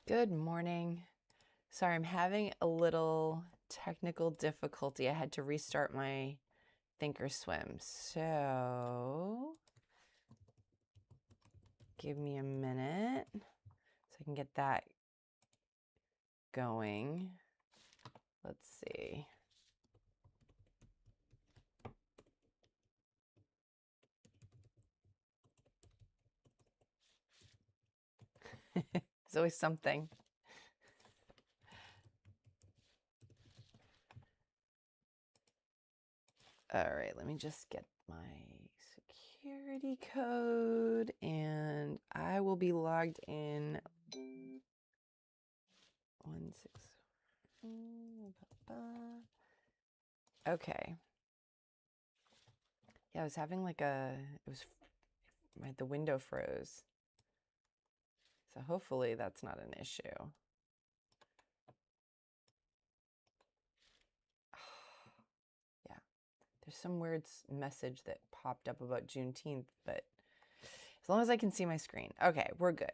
Good morning. Sorry, I'm having a little technical difficulty. I had to restart my Thinkorswim. So give me a minute so I can get that going. Let's see. There's always something. All right, let me just get my security code and I will be logged in 16. Okay. Yeah, I was having the window froze. So hopefully that's not an issue. Yeah, there's some weird message that popped up about Juneteenth, but as long as I can see my screen. Okay, we're good.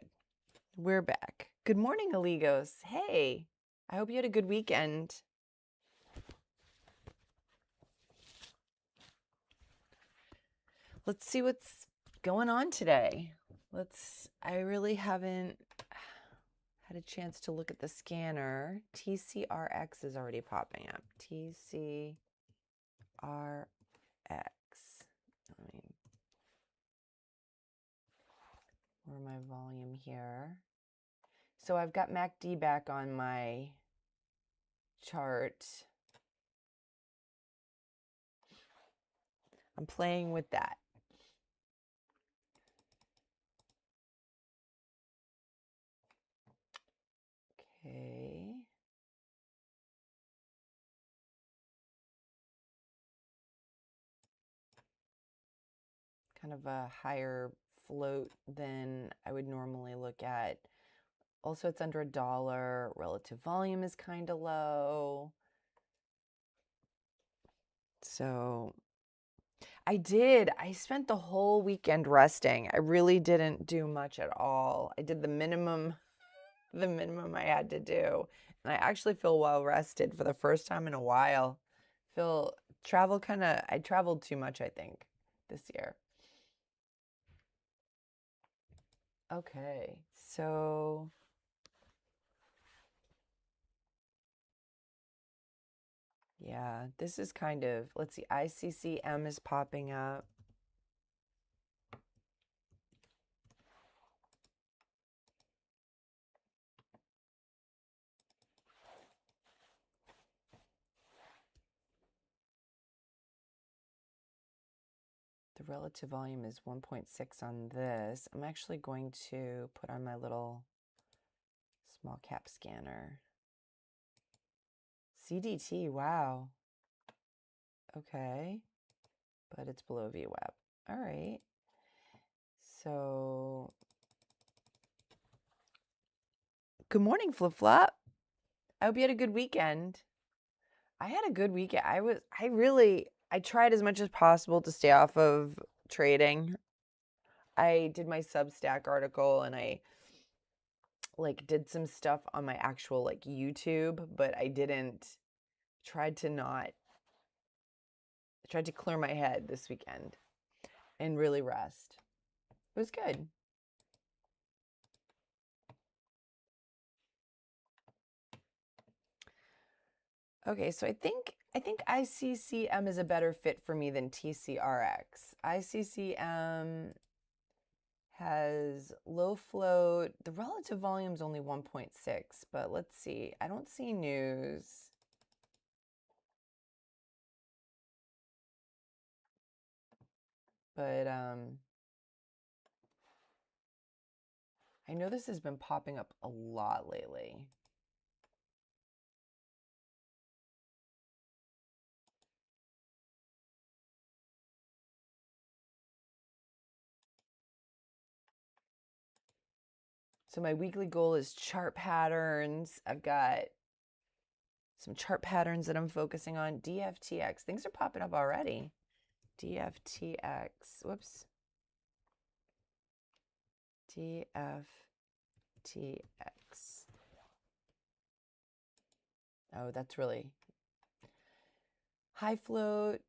We're back. Good morning, Aligos. Hey, I hope you had a good weekend. Let's see what's going on today. I really haven't had a chance to look at the scanner. TCRX is already popping up. TCRX. Lower my volume here. So I've got MACD back on my chart. I'm playing with that. Okay. Kind of a higher float than I would normally look at. Also, it's under $1. Relative volume is kind of low. So I did. I spent the whole weekend resting. I really didn't do much at all. I did the minimum I had to do. And I actually feel well rested for the first time in a while. I traveled too much, I think, this year. Okay, so yeah, this is kind of, let's see, ICCM is popping up. The relative volume is 1.6 on this. I'm actually going to put on my little small cap scanner. CDT, wow. Okay, but it's below VWAP. All right. So, good morning, Flip Flop. I hope you had a good weekend. I had a good weekend. I tried as much as possible to stay off of trading. I did my Substack article and I did some stuff on my actual YouTube, but I tried to clear my head this weekend and really rest. It was good. Okay, so I think ICCM is a better fit for me than TCRX. ICCM has low float. The relative volume is only 1.6, but let's see. I don't see news. But I know this has been popping up a lot lately. So my weekly goal is chart patterns. I've got some chart patterns that I'm focusing on. DFTX. Things are popping up already. DFTX. Whoops. DFTX. Oh, that's really high float,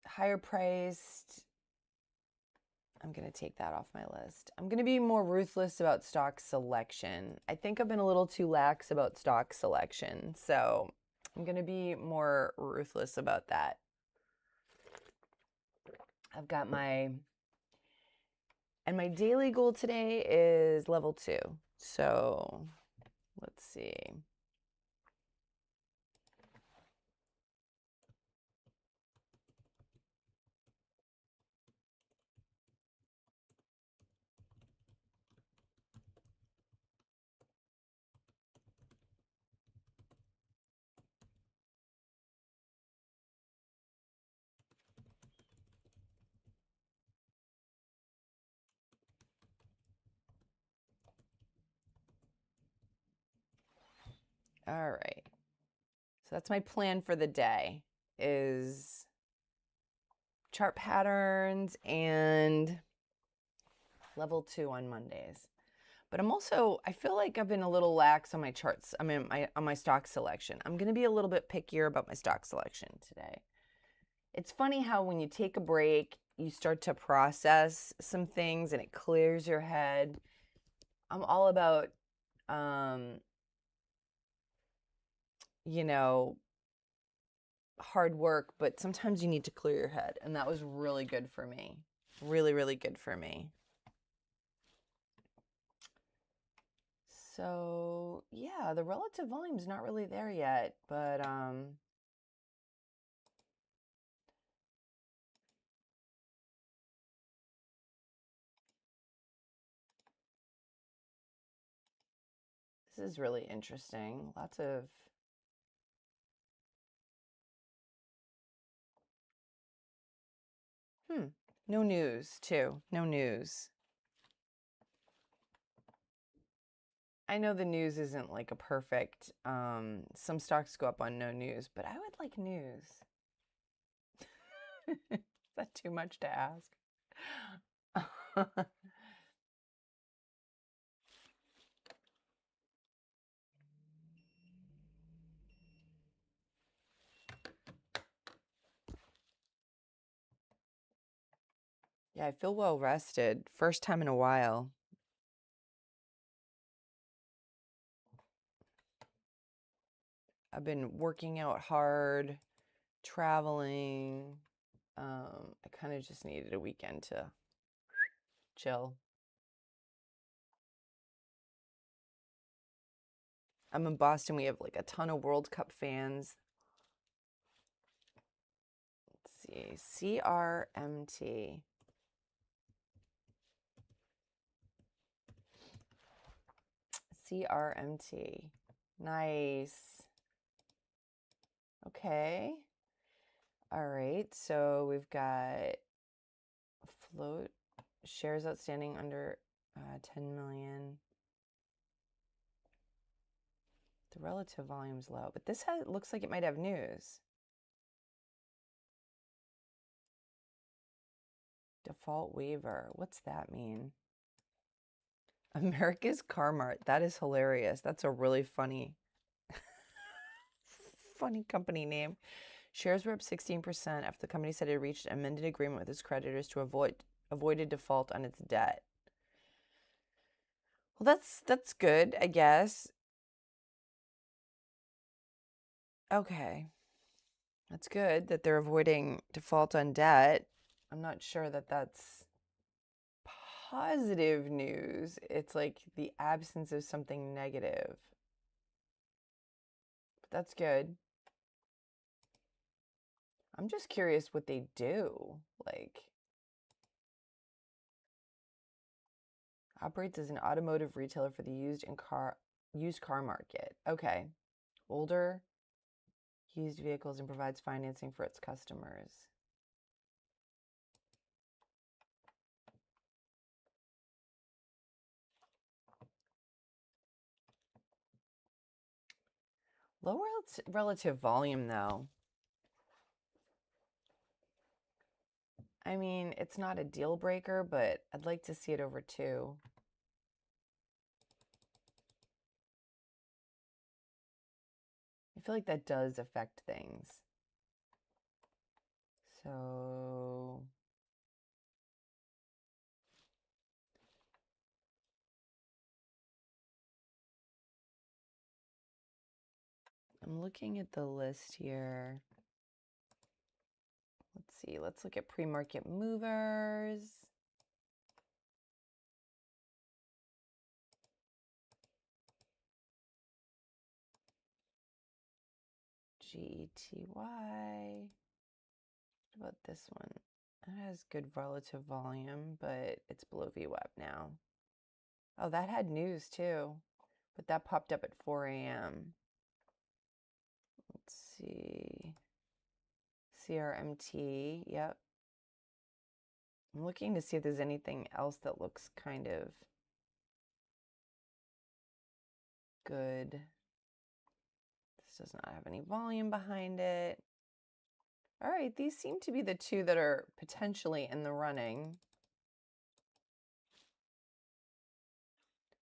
higher priced. I'm going to take that off my list. I'm going to be more ruthless about stock selection. I think I've been a little too lax about stock selection, so I'm going to be more ruthless about that. I've got my daily goal today is level 2. So let's see. All right. So that's my plan for the day is chart patterns and level 2 on Mondays. But I feel like I've been a little lax on my charts. On my stock selection. I'm going to be a little bit pickier about my stock selection today. It's funny how when you take a break, you start to process some things and it clears your head. I'm all about, hard work, but sometimes you need to clear your head. And that was really good for me. Really, really good for me. So yeah, the relative volume's not really there yet, but this is really interesting. Lots of no news too. No news. I know the news isn't like a perfect, some stocks go up on no news, but I would like news. Is that too much to ask? Yeah, I feel well rested. First time in a while. I've been working out hard, traveling. I kind of just needed a weekend to chill. I'm in Boston. We have like a ton of World Cup fans. Let's see. CRMT. CRMT. Nice. Okay. All right. So we've got float shares outstanding under 10 million. The relative volume's low, but this looks like it might have news. Default waiver. What's that mean? America's Car Mart. That is hilarious. That's a really funny company name. Shares were up 16% after the company said it reached an amended agreement with its creditors to avoid a default on its debt. Well, that's good, I guess. Okay. That's good that they're avoiding default on debt. I'm not sure that that's positive news. It's like the absence of something negative. But that's good. I'm just curious what they do. Like, operates as an automotive retailer for the used car market. Okay. Older used vehicles and provides financing for its customers. Low relative volume, though. I mean, it's not a deal breaker, but I'd like to see it over 2. feel like that does affect things. So I'm looking at the list here. Let's see, let's look at pre-market movers. GETY. What about this one? It has good relative volume, but it's below VWAP now. Oh, that had news too, but that popped up at 4 a.m. Let's see. CRMT, yep. I'm looking to see if there's anything else that looks kind of good. This does not have any volume behind it. All right, these seem to be the two that are potentially in the running.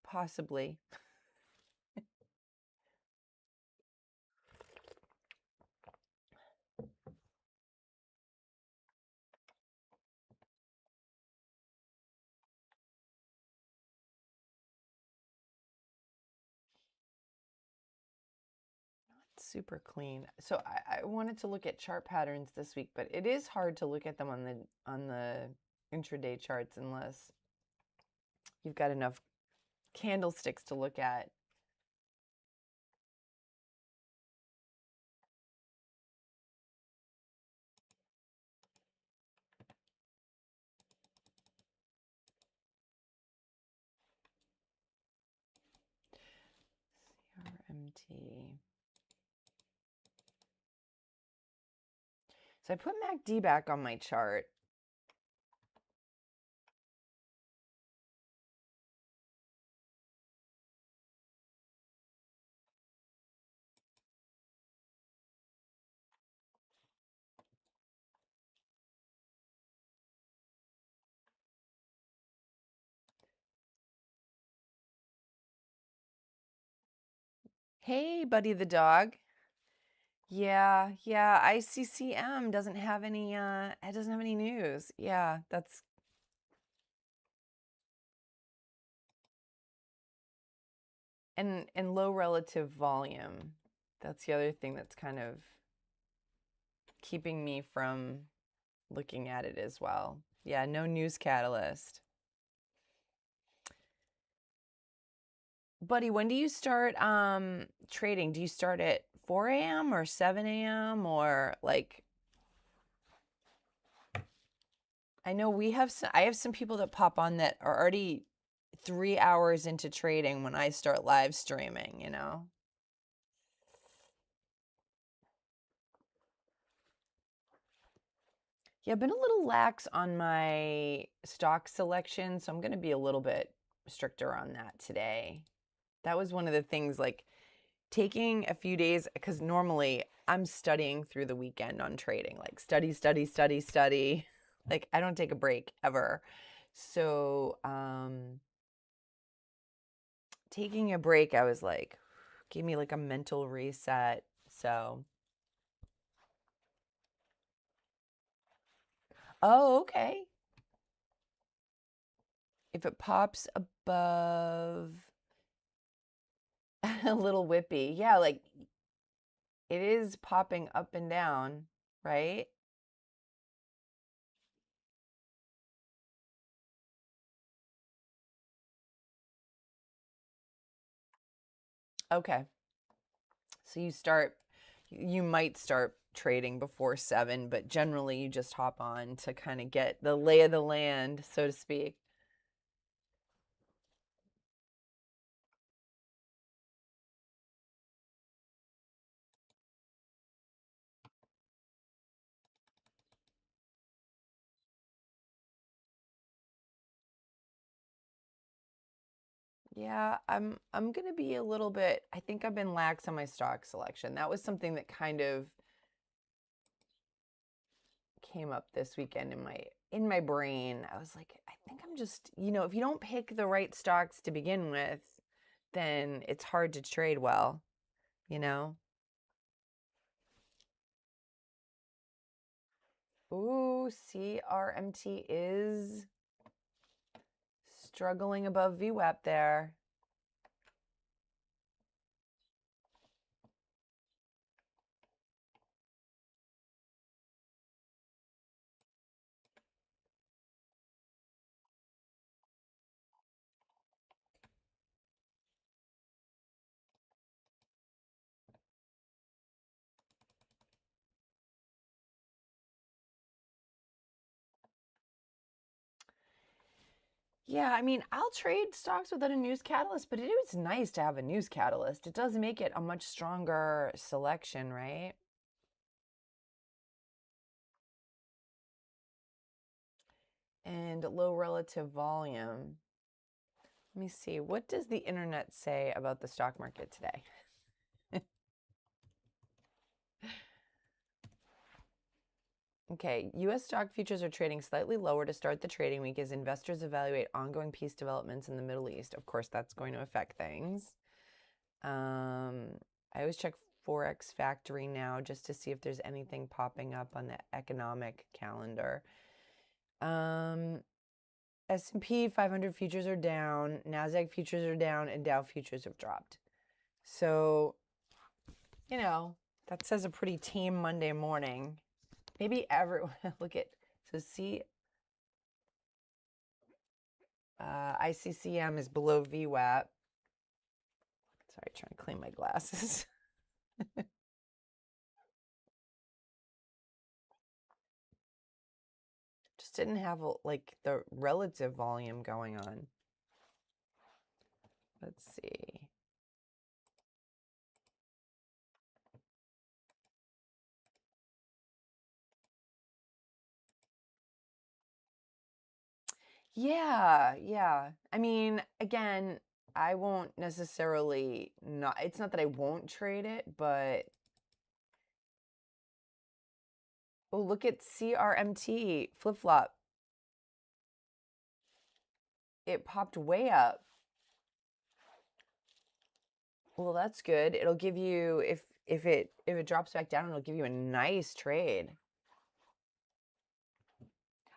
Possibly. Super clean. So I wanted to look at chart patterns this week, but it is hard to look at them on the intraday charts unless you've got enough candlesticks to look at. CRMT. So I put MACD back on my chart. Hey, Buddy the dog. Yeah, ICCM doesn't have any it doesn't have any news. Yeah, that's and low relative volume. That's the other thing that's kind of keeping me from looking at it as well. Yeah, no news catalyst. Buddy, when do you start trading? Do you start at 4 a.m. or 7 a.m. or like I know I have some people that pop on that are already 3 hours into trading when I start live streaming, you know? Yeah, I've been a little lax on my stock selection, so I'm going to be a little bit stricter on that today. That was one of the things, like taking a few days, because normally I'm studying through the weekend on trading, like study. Like I don't take a break ever. So taking a break, I was like, gave me like a mental reset. So, oh, okay. If it pops above a little whippy, yeah, like it is popping up and down, right? Okay. So you might start trading before 7, but generally you just hop on to kind of get the lay of the land, so to speak. Yeah, I'm going to be a little bit, I think I've been lax on my stock selection. That was something that kind of came up this weekend in my brain. I was like, I think I'm just, if you don't pick the right stocks to begin with, then it's hard to trade well, you know? Ooh, CRMT is struggling above VWAP there. Yeah, I mean, I'll trade stocks without a news catalyst, but it is nice to have a news catalyst. It does make it a much stronger selection, right? And low relative volume. Let me see. What does the internet say about the stock market today? Okay, US stock futures are trading slightly lower to start the trading week as investors evaluate ongoing peace developments in the Middle East. Of course, that's going to affect things. I always check Forex Factory now just to see if there's anything popping up on the economic calendar. S&P 500 futures are down, NASDAQ futures are down, and Dow futures have dropped. So, you know, that says a pretty tame Monday morning. Maybe everyone, look at, so see, ICCM is below VWAP. Sorry, trying to clean my glasses. Just didn't have like the relative volume going on. Let's see. Yeah. I mean, again, I won't necessarily not, it's not that I won't trade it, but oh, look at CRMT flip-flop. It popped way up. Well, that's good. It'll give you, if it drops back down, it'll give you a nice trade.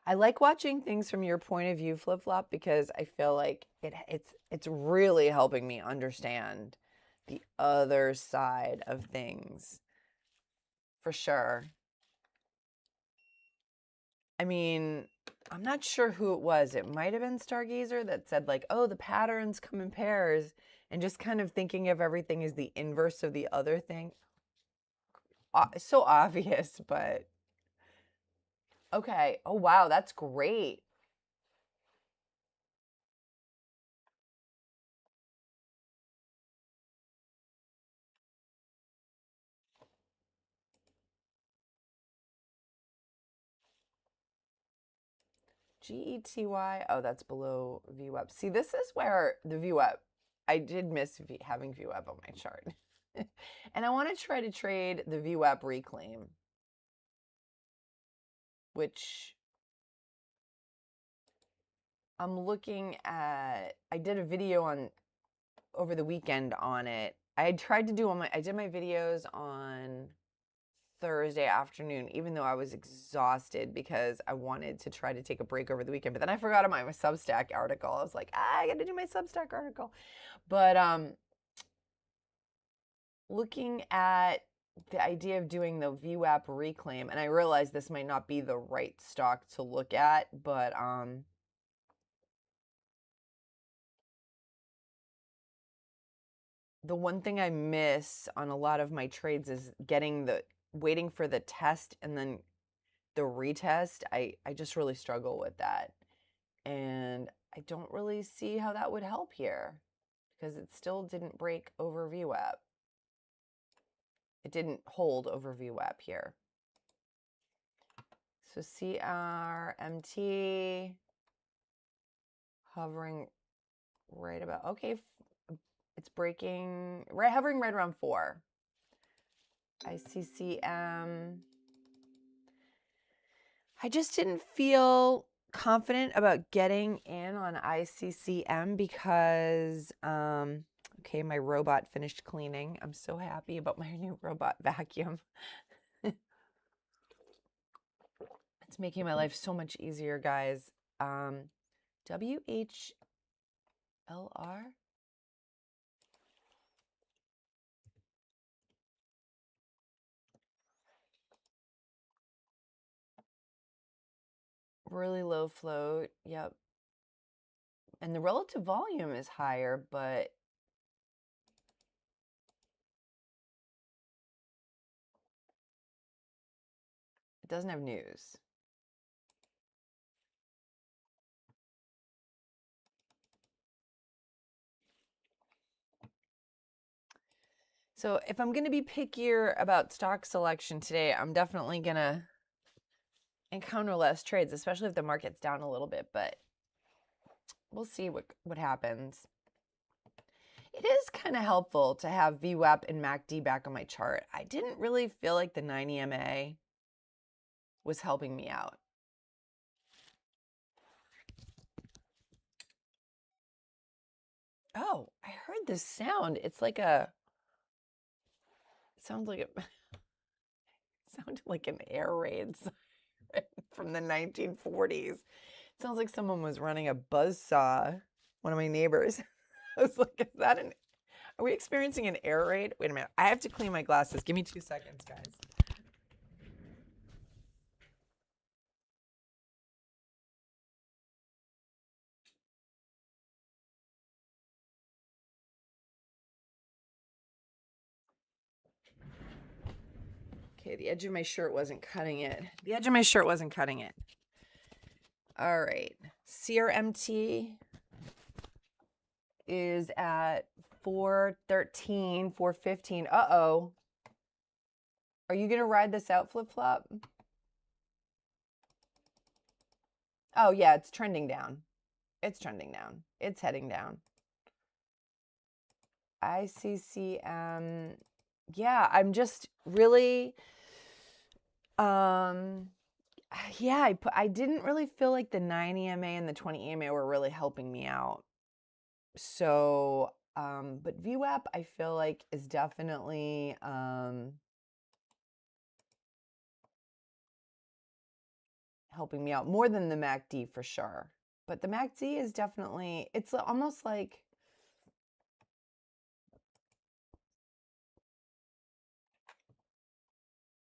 I like watching things from your point of view, flip-flop, because I feel like it's really helping me understand the other side of things. For sure. I mean, I'm not sure who it was. It might have been Stargazer that said like, oh, the patterns come in pairs, and just kind of thinking of everything as the inverse of the other thing. So obvious, but okay. Oh, wow, that's great. GETY. Oh, that's below VWAP. See, this is where the VWAP, I did miss having VWAP on my chart. And I want to try to trade the VWAP reclaim, which I'm looking at. I did a video on over the weekend on it. I tried to do I did my videos on Thursday afternoon, even though I was exhausted because I wanted to try to take a break over the weekend. But then I forgot about my Substack article. I was like, I got to do my Substack article. But looking at the idea of doing the VWAP reclaim, and I realized this might not be the right stock to look at, but the one thing I miss on a lot of my trades is waiting for the test and then the retest. I just really struggle with that. And I don't really see how that would help here because it still didn't break over VWAP. It didn't hold over VWAP here. So CRMT hovering right about, okay, it's breaking, hovering right around 4. ICCM. I just didn't feel confident about getting in on ICCM because, okay, my robot finished cleaning. I'm so happy about my new robot vacuum. It's It's making my life so much easier, guys. WHLR? Really low float. Yep. And the relative volume is higher, but it doesn't have news. So if I'm going to be pickier about stock selection today, I'm definitely going to encounter less trades, especially if the market's down a little bit, but we'll see what happens. It is kind of helpful to have VWAP and MACD back on my chart. I didn't really feel like the 9 EMA was helping me out. Oh, I heard this sound. It's like it sounds like sounded like an air raid from the 1940s. It sounds like someone was running a buzzsaw. One of my neighbors. I was like, are we experiencing an air raid? Wait a minute. I have to clean my glasses. Give me 2 seconds, guys. Okay, the edge of my shirt wasn't cutting it. The edge of my shirt wasn't cutting it. All right. CRMT is at 413, 415. Uh-oh. Are you going to ride this out, flip-flop? Oh, yeah, it's trending down. It's trending down. It's heading down. ICCM. Yeah, I'm just really, yeah, I didn't really feel like the 9 EMA and the 20 EMA were really helping me out. So, but VWAP, I feel like is definitely, helping me out more than the MACD for sure. But the MACD is definitely, it's almost like,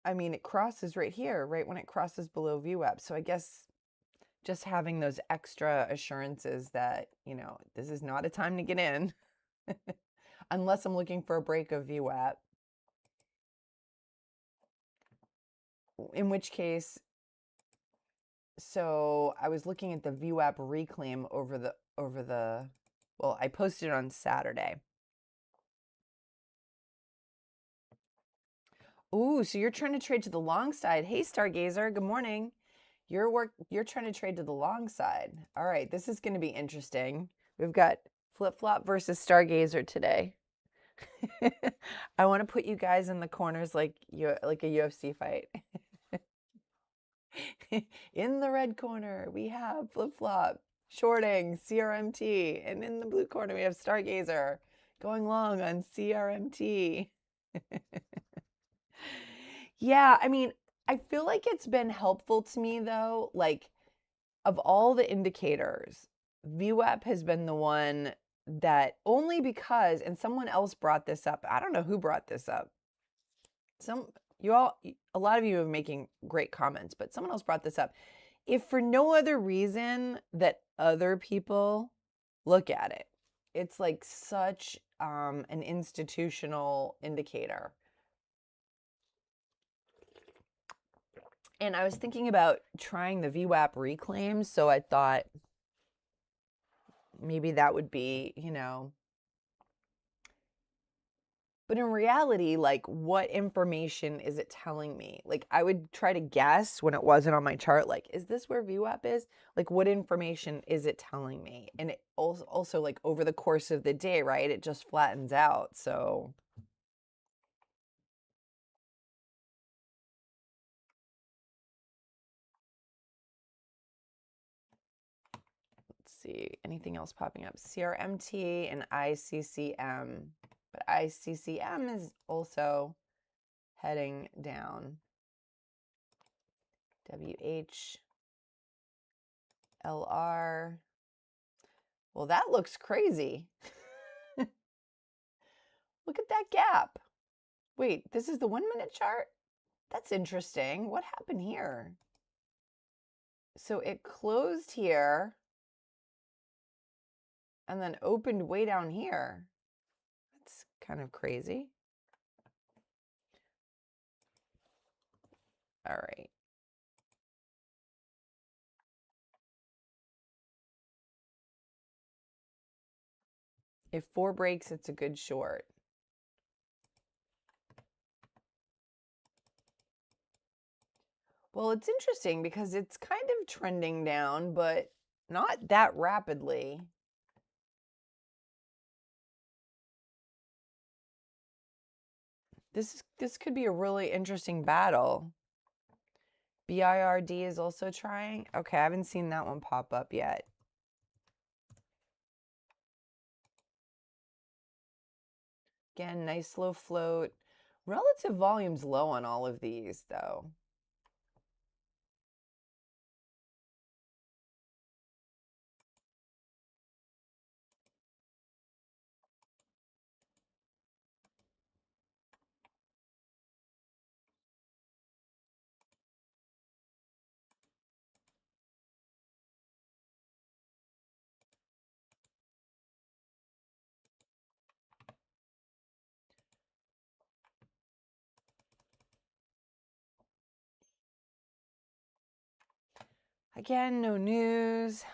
I mean, it crosses right here, right when it crosses below VWAP. So I guess just having those extra assurances that, you know, this is not a time to get in unless I'm looking for a break of VWAP. In which case, so I was looking at the VWAP reclaim over the, well, I posted it on Saturday. Ooh, so you're trying to trade to the long side. Hey, Stargazer, good morning. You're trying to trade to the long side. All right, this is going to be interesting. We've got flip-flop versus Stargazer today. I want to put you guys in the corners like a UFC fight. In the red corner, we have flip-flop shorting CRMT, and in the blue corner, we have Stargazer going long on CRMT. Yeah, I mean, I feel like it's been helpful to me though, like of all the indicators, VWAP has been the one that only because, and someone else brought this up. I don't know who brought this up. A lot of you are making great comments, but someone else brought this up. If for no other reason that other people look at it, it's like such an institutional indicator. And I was thinking about trying the VWAP reclaim, so I thought maybe that would be, you know. But in reality, like, what information is it telling me? Like, I would try to guess when it wasn't on my chart, like, is this where VWAP is? Like, what information is it telling me? And it also like, over the course of the day, right, it just flattens out, so. Let's see, anything else popping up? CRMT and ICCM. But ICCM is also heading down. WHLR. Well, that looks crazy. Look at that gap. Wait, this is the 1 minute chart? That's interesting. What happened here? So it closed here and then opened way down here. That's kind of crazy. All right. If 4 breaks, it's a good short. Well, it's interesting because it's kind of trending down, but not that rapidly. This could be a really interesting battle. BIRD is also trying. Okay, I haven't seen that one pop up yet. Again, nice slow float. Relative volume's low on all of these, though. Again, no news.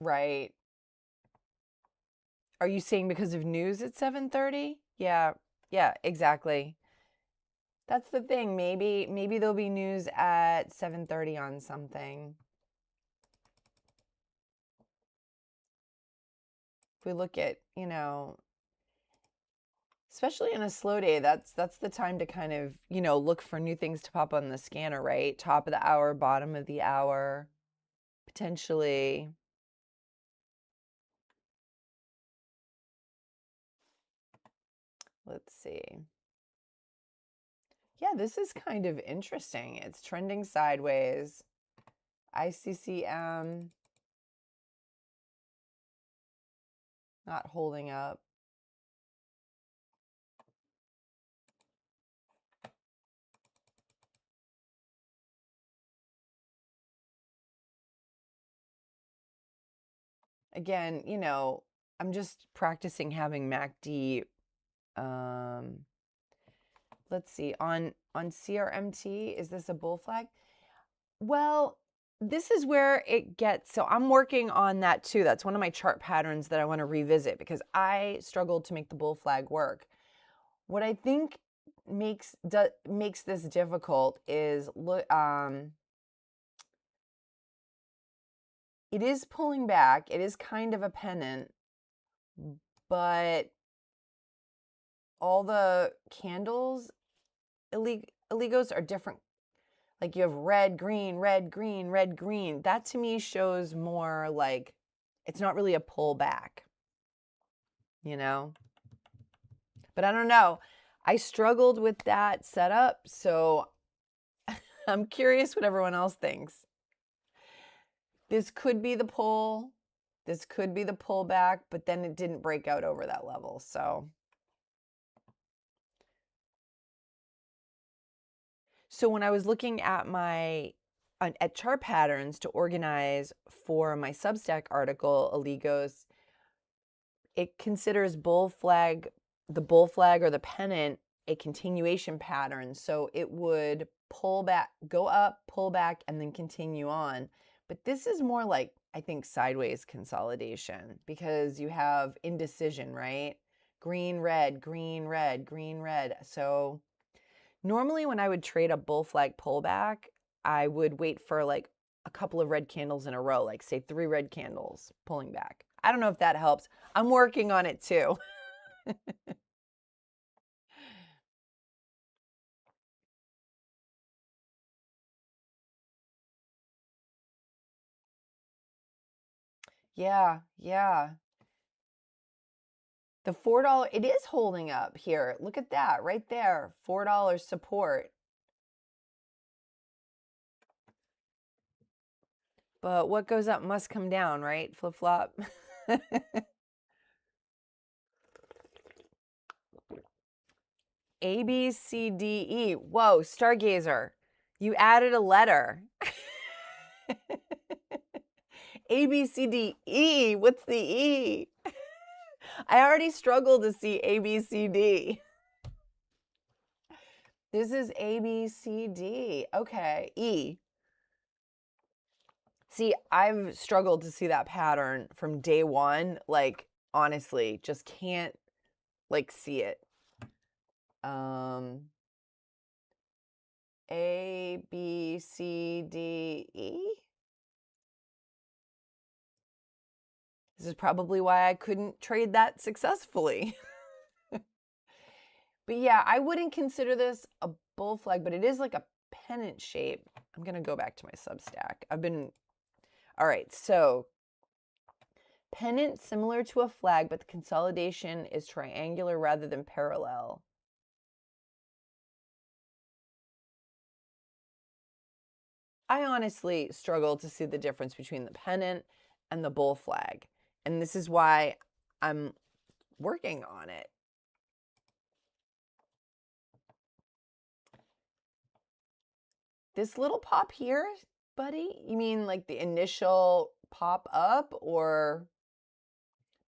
Right. Are you saying because of news at 7:30? Yeah, exactly. That's the thing. Maybe there'll be news at 7:30 on something. If we look at, especially in a slow day, that's the time to kind of, look for new things to pop on the scanner, right? Top of the hour, bottom of the hour, potentially. Let's see. Yeah, this is kind of interesting. It's trending sideways. ICCM not holding up. Again, I'm just practicing having MACD. Let's see, on CRMT, is this a bull flag? Well, this is where it gets, so I'm working on that too. That's one of my chart patterns that I want to revisit because I struggled to make the bull flag work. What I think makes this difficult is it is pulling back. It is kind of a pennant, but all the candles, Oligos, are different. Like you have red, green, red, green, red, green. That to me shows more like it's not really a pullback, But I don't know. I struggled with that setup, so I'm curious what everyone else thinks. This could be the pull. This could be the pullback, but then it didn't break out over that level, so. So when I was looking at at chart patterns to organize for my Substack article, Oligos, it considers the bull flag or the pennant a continuation pattern. So it would pull back, go up, pull back, and then continue on. But this is more like, I think, sideways consolidation because you have indecision, right? Green, red, green, red, green, red. So normally when I would trade a bull flag pullback, I would wait for like a couple of red candles in a row, like say 3 red candles pulling back. I don't know if that helps. I'm working on it too. Yeah. The $4, it is holding up here. Look at that right there. $4 support. But what goes up must come down, right? Flip flop. A, B, C, D, E. Whoa, Stargazer. You added a letter. A, B, C, D, E. What's the E? I already struggled to see A, B, C, D. This is A, B, C, D. Okay, E. See, I've struggled to see that pattern from day one. Like, honestly, just can't, like, see it. A, B, C, D, E. This is probably why I couldn't trade that successfully. But yeah, I wouldn't consider this a bull flag, but it is like a pennant shape. I'm going to go back to my Substack. All right, so pennant similar to a flag, but the consolidation is triangular rather than parallel. I honestly struggle to see the difference between the pennant and the bull flag. And this is why I'm working on it. This little pop here, buddy, you mean like the initial pop up or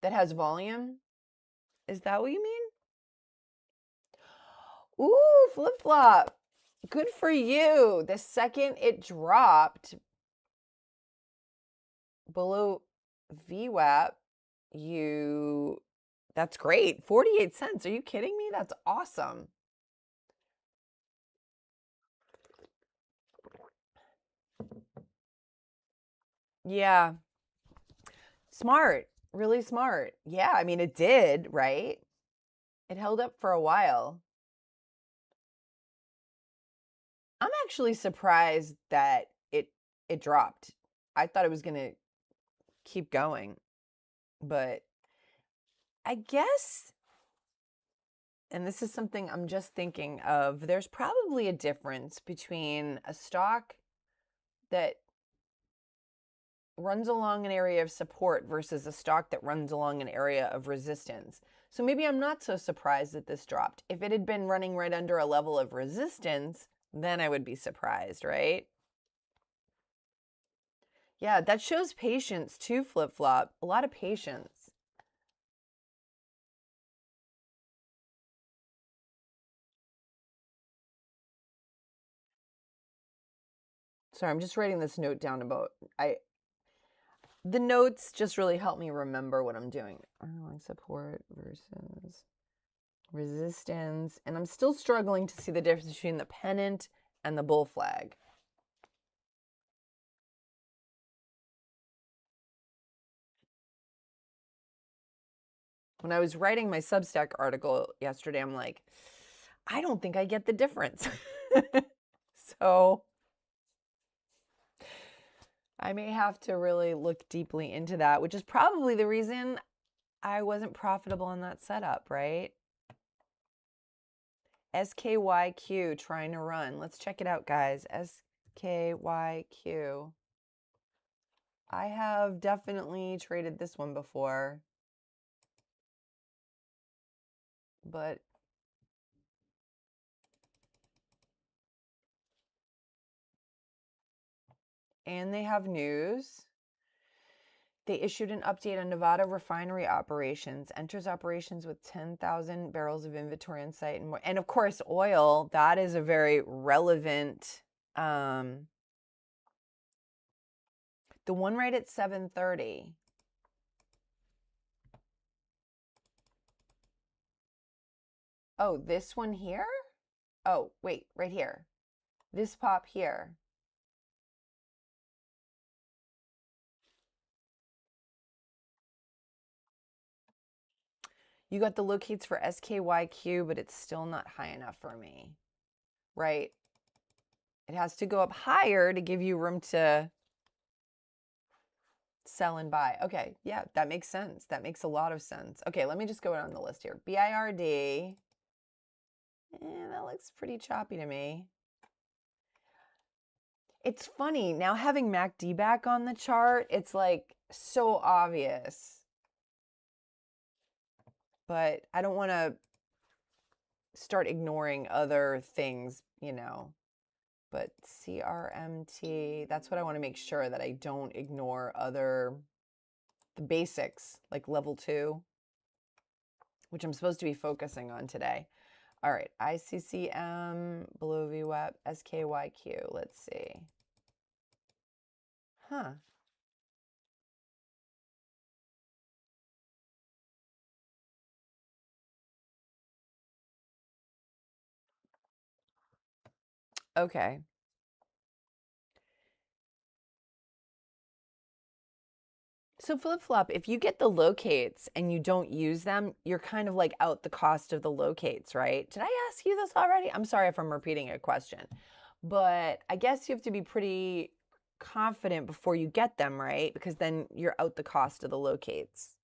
that has volume? Is that what you mean? Ooh, flip flop. Good for you. The second it dropped below VWAP, that's great. 48 cents. Are you kidding me? That's awesome. Yeah. Smart. Really smart. Yeah, I mean, it did, right? It held up for a while. I'm actually surprised that it dropped. I thought it was going to keep going. But I guess, and this is something I'm just thinking of, there's probably a difference between a stock that runs along an area of support versus a stock that runs along an area of resistance. So maybe I'm not so surprised that this dropped. If it had been running right under a level of resistance, then I would be surprised, right? Yeah, that shows patience too, flip-flop. A lot of patience. Sorry, I'm just writing this note down about the notes just really help me remember what I'm doing. Underlying support versus resistance. And I'm still struggling to see the difference between the pennant and the bull flag. When I was writing my Substack article yesterday, I'm like, I don't think I get the difference. So I may have to really look deeply into that, which is probably the reason I wasn't profitable in that setup, right? SKYQ trying to run. Let's check it out, guys. SKYQ. I have definitely traded this one before, but and they have news. They issued an update on Nevada refinery operations, enters operations with 10,000 barrels of inventory on site and more. And of course, oil, that is a very relevant, the one right at 7:30. Oh, this one here? Oh, wait, right here. This pop here. You got the locates for SKYQ, but it's still not high enough for me, right? It has to go up higher to give you room to Sell and buy. Okay, yeah, that makes sense. That makes a lot of sense. Okay, let me just go down the list here. BIRD. That looks pretty choppy to me. It's funny, now having MACD back on the chart, it's like so obvious. But I don't want to start ignoring other things, you know. But CRMT, that's what I want to make sure that I don't ignore the basics, like level 2, which I'm supposed to be focusing on today. All right, ICCM, below VWAP, SKYQ, let's see. Huh. Okay. So flip-flop, if you get the locates and you don't use them, you're kind of like out the cost of the locates, right? Did I ask you this already? I'm sorry if I'm repeating a question, but I guess you have to be pretty confident before you get them, right? Because then you're out the cost of the locates.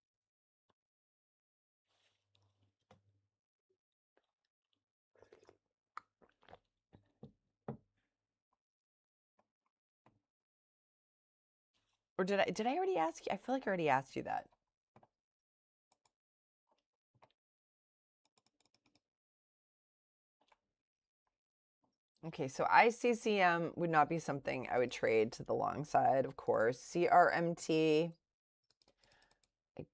Or did I already ask you? I feel like I already asked you that. Okay, so ICCM would not be something I would trade to the long side, of course. CRMT, I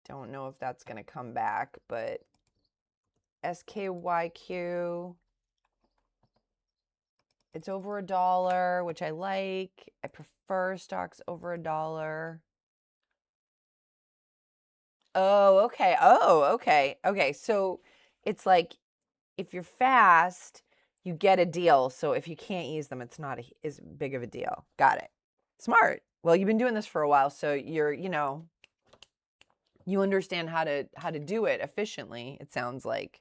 don't know if that's going to come back, but SKYQ, it's over $1, which I like. I prefer stocks over $1. Oh, okay. Oh, okay. Okay, so it's like if you're fast, you get a deal. So if you can't use them, it's not as big of a deal. Got it. Smart. Well, you've been doing this for a while, so you're, you understand how to do it efficiently, it sounds like.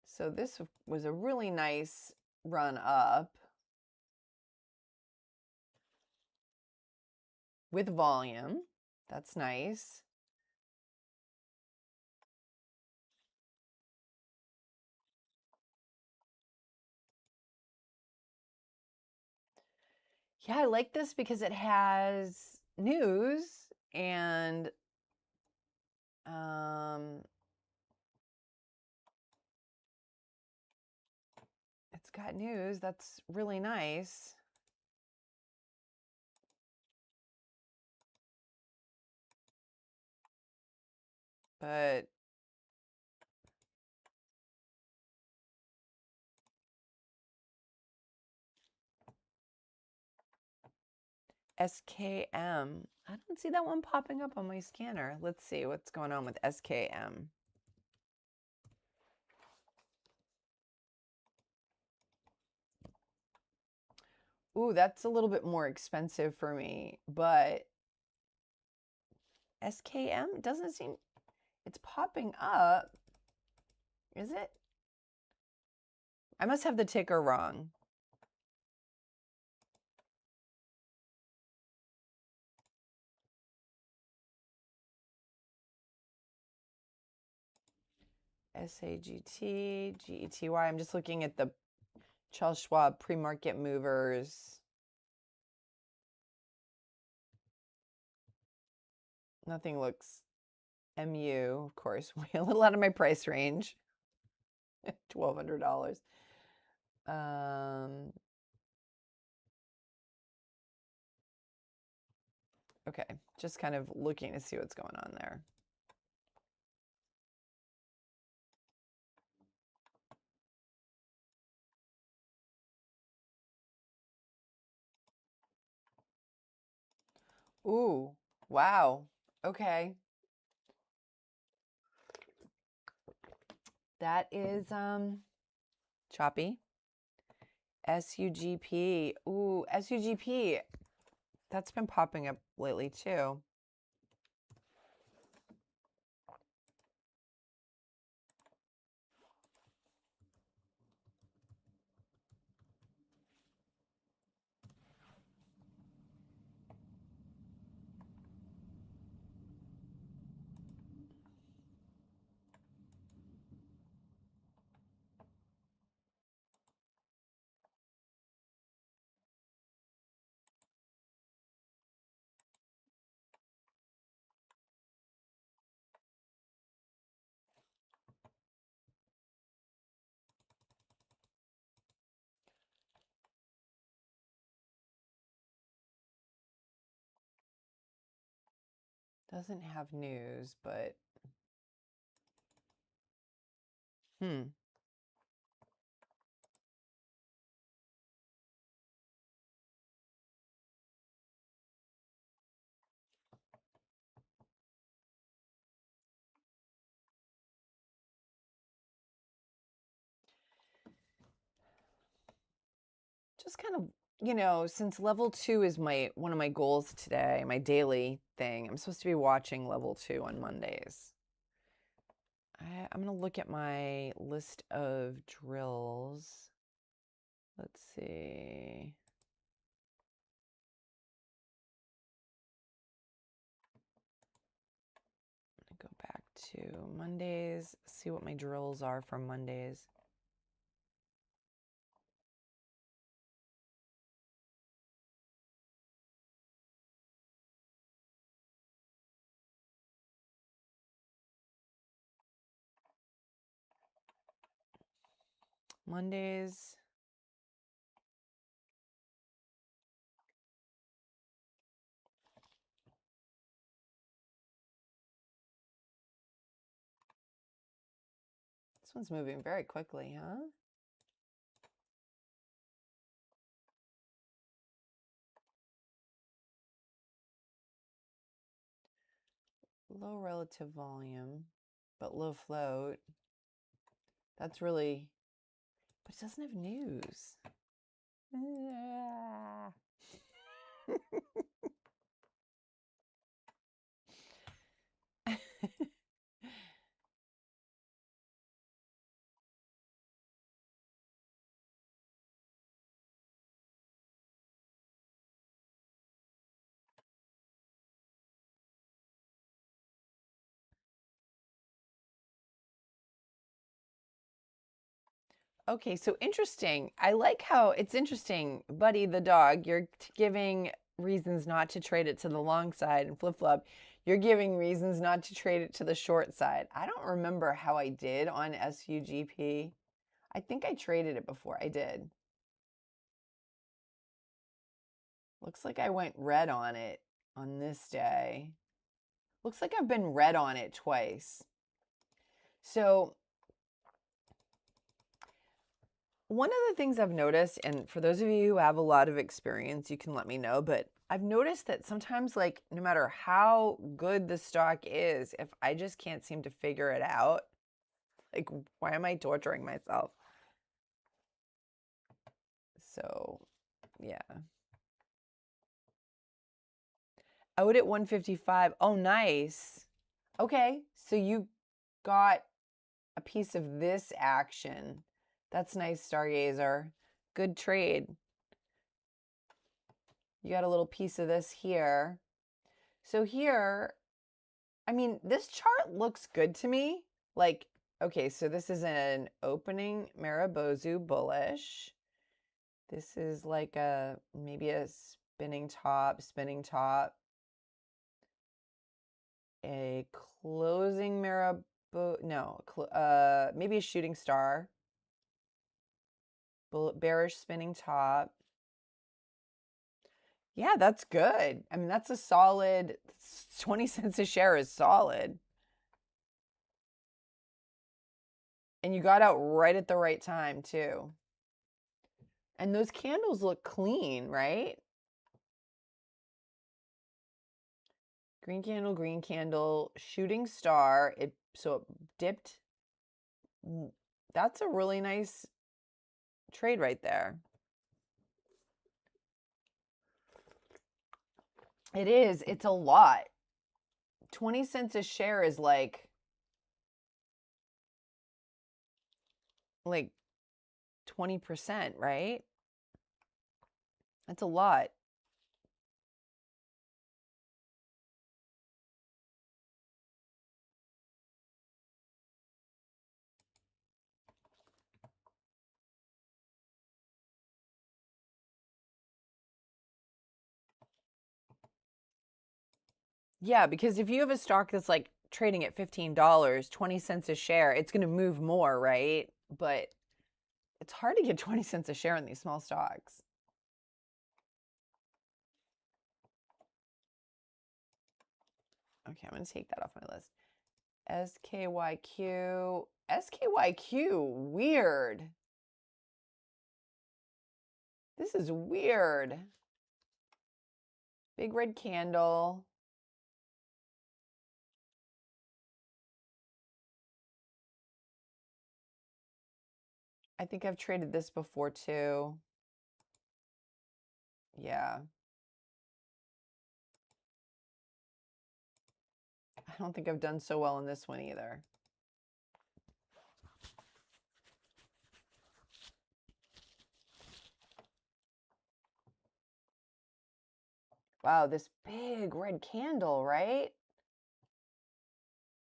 So this was a really nice run up with volume. That's nice. Yeah, I like this because it has news and it's got news. That's really nice. But SKM, I don't see that one popping up on my scanner. Let's see what's going on with SKM. Ooh, that's a little bit more expensive for me, but SKM doesn't seem, it's popping up. Is it? I must have the ticker wrong. SAGT, GETY. I'm just looking at the Charles Schwab pre-market movers. Nothing looks MU, of course, way a little out of my price range. $1,200. Okay, just kind of looking to see what's going on there. Ooh, wow. Okay. That is choppy. SUGP. Ooh, SUGP. That's been popping up lately too. Doesn't have news, but just kind of, you know, since level 2 is one of my goals today, my daily thing, I'm supposed to be watching level 2 on Mondays. I'm going to look at my list of drills. Let's see. I'm going to go back to Mondays, see what my drills are from Mondays. Mondays. This one's moving very quickly, huh? Low relative volume, but low float. That's really, but it doesn't have news. Okay, so interesting. I like how it's interesting, Buddy the dog. You're giving reasons not to trade it to the long side, and Flip Flop, you're giving reasons not to trade it to the short side. I don't remember how I did on SUGP. I think I traded it before. I did. Looks like I went red on it on this day. Looks like I've been red on it twice. So one of the things I've noticed, and for those of you who have a lot of experience, you can let me know, but I've noticed that sometimes, like, no matter how good the stock is, if I just can't seem to figure it out, like, why am I torturing myself? So, yeah. Out at 155. Oh, nice. Okay, so you got a piece of this action. That's nice, Stargazer. Good trade. You got a little piece of this here. So here, I mean, this chart looks good to me. Like, okay, so this is an opening Maribozu bullish. This is like maybe a spinning top. A closing maybe a shooting star. Bearish spinning top. Yeah, that's good. I mean, that's a solid 20 cents a share is solid. And you got out right at the right time, too. And those candles look clean, right? Green candle, shooting star. So it dipped. That's a really nice trade right there. It is. It's a lot. 20 cents a share is like 20%, right? That's a lot. Yeah, because if you have a stock that's like trading at $15, 20 cents a share, it's going to move more, right? But it's hard to get 20 cents a share in these small stocks. Okay, I'm going to take that off my list. SKYQ. SKYQ. Weird. This is weird. Big red candle. I think I've traded this before too. Yeah. I don't think I've done so well in this one either. Wow, this big red candle, right?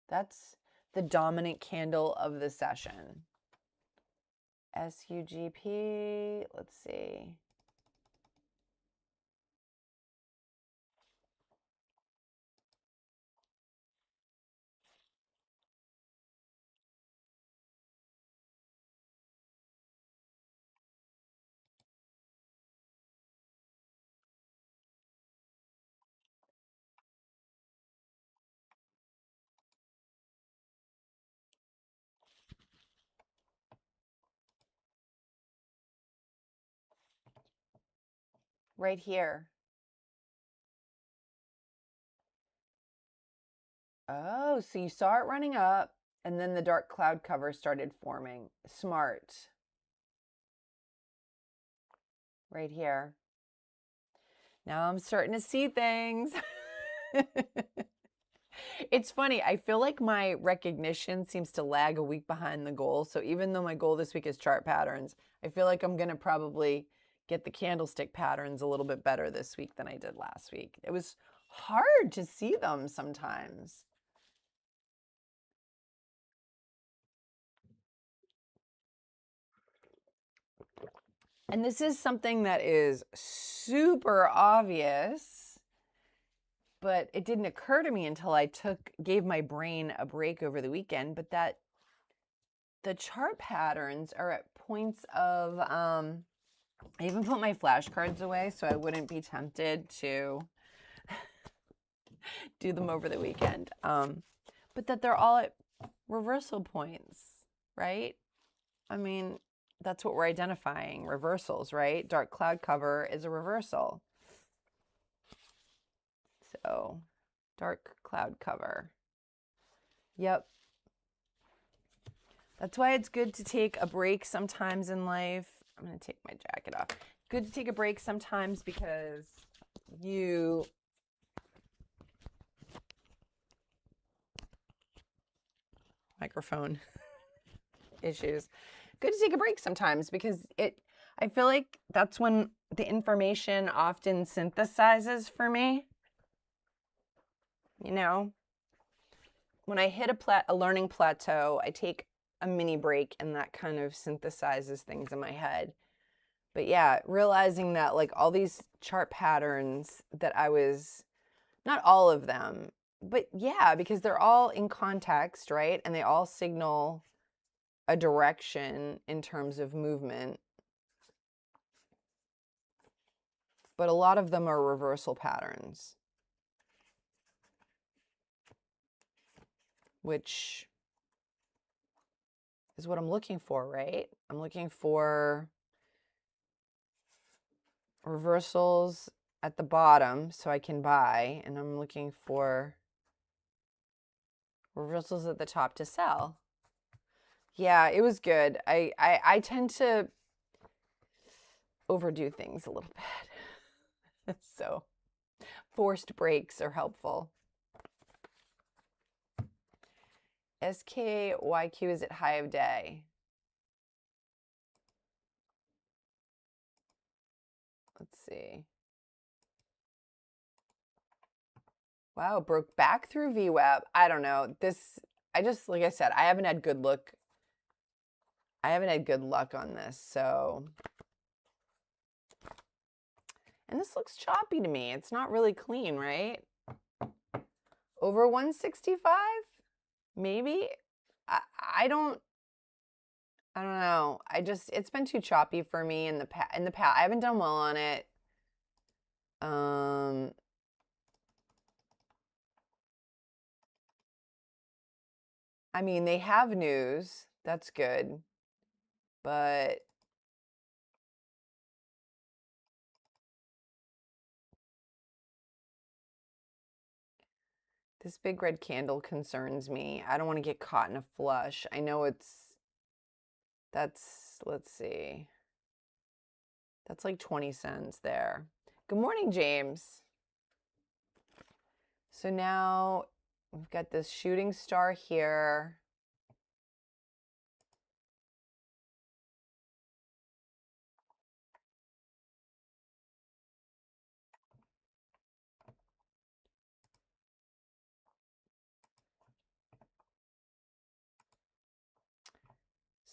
That's the dominant candle of the session. SUGP, let's see. Right here. Oh, so you saw it running up and then the dark cloud cover started forming. Smart. Right here. Now I'm starting to see things. It's funny. I feel like my recognition seems to lag a week behind the goal. So even though my goal this week is chart patterns, I feel like I'm going to probably get the candlestick patterns a little bit better this week than I did last week. It was hard to see them sometimes. And this is something that is super obvious, but it didn't occur to me until I gave my brain a break over the weekend, but that the chart patterns are at points of, I even put my flashcards away so I wouldn't be tempted to do them over the weekend. But that they're all at reversal points, right? I mean, that's what we're identifying, reversals, right? Dark cloud cover is a reversal. So, dark cloud cover. Yep. That's why it's good to take a break sometimes in life. I'm going to take my jacket off. Good to take a break sometimes because you microphone issues. Good to take a break sometimes because I feel like that's when the information often synthesizes for me. You know, when I hit a learning plateau, I take a mini break and that kind of synthesizes things in my head. But yeah, realizing that like all these chart patterns that I was, not all of them, but yeah, because they're all in context, right? And they all signal a direction in terms of movement. But a lot of them are reversal patterns, which is what I'm looking for, right? I'm looking for reversals at the bottom so I can buy, and I'm looking for reversals at the top to sell. Yeah, it was good. I tend to overdo things a little bit. So forced breaks are helpful. SKYQ is at high of day. Let's see. Wow, broke back through VWAP. I don't know. Like I said, I haven't had good luck. I haven't had good luck on this, so. And this looks choppy to me. It's not really clean, right? Over 165? Maybe? I don't know. It's been too choppy for me in the past. I haven't done well on it. I mean, they have news. That's good. But this big red candle concerns me. I don't want to get caught in a flush. I know let's see. That's like 20 cents there. Good morning, James. So now we've got this shooting star here.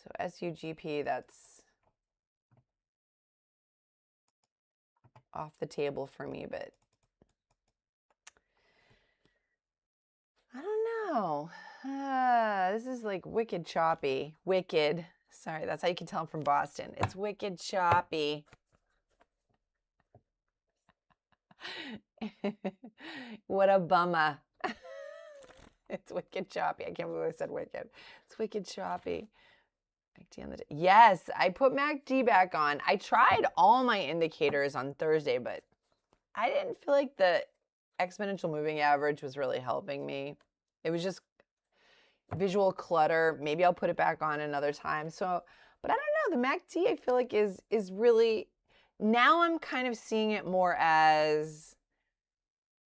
So SUGP, that's off the table for me, but I don't know. This is like wicked choppy. Wicked. Sorry, that's how you can tell I'm from Boston. It's wicked choppy. What a bummer. It's wicked choppy. I can't believe I said wicked. It's wicked choppy. MACD on the yes, I put MACD back on. I tried all my indicators on Thursday, but I didn't feel like the exponential moving average was really helping me. It was just visual clutter. Maybe I'll put it back on another time. So, but I don't know. The MACD I feel like is really, now I'm kind of seeing it more as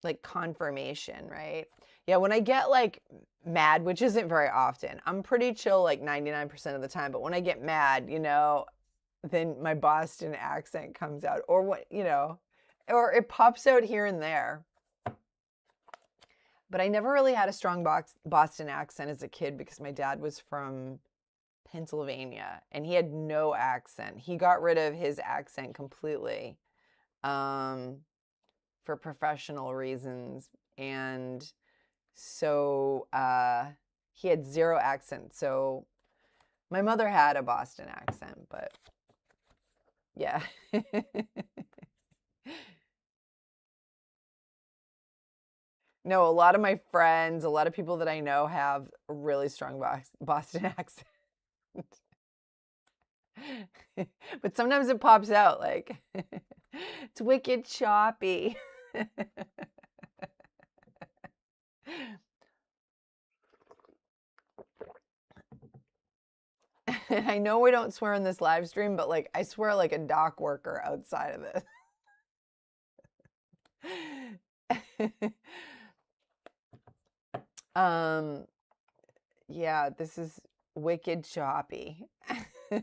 like confirmation, right? Yeah, when I get like mad, which isn't very often, I'm pretty chill like 99% of the time, but when I get mad, you know, then my Boston accent comes out, or what, you know, or it pops out here and there. But I never really had a strong Boston accent as a kid because my dad was from Pennsylvania and he had no accent. He got rid of his accent completely for professional reasons. And so he had zero accent. So my mother had a Boston accent, but yeah. No, a lot of my friends, a lot of people that I know have a really strong Boston accent. But sometimes it pops out like, it's wicked choppy. I know we don't swear in this live stream, but like I swear like a dock worker outside of it. Yeah, this is wicked choppy. I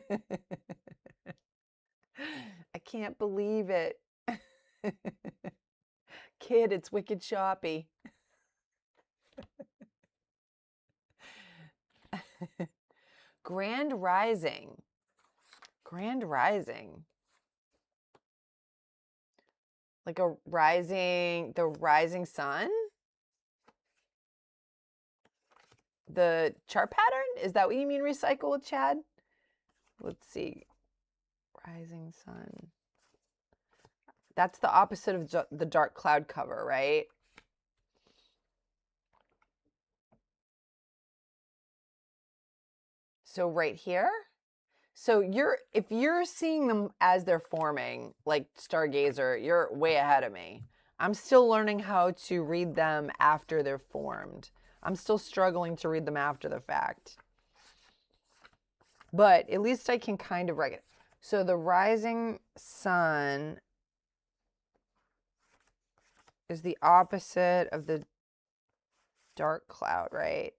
can't believe it. Kid, it's wicked choppy. Grand Rising. Grand Rising. Like a rising, the rising sun? The chart pattern? Is that what you mean recycle with Chad? Let's see. Rising sun. That's the opposite of the dark cloud cover, right? So right here. So if you're seeing them as they're forming, like Stargazer, you're way ahead of me. I'm still learning how to read them after they're formed. I'm still struggling to read them after the fact. But at least I can kind of write it. So the rising sun is the opposite of the dark cloud, right?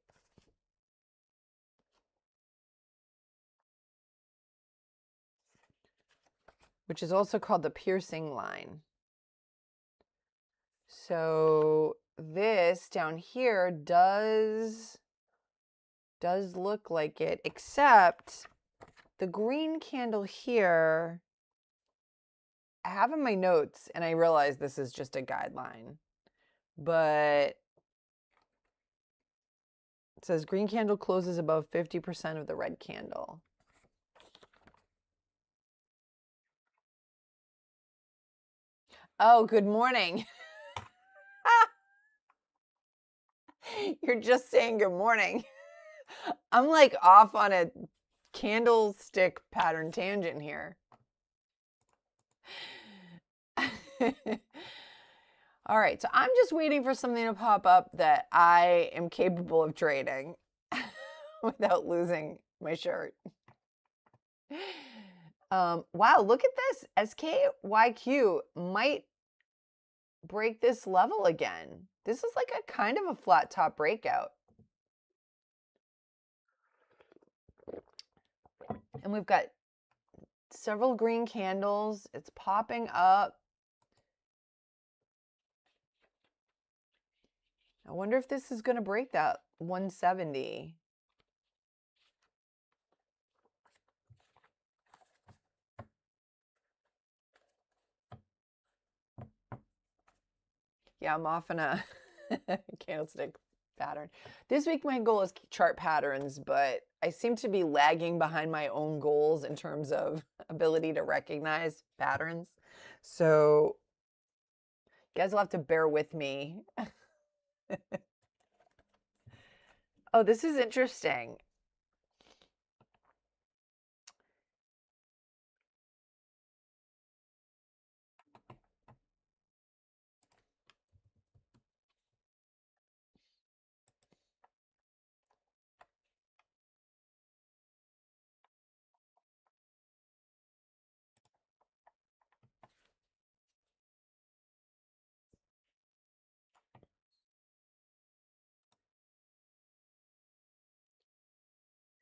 Which is also called the piercing line. So this down here does look like it, except the green candle here, I have in my notes, and I realize this is just a guideline, but it says green candle closes above 50% of the red candle. Oh, good morning. You're just saying good morning. I'm like off on a candlestick pattern tangent here. All right, so I'm just waiting for something to pop up that I am capable of trading without losing my shirt. Wow, look at this. SKYQ might break this level again. This is like a kind of a flat top breakout. And we've got several green candles. It's popping up. I wonder if this is going to break that 170. Yeah, I'm off on a candlestick pattern. This week my goal is chart patterns, but I seem to be lagging behind my own goals in terms of ability to recognize patterns. So you guys will have to bear with me. Oh, this is interesting.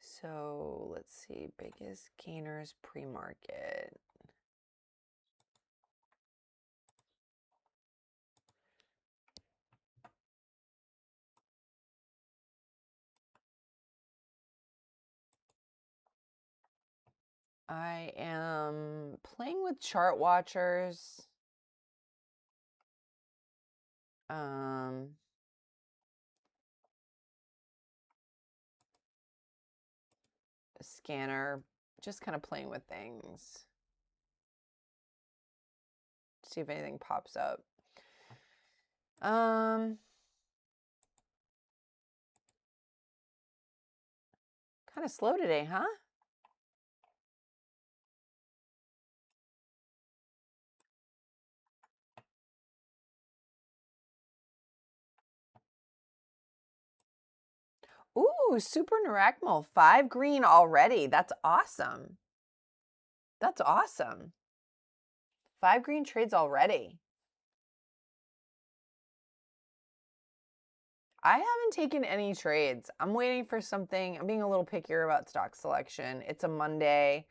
So let's see, biggest gainers pre-market. I am playing with chart watchers. A scanner, just kind of playing with things. See if anything pops up. Kind of slow today, huh? Ooh, super Naracmal, 5 green already. That's awesome. That's awesome. 5 green trades already. I haven't taken any trades. I'm waiting for something. I'm being a little pickier about stock selection. It's a Monday.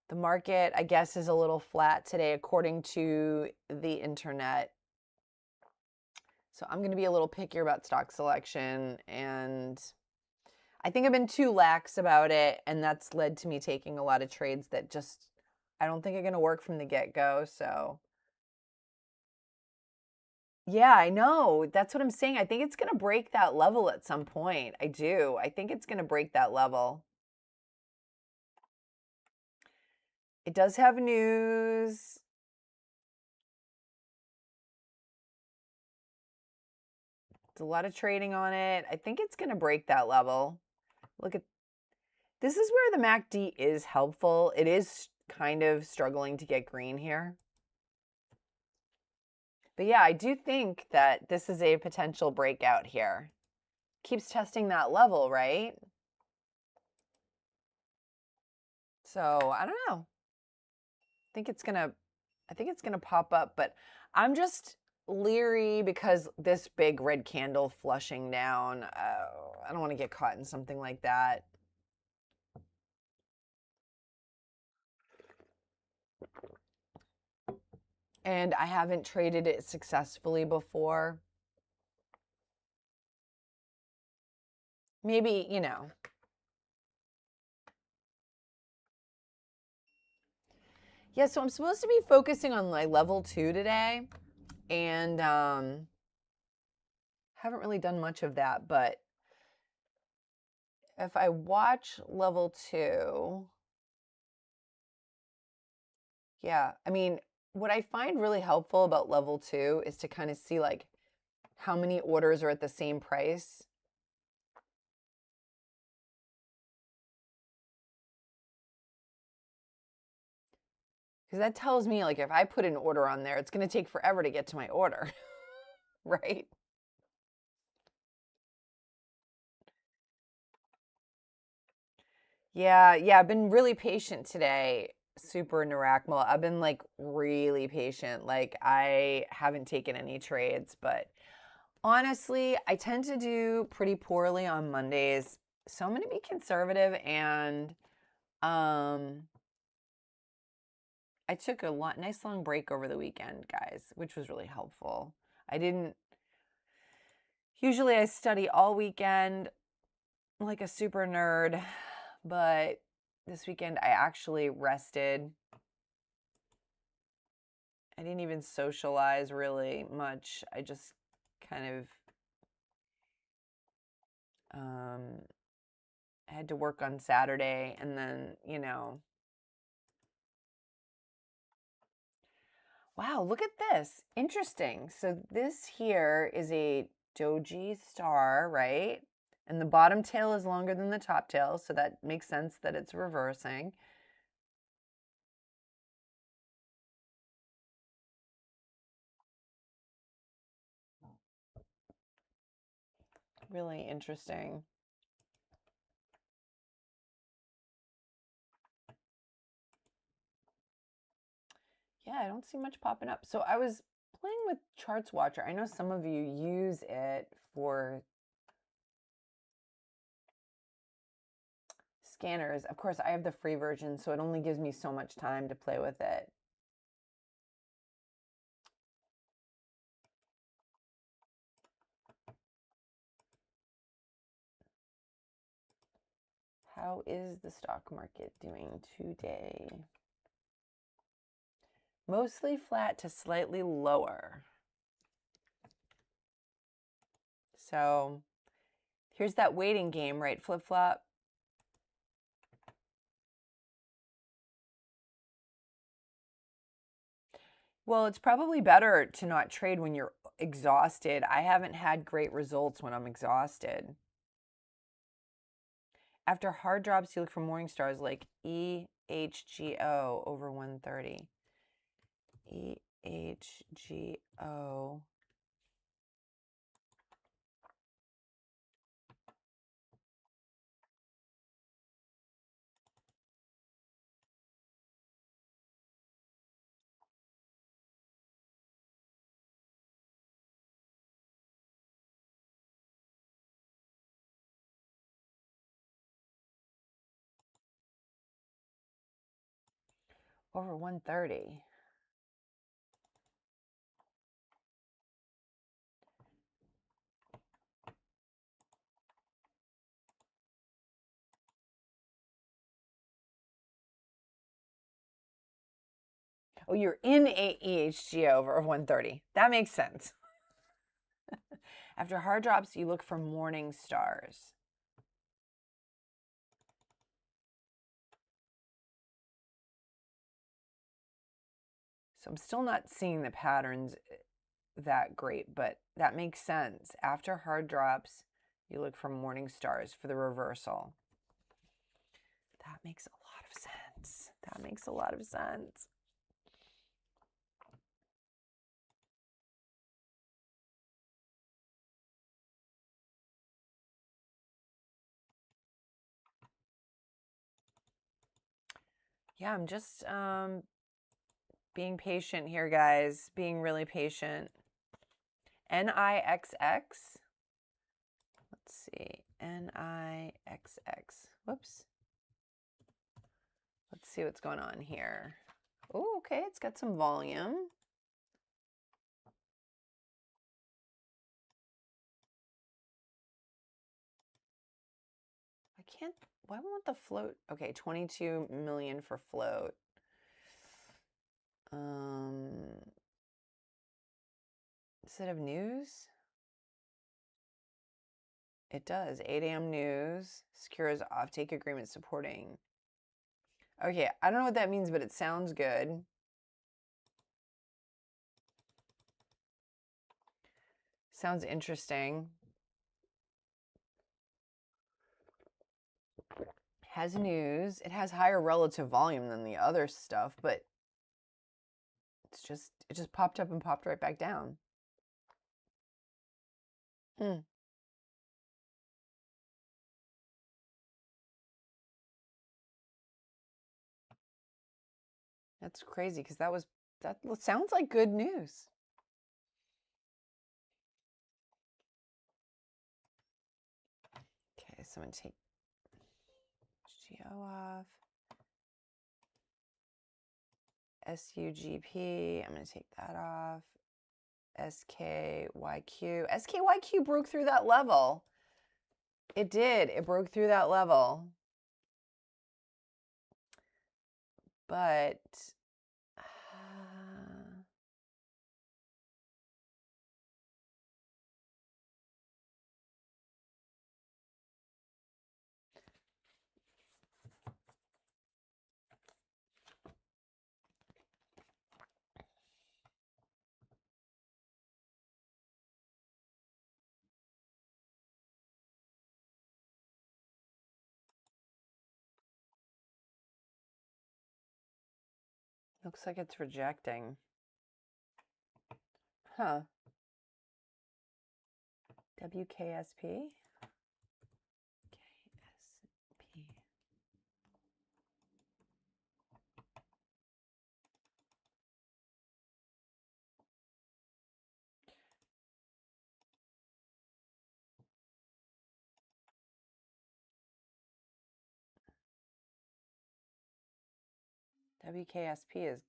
The market, I guess, is a little flat today according to the internet. So I'm going to be a little pickier about stock selection, and I think I've been too lax about it, and that's led to me taking a lot of trades that just I don't think are going to work from the get-go. So yeah, I know. That's what I'm saying. I think it's going to break that level at some point. I do. I think it's going to break that level. It does have news. It's a lot of trading on it. I think it's going to break that level. Look at this is where the MACD is helpful. It is kind of struggling to get green here. But yeah, I do think that this is a potential breakout here. Keeps testing that level, right? So I don't know. I think it's gonna pop up, but I'm just leery because this big red candle flushing down. I don't want to get caught in something like that. And I haven't traded it successfully before. Maybe, you know. Yeah, so I'm supposed to be focusing on my level 2 today, and haven't really done much of that, but if I watch level 2, yeah, I mean, what I find really helpful about level 2 is to kind of see like how many orders are at the same price. Because that tells me, like, if I put an order on there, it's going to take forever to get to my order, right? Yeah, I've been really patient today. Super Narackmal. I've been like really patient. Like I haven't taken any trades, but honestly, I tend to do pretty poorly on Mondays. So I'm going to be conservative and um I took a nice long break over the weekend, guys, which was really helpful. I didn't usually I study all weekend like a super nerd, but this weekend I actually rested. I didn't even socialize really much. I just kind of I had to work on Saturday and then, wow, look at this. Interesting. So this here is a doji star, right? And the bottom tail is longer than the top tail, so that makes sense that it's reversing. Really interesting. Yeah, I don't see much popping up. So I was playing with Charts Watcher. I know some of you use it for scanners. Of course, I have the free version, so it only gives me so much time to play with it. How is the stock market doing today? Mostly flat to slightly lower. So here's that waiting game, right, flip-flop? Well, it's probably better to not trade when you're exhausted. I haven't had great results when I'm exhausted. After hard drops, you look for morning stars like EHGO over 130. EHGO. Over 130. Oh, you're in EHGO over 130. That makes sense. After hard drops, you look for morning stars. So I'm still not seeing the patterns that great, but that makes sense. After hard drops, you look for morning stars for the reversal. That makes a lot of sense. That makes a lot of sense. Yeah, I'm just being patient here, guys. Being really patient. NIXX. Let's see. NIXX. Whoops. Let's see what's going on here. Oh, okay. It's got some volume. I can't. Why won't the float? Okay, 22 million for float. Instead of news? It does. 8 a.m. news. Secures offtake agreement supporting. Okay, I don't know what that means, but it sounds good. Sounds interesting. Has news. It has higher relative volume than the other stuff, but it just popped up and popped right back down. That's crazy because that sounds like good news. Okay, so I'm going to take GO off. SUGP, I'm going to take that off. SKYQ. SKYQ broke through that level. It did. It broke through that level. But looks like it's rejecting. Huh. WKSP? KSP. WKSP is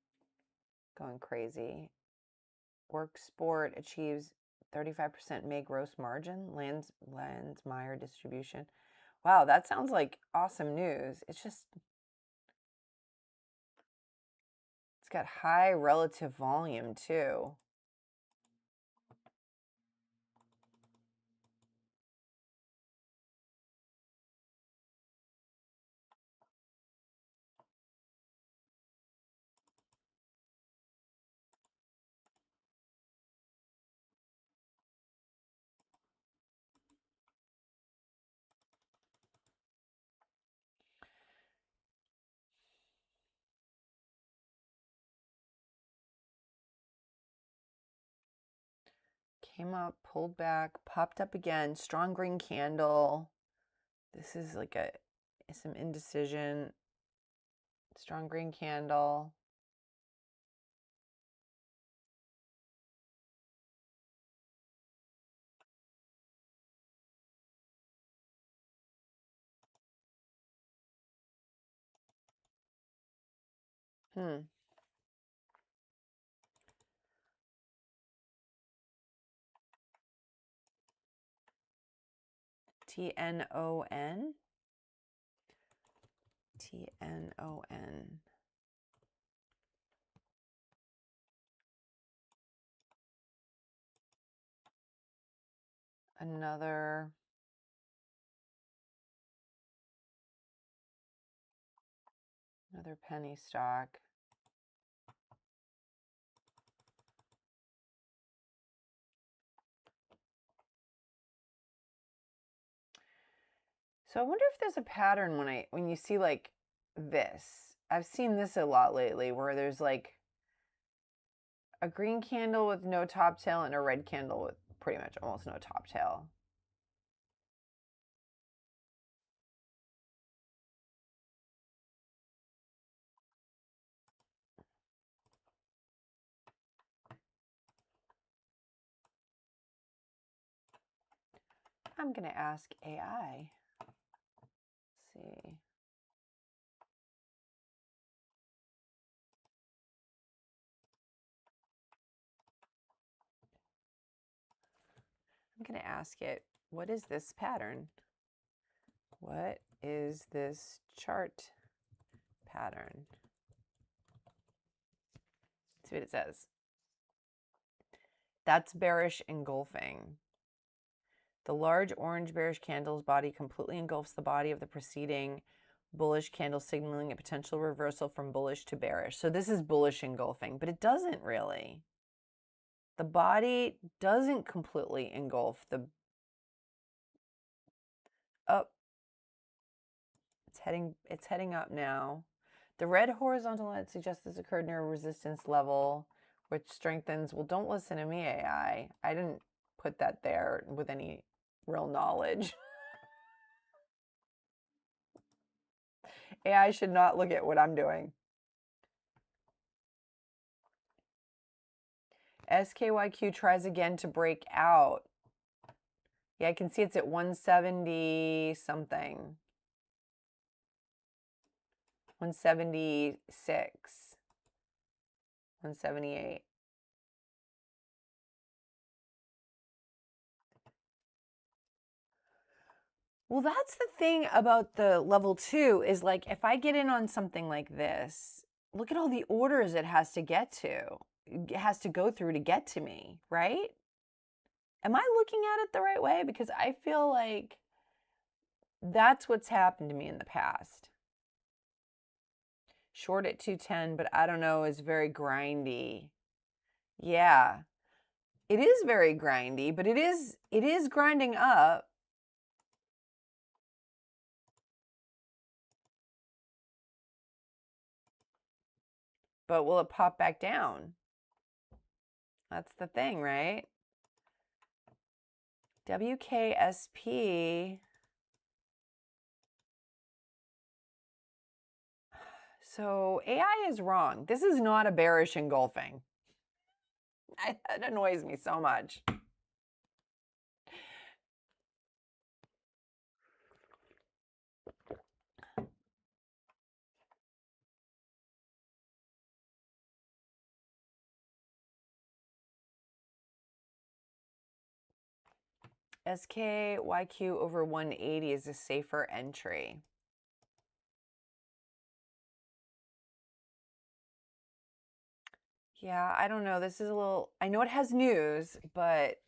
going crazy. Work Sport achieves 35% May gross margin. Landsmeyer distribution. Wow, that sounds like awesome news. It's got high relative volume too. Came up, pulled back, popped up again, strong green candle. This is like some indecision. Strong green candle. TNON. TNON. Another penny stock. So I wonder if there's a pattern when you see like this. I've seen this a lot lately where there's like a green candle with no top tail and a red candle with pretty much almost no top tail. I'm going to ask AI. Let's see. I'm going to ask it, what is this pattern? What is this chart pattern? Let's see what it says. That's bearish engulfing. The large orange bearish candle's body completely engulfs the body of the preceding bullish candle, signaling a potential reversal from bullish to bearish. So this is bullish engulfing, but it doesn't really. The body doesn't completely engulf the up. It's heading up now. The red horizontal line suggests this occurred near a resistance level which strengthens, well, don't listen to me, AI. I didn't put that there with any real knowledge. AI should not look at what I'm doing. SKYQ tries again to break out. Yeah, I can see it's at 170 something. 176. 178. Well, that's the thing about the level 2 is like if I get in on something like this, look at all the orders it has to get to. It has to go through to get to me, right? Am I looking at it the right way? Because I feel like that's what's happened to me in the past. Short at 210, but I don't know, is very grindy. Yeah. It is very grindy, but it is grinding up. But will it pop back down? That's the thing, right? WKSP. So AI is wrong. This is not a bearish engulfing. That annoys me so much. SKYQ over 180 is a safer entry. Yeah, I don't know. This is a little, I know it has news, but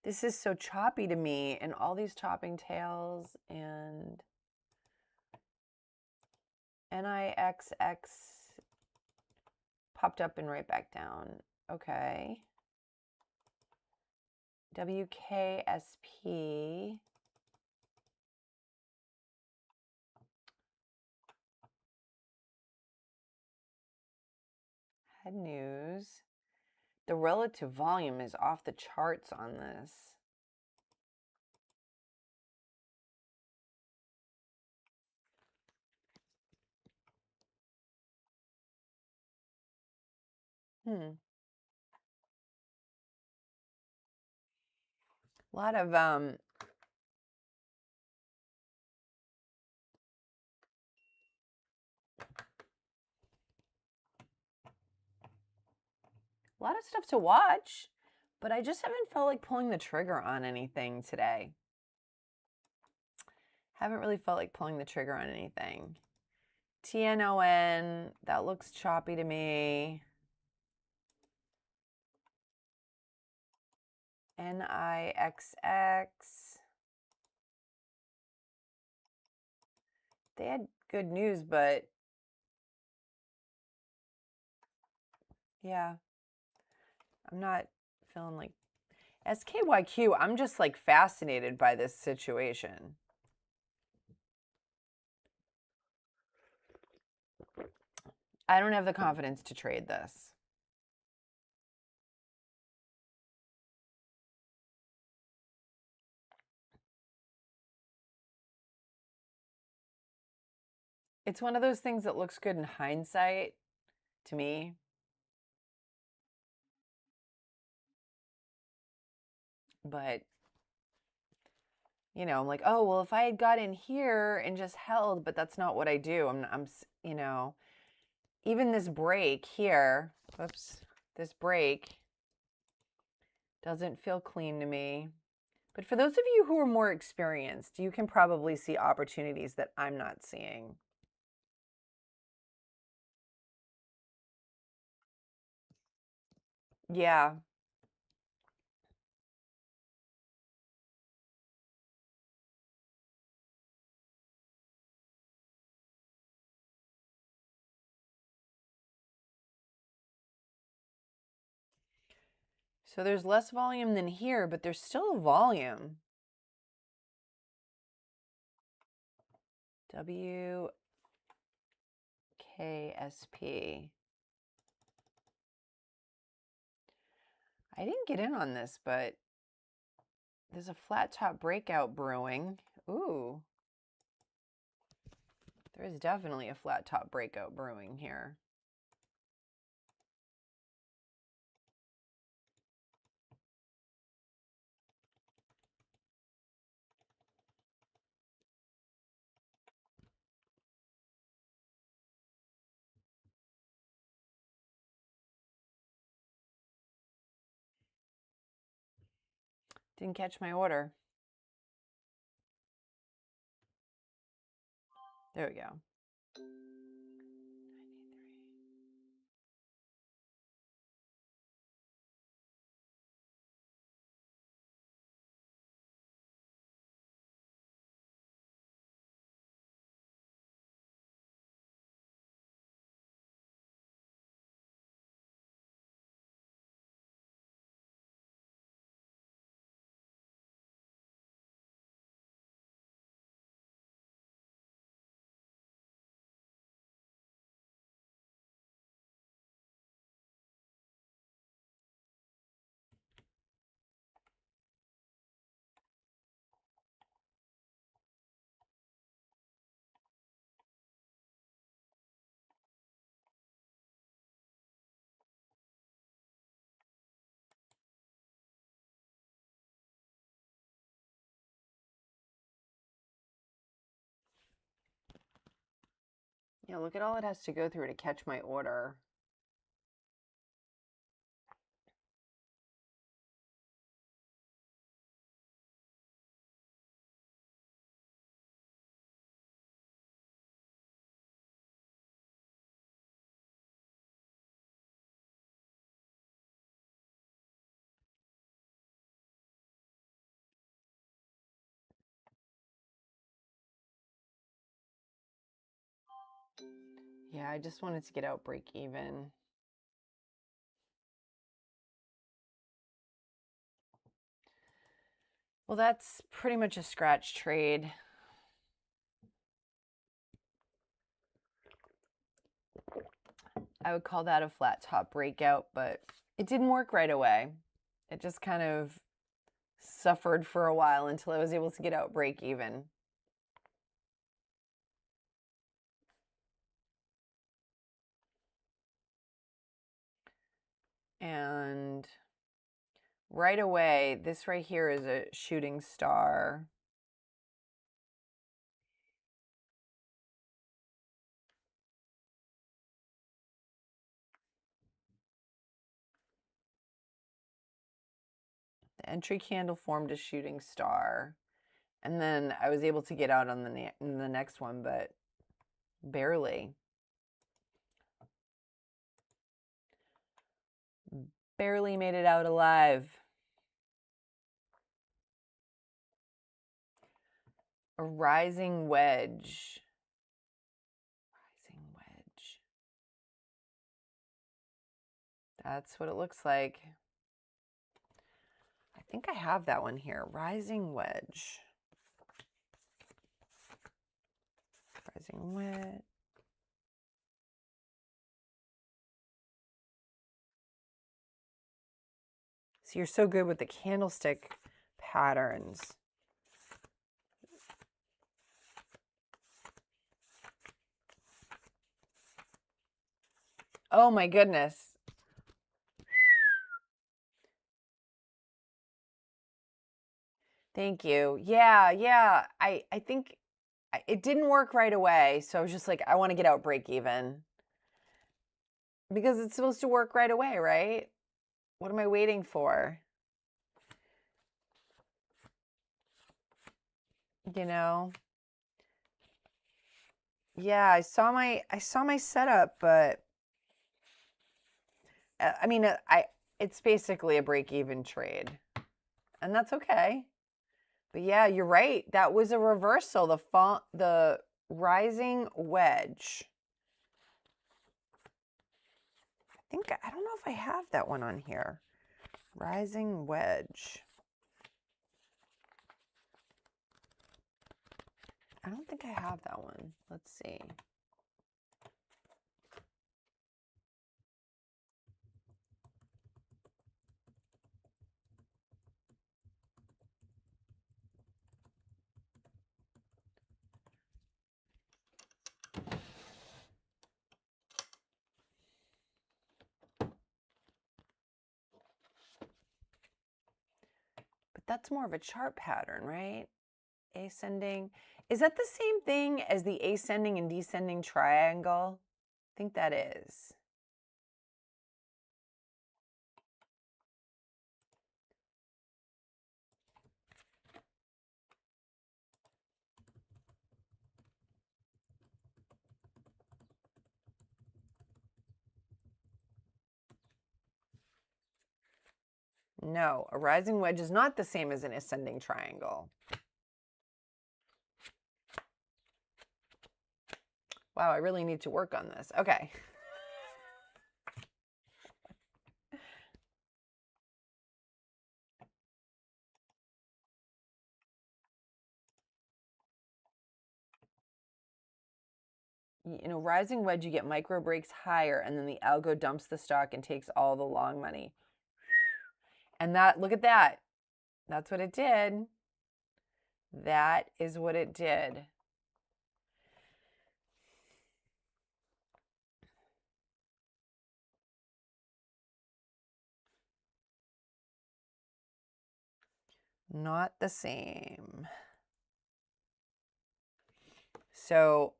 this is so choppy to me, and all these chopping tails, and NIXX popped up and right back down. Okay. WKSP. Head news. The relative volume is off the charts on this. A lot of stuff to watch, but I just haven't felt like pulling the trigger on anything today. Haven't really felt like pulling the trigger on anything. TNON, that looks choppy to me. NIXX. They had good news, but yeah, I'm not feeling like SKYQ. I'm just like fascinated by this situation. I don't have the confidence to trade this. It's one of those things that looks good in hindsight to me. But, you know, I'm like, oh, well, if I had got in here and just held, but that's not what I do. I'm you know, even this break here, whoops, this break doesn't feel clean to me. But for those of you who are more experienced, you can probably see opportunities that I'm not seeing. Yeah. So there's less volume than here, but there's still a volume. WKSP. I didn't get in on this, but there's a flat top breakout brewing. Ooh. There is definitely a flat top breakout brewing here. Didn't catch my order. There we go. 93. Yeah, look at all it has to go through to catch my order. Yeah, I just wanted to get out break even. Well, that's pretty much a scratch trade. I would call that a flat top breakout, but it didn't work right away. It just kind of suffered for a while until I was able to get out break even. And right away, this right here is a shooting star. The entry candle formed a shooting star. And then I was able to get out on the next one, but barely. Barely made it out alive. A rising wedge. Rising wedge. That's what it looks like. I think I have that one here. Rising wedge. Rising wedge. So you're so good with the candlestick patterns. Oh my goodness. Thank you. Yeah. I think it didn't work right away. So I was just like, I want to get out break even. Because it's supposed to work right away, right? What am I waiting for? You know? Yeah, I saw my setup, but I mean, it's basically a break-even trade, and that's okay. But yeah, you're right. That was a reversal. The rising wedge. I don't know if I have that one on here. Rising wedge. I don't think I have that one. Let's see. that's more of a chart pattern, right? Ascending. Is that the same thing as the ascending and descending triangle? I think that is. No, a rising wedge is not the same as an ascending triangle. Wow, I really need to work on this. Okay. You know, rising wedge, you get micro breaks higher, and then the algo dumps the stock and takes all the long money. And that, look at that. That's what it did. That is what it did. Not the same. So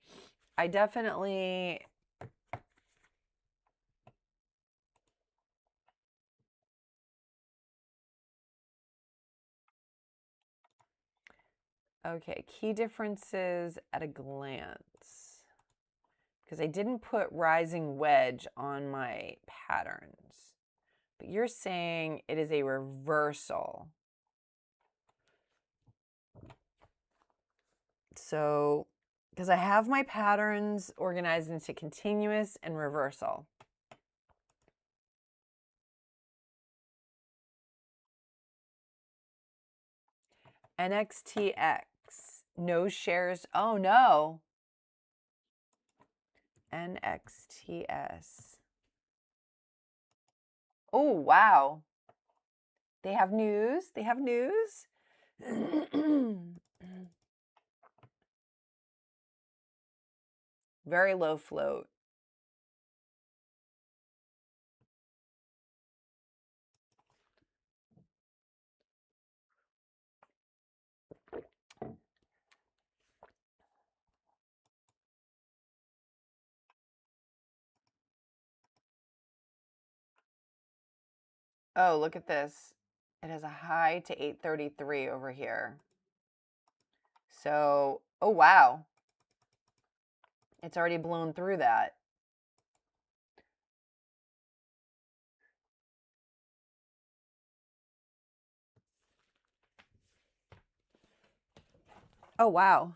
I definitely, okay, key differences at a glance. Because I didn't put rising wedge on my patterns. But you're saying it is a reversal. So, because I have my patterns organized into continuous and reversal. NXTX, no shares. Oh no. NXTS. Oh, wow. They have news. They have news. Very low float. Oh, look at this. It has a high to 833 over here. So, oh, wow. It's already blown through that. Oh, wow.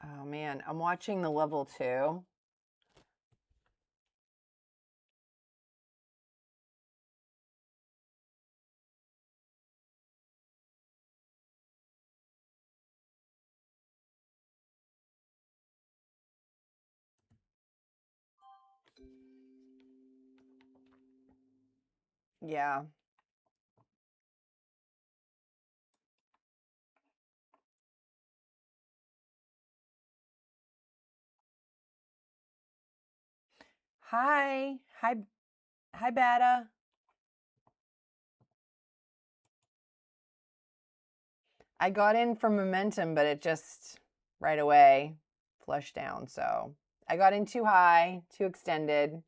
Oh, man. I'm watching the level 2. Yeah. Hi. Hi. Hi, Bada. I got in for momentum, but it just right away flushed down. So I got in too high, too extended.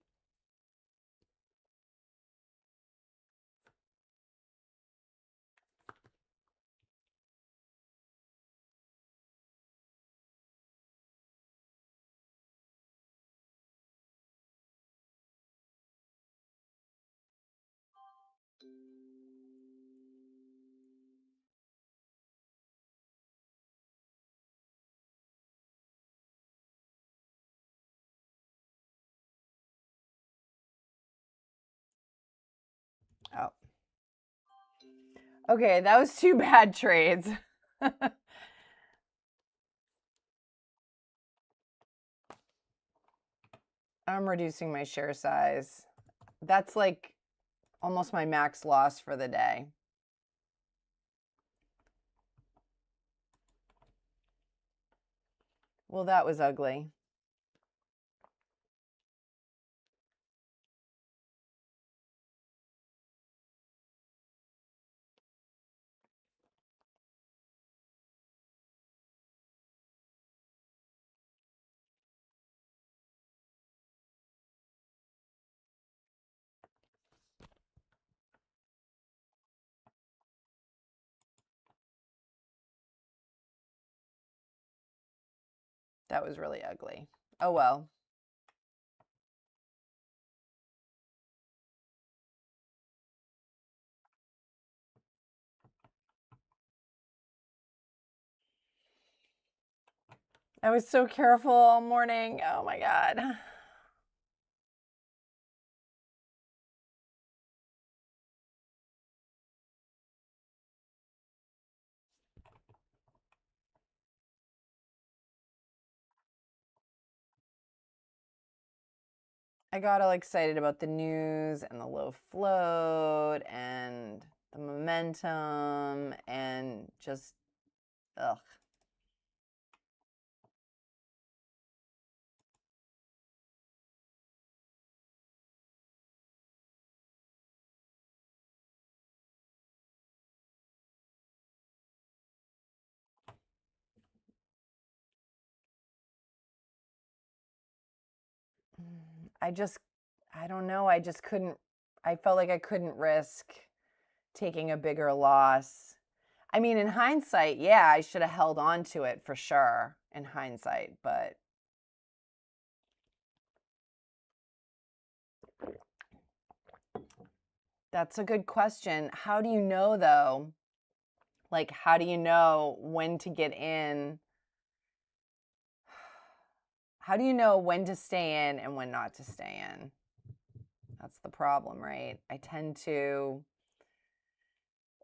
Oh. Okay, that was two bad trades. I'm reducing my share size. That's like almost my max loss for the day. Well, that was ugly. That was really ugly. Oh well. I was so careful all morning. Oh my God. I got all excited about the news and the low float and the momentum and just, ugh. I don't know. I just couldn't, I felt like I couldn't risk taking a bigger loss. I mean, in hindsight, yeah, I should have held on to it for sure in hindsight, but that's a good question. How do you know though? Like, how do you know when to get in? How do you know when to stay in and when not to stay in? That's the problem, right?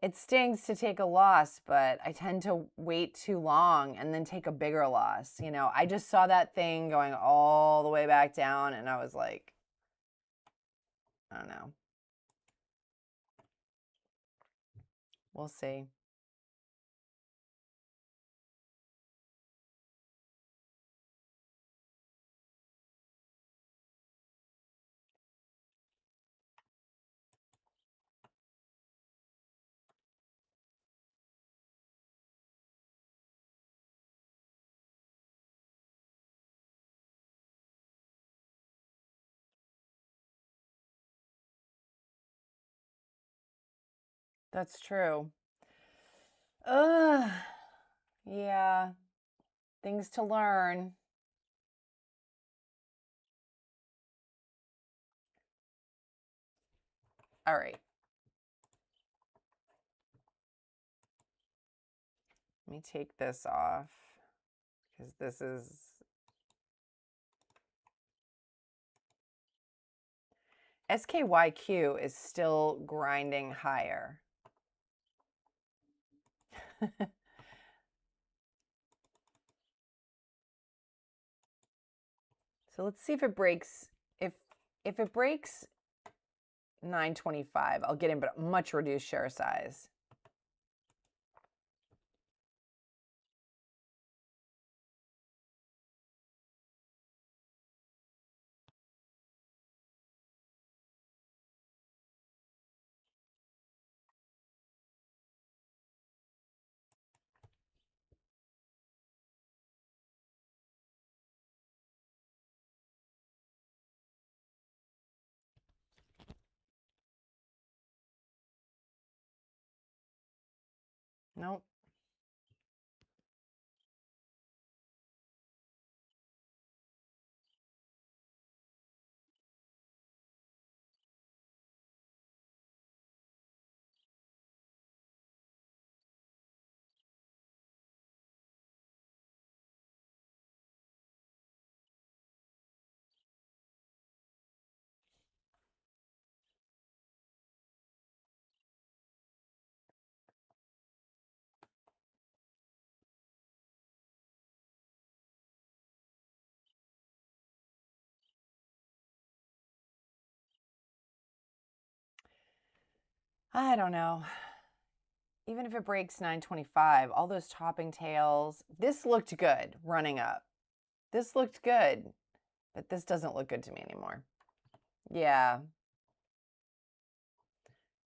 It stings to take a loss, but I tend to wait too long and then take a bigger loss. You know, I just saw that thing going all the way back down and I was like, I don't know. We'll see. That's true. Ugh. Yeah. Things to learn. All right. Let me take this off because this is SKYQ is still grinding higher. So let's see if it breaks. If it breaks 925, I'll get in, but much reduced share size. Nope. I don't know. Even if it breaks 925, all those topping tails, this looked good running up. This looked good, but this doesn't look good to me anymore. Yeah.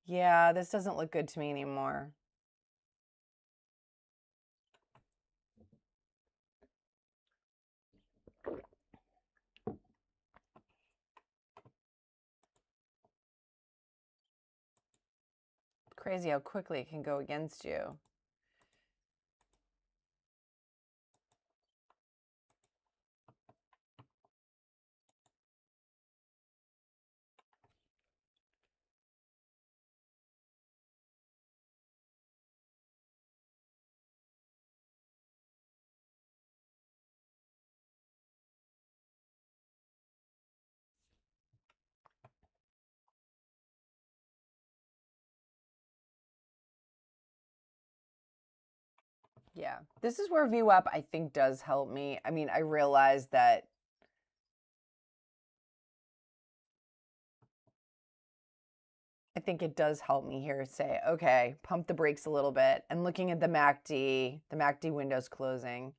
Yeah, this doesn't look good to me anymore. Crazy how quickly it can go against you. Yeah, this is where VWAP I think does help me. I mean, I realize that I think it does help me here say, okay, pump the brakes a little bit. And looking at the MACD window's closing.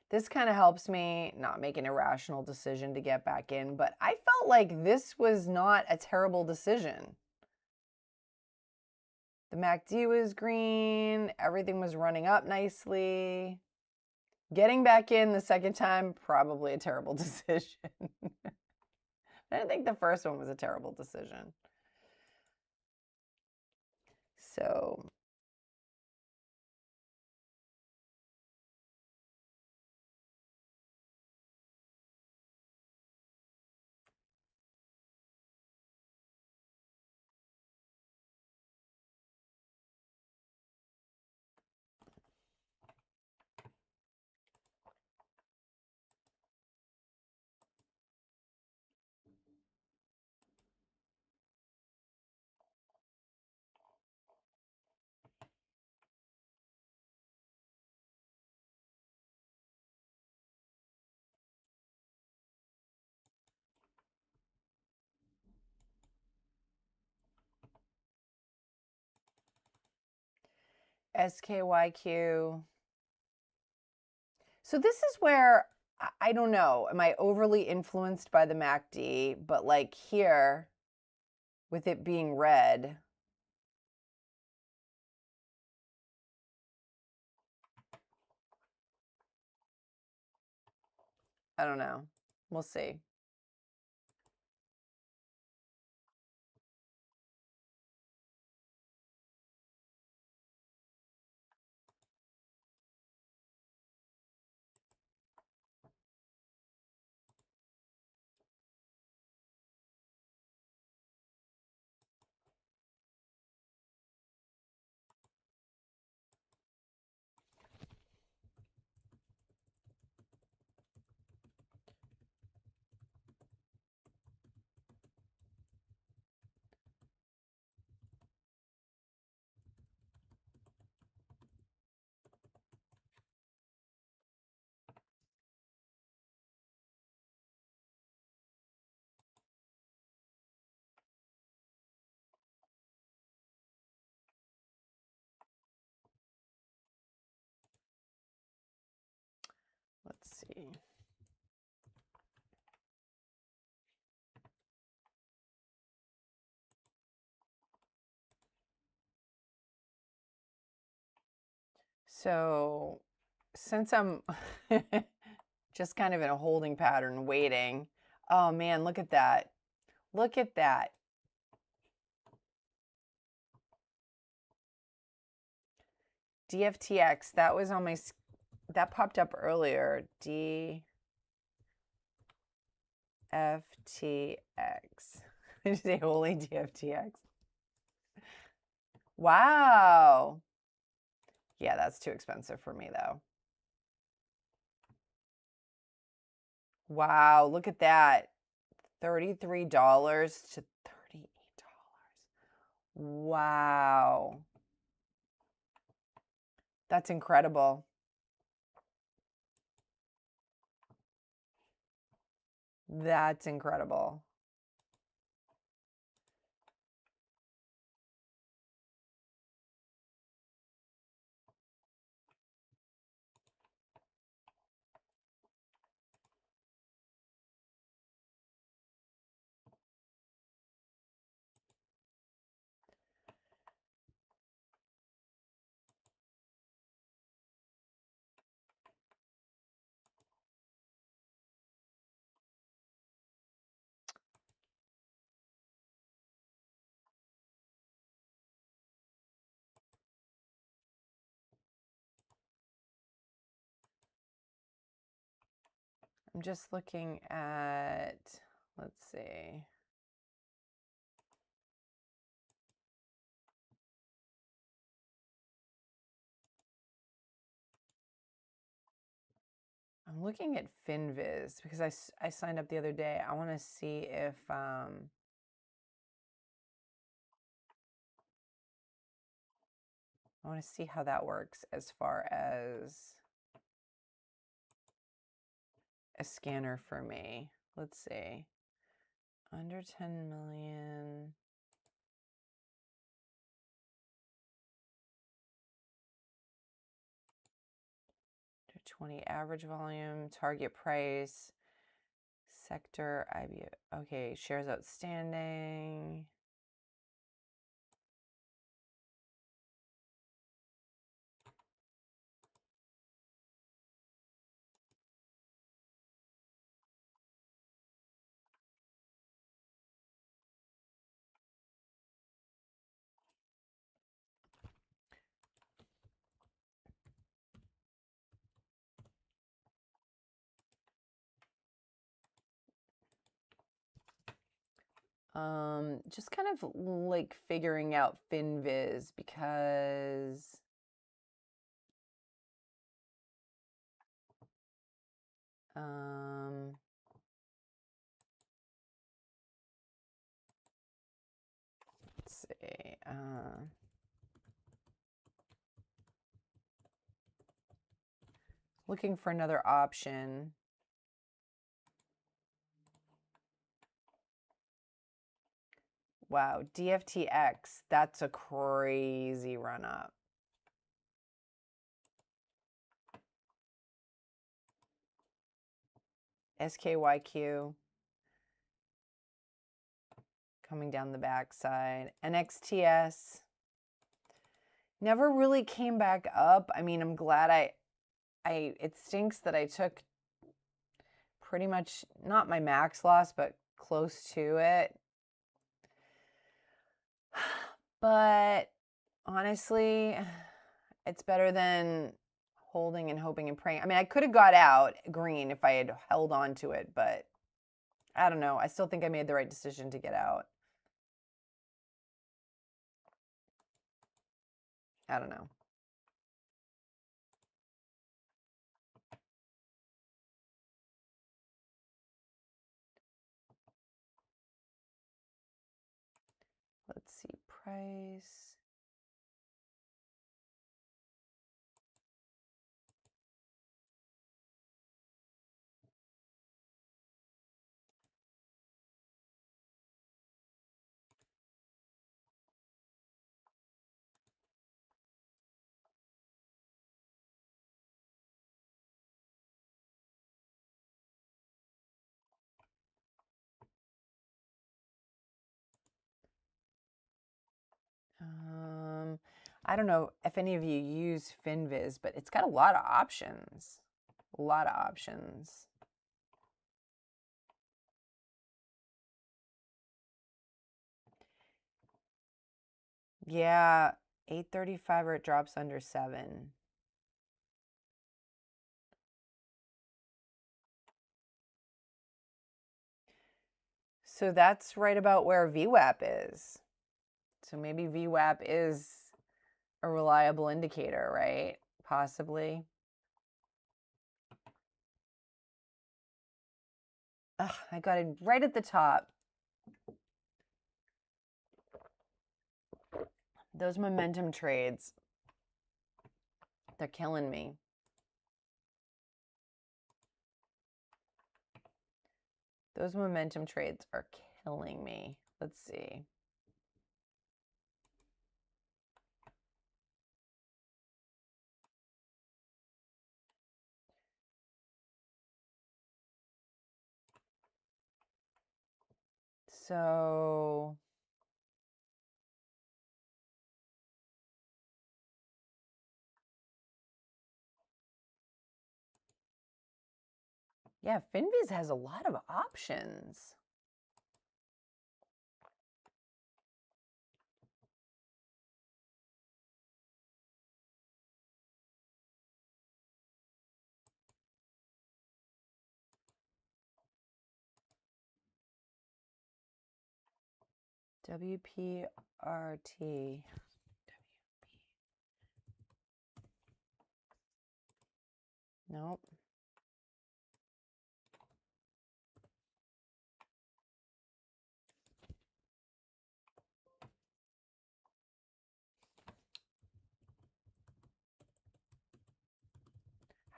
This kind of helps me not make an irrational decision to get back in, but I felt like this was not a terrible decision. The MACD was green, everything was running up nicely. Getting back in the second time, probably a terrible decision. I didn't think the first one was a terrible decision. So SKYQ. So this is where I don't know. Am I overly influenced by the MACD? But like here, with it being red, I don't know. We'll see. Let's see. So since I'm just kind of in a holding pattern waiting, oh man, look at that. Look at that. DFTX, that was on my, that popped up earlier. DFTX. Did you say holy DFTX? Wow. Yeah, that's too expensive for me though. Wow, look at that. $33 to $38. Wow. That's incredible. That's incredible. I'm just looking at, let's see. I'm looking at FinViz because I signed up the other day. I want to see if I want to see how that works as far as a scanner for me. Let's see. Under 10 million. To 20 average volume, target price, sector, IB. Okay, shares outstanding. Just kind of like figuring out FinViz because let's see. Looking for another option. Wow, DFTX, that's a crazy run up. SKYQ coming down the backside. NXTS never really came back up. I mean, I'm glad it stinks that I took pretty much not my max loss, but close to it. But honestly, it's better than holding and hoping and praying. I mean, I could have got out green if I had held on to it, but I don't know. I still think I made the right decision to get out. I don't know. Let's see, price. I don't know if any of you use FinViz, but it's got a lot of options. A lot of options. Yeah, 835 or it drops under 7. So that's right about where VWAP is. So maybe VWAP is a reliable indicator, right? Possibly. Ugh, I got it right at the top. Those momentum trades, they're killing me. Those momentum trades are killing me. Let's see. So yeah, FinViz has a lot of options. WPRT. Nope.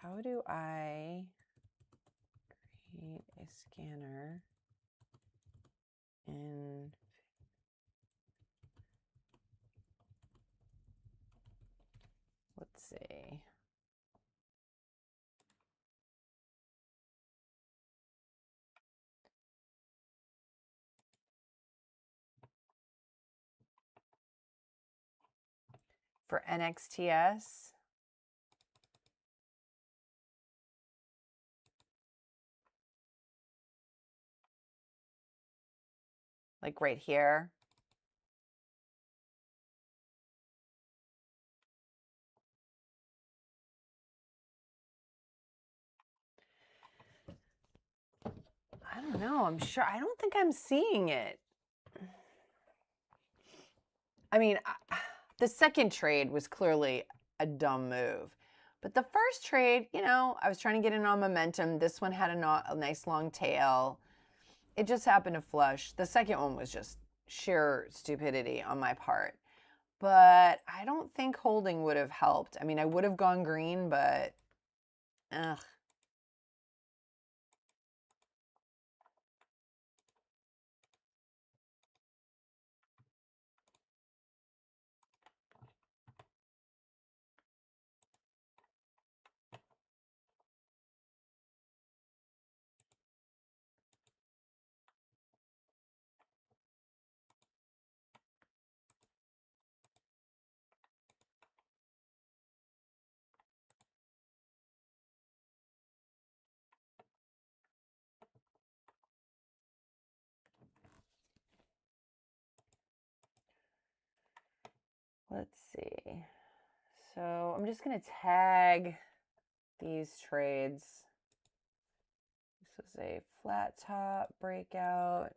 How do I create a scanner in let's see. For NXTS, like right here. I don't know. I'm sure. I don't think I'm seeing it. I mean, the second trade was clearly a dumb move. But the first trade, you know, I was trying to get in on momentum. This one had a nice long tail. It just happened to flush. The second one was just sheer stupidity on my part. But I don't think holding would have helped. I mean, I would have gone green, but ugh. Let's see. So I'm just going to tag these trades. This was a flat top breakout.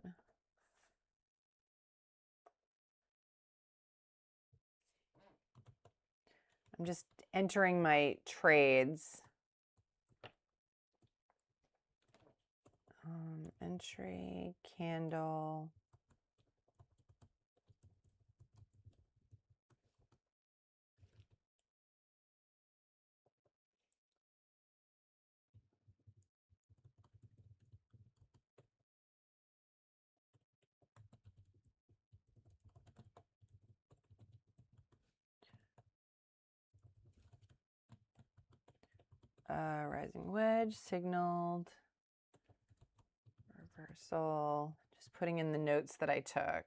I'm just entering my trades. Entry, candle. Rising wedge signaled. Reversal. Just putting in the notes that I took.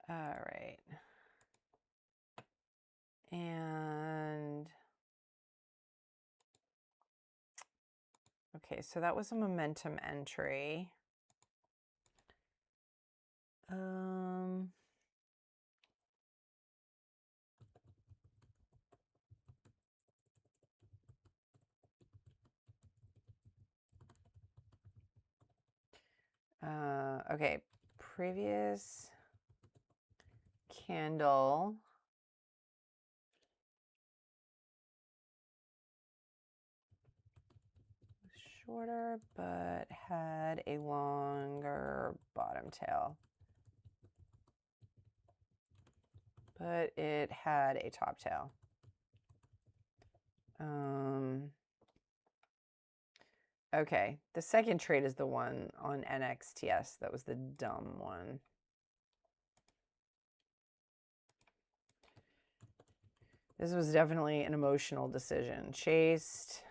All right. And okay, so that was a momentum entry. Okay, previous candle. Shorter, but had a longer bottom tail. But it had a top tail. Okay, the second trade is the one on NXTS. That was the dumb one. This was definitely an emotional decision. Chased.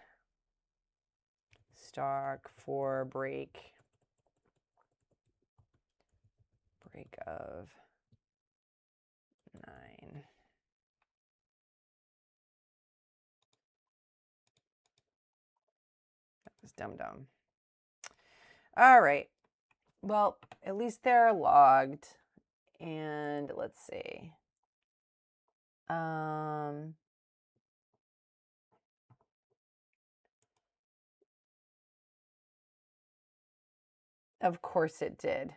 Stock for break. Break of 9. That was dumb. All right. Well, at least they're logged. And let's see. Of course it did.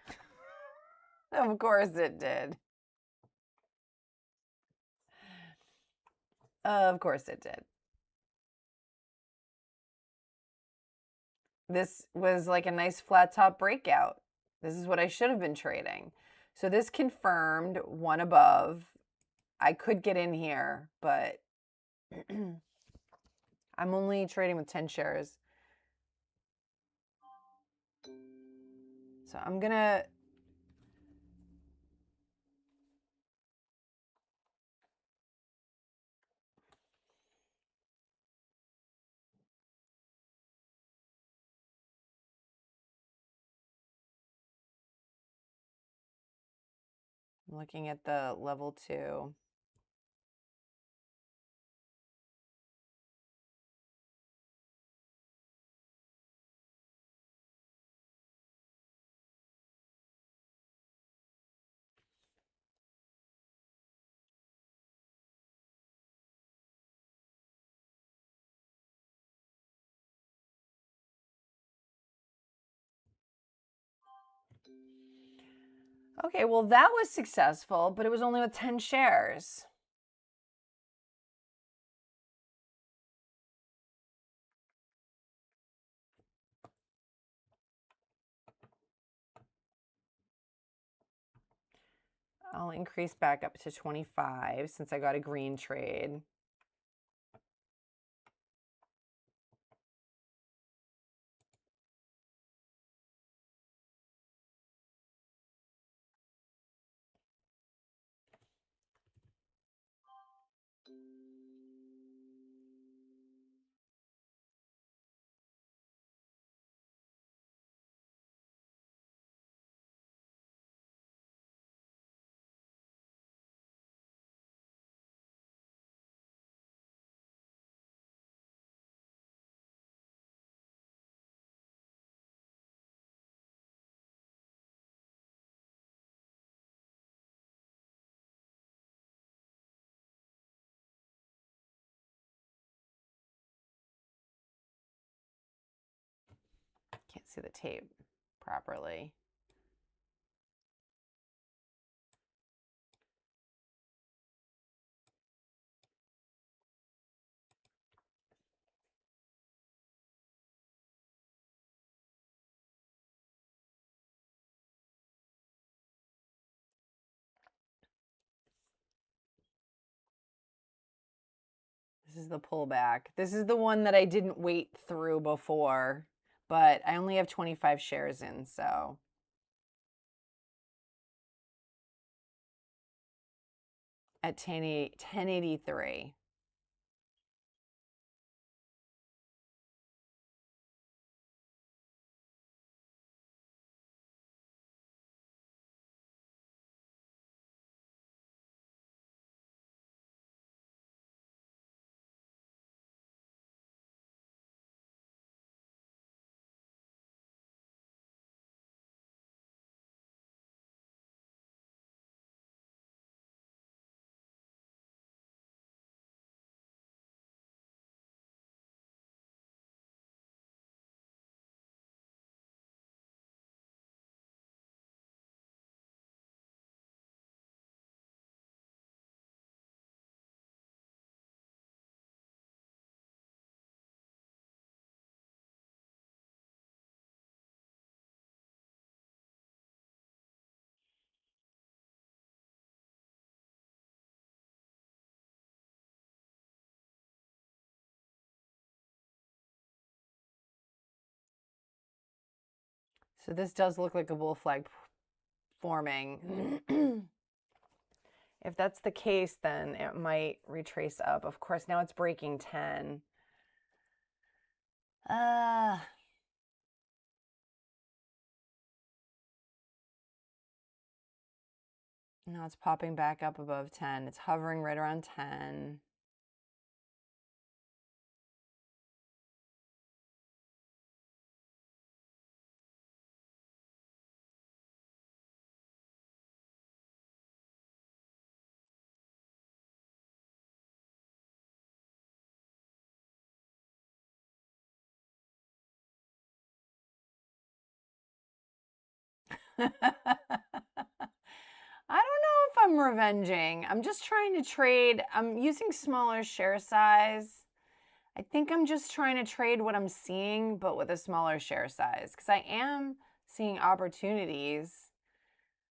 Of course it did. Of course it did. This was like a nice flat top breakout. This is what I should have been trading. So this confirmed one above. I could get in here, but I'm only trading with 10 shares. So I'm gonna I'm looking at the level 2. Okay, well, that was successful, but it was only with 10 shares. I'll increase back up to 25 since I got a green trade. Can't see the tape properly. This is the pullback. This is the one that I didn't wait through before, but I only have 25 shares in, so. At 1083. So this does look like a bull flag forming. If that's the case, then it might retrace up. Of course, now it's breaking 10. Now it's popping back up above 10. It's hovering right around 10. I'm revenging. I'm just trying to trade. I'm using smaller share size. I think I'm just trying to trade what I'm seeing, but with a smaller share size, because I am seeing opportunities.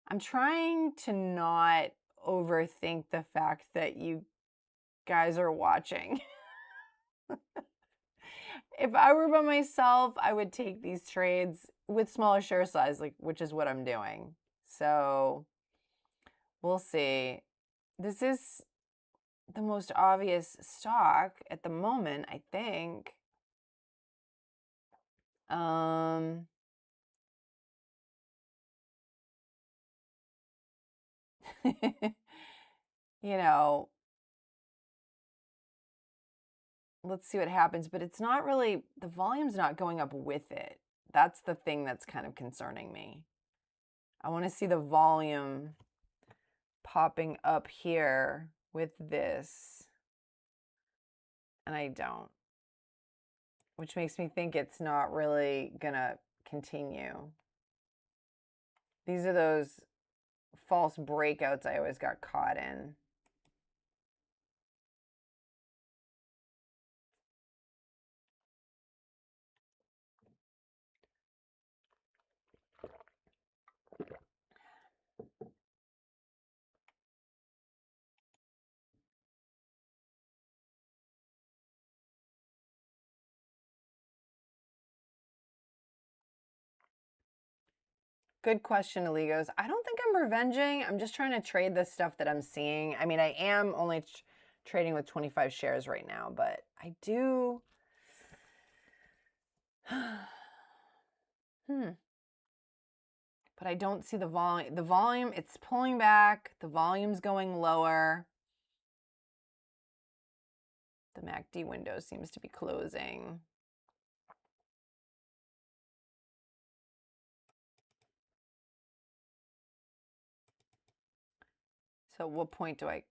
I'm trying to not overthink the fact that you guys are watching. If I were by myself, I would take these trades with smaller share size, which is what I'm doing. So we'll see. This is the most obvious stock at the moment, I think. You know, let's see what happens, but it's not really, the volume's not going up with it. That's the thing that's kind of concerning me. I want to see the volume popping up here with this, and I don't, which makes me think it's not really gonna continue. These are those false breakouts I always got caught in. Good question, Aligos. I don't think I'm revenging. I'm just trying to trade the stuff that I'm seeing. I mean, I am only trading with 25 shares right now, but I do. But I don't see the volume. The volume, it's pulling back. The volume's going lower. The MACD window seems to be closing. So what point do I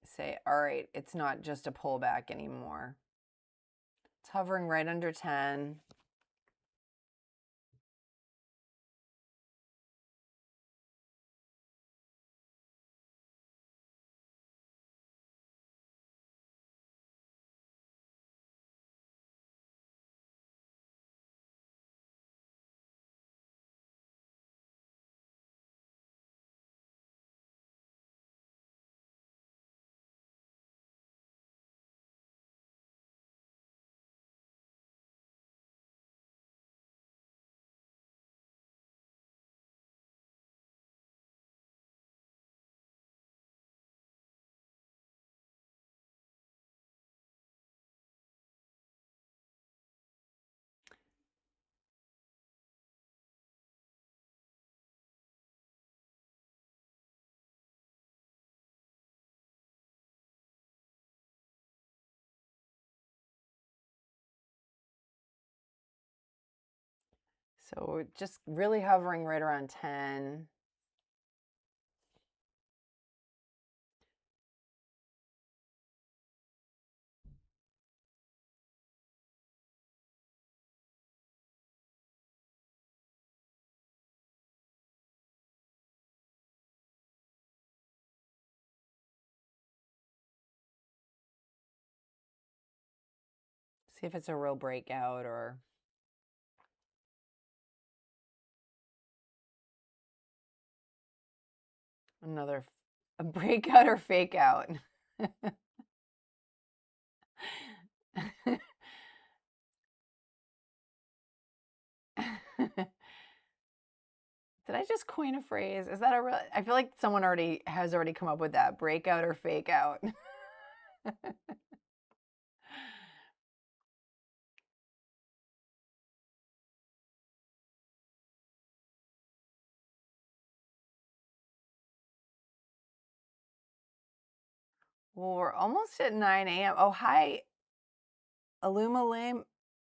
say, all right, it's not just a pullback anymore? It's hovering right under 10. So just really hovering right around 10. See if it's a real breakout or another a breakout or fake out. Did I just coin a phrase? Is that a real? I feel like someone has already come up with that, breakout or fake out. Well, we're almost at 9 a.m. Oh, hi, Aluma Lame.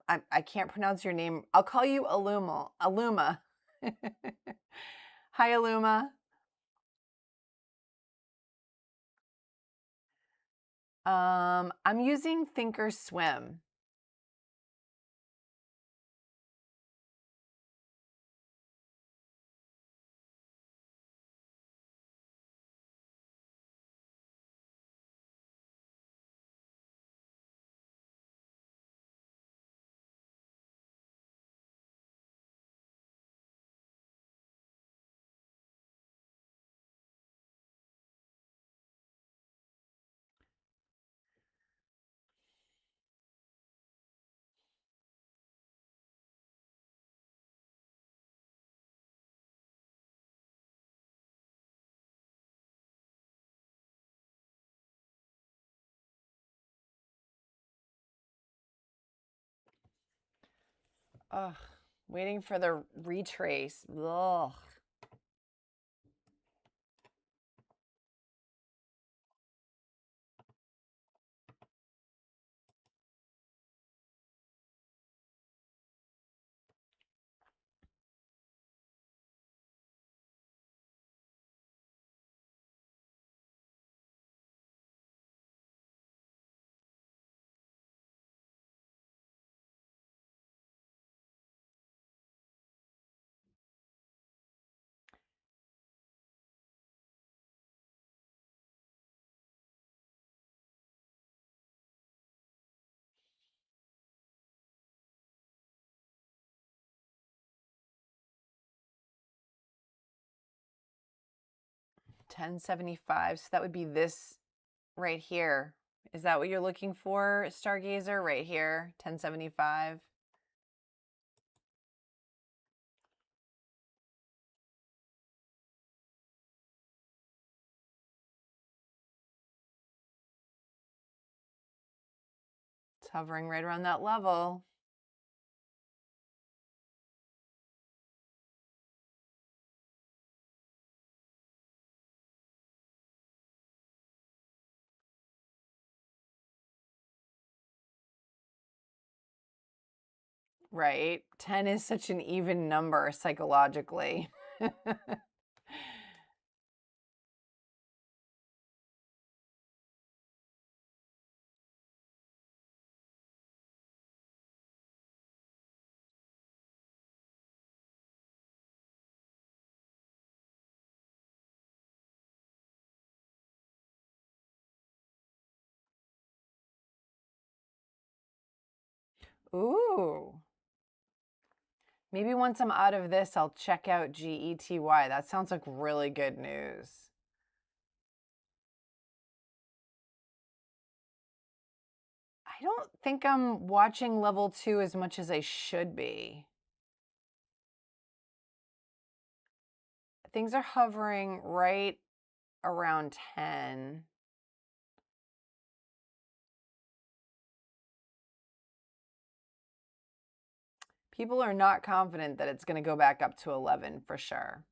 I can't pronounce your name. I'll call you Aluma. Aluma. Hi, Aluma. I'm using Thinkorswim. Ugh. Waiting for the retrace. Ugh. $10.75. So that would be this right here. Is that what you're looking for, Stargazer? Right here, $10.75. It's hovering right around that level. Right. 10 is such an even number psychologically. Ooh. Maybe once I'm out of this, I'll check out GETY. That sounds like really good news. I don't think I'm watching level 2 as much as I should be. Things are hovering right around 10. People are not confident that it's going to go back up to 11 for sure.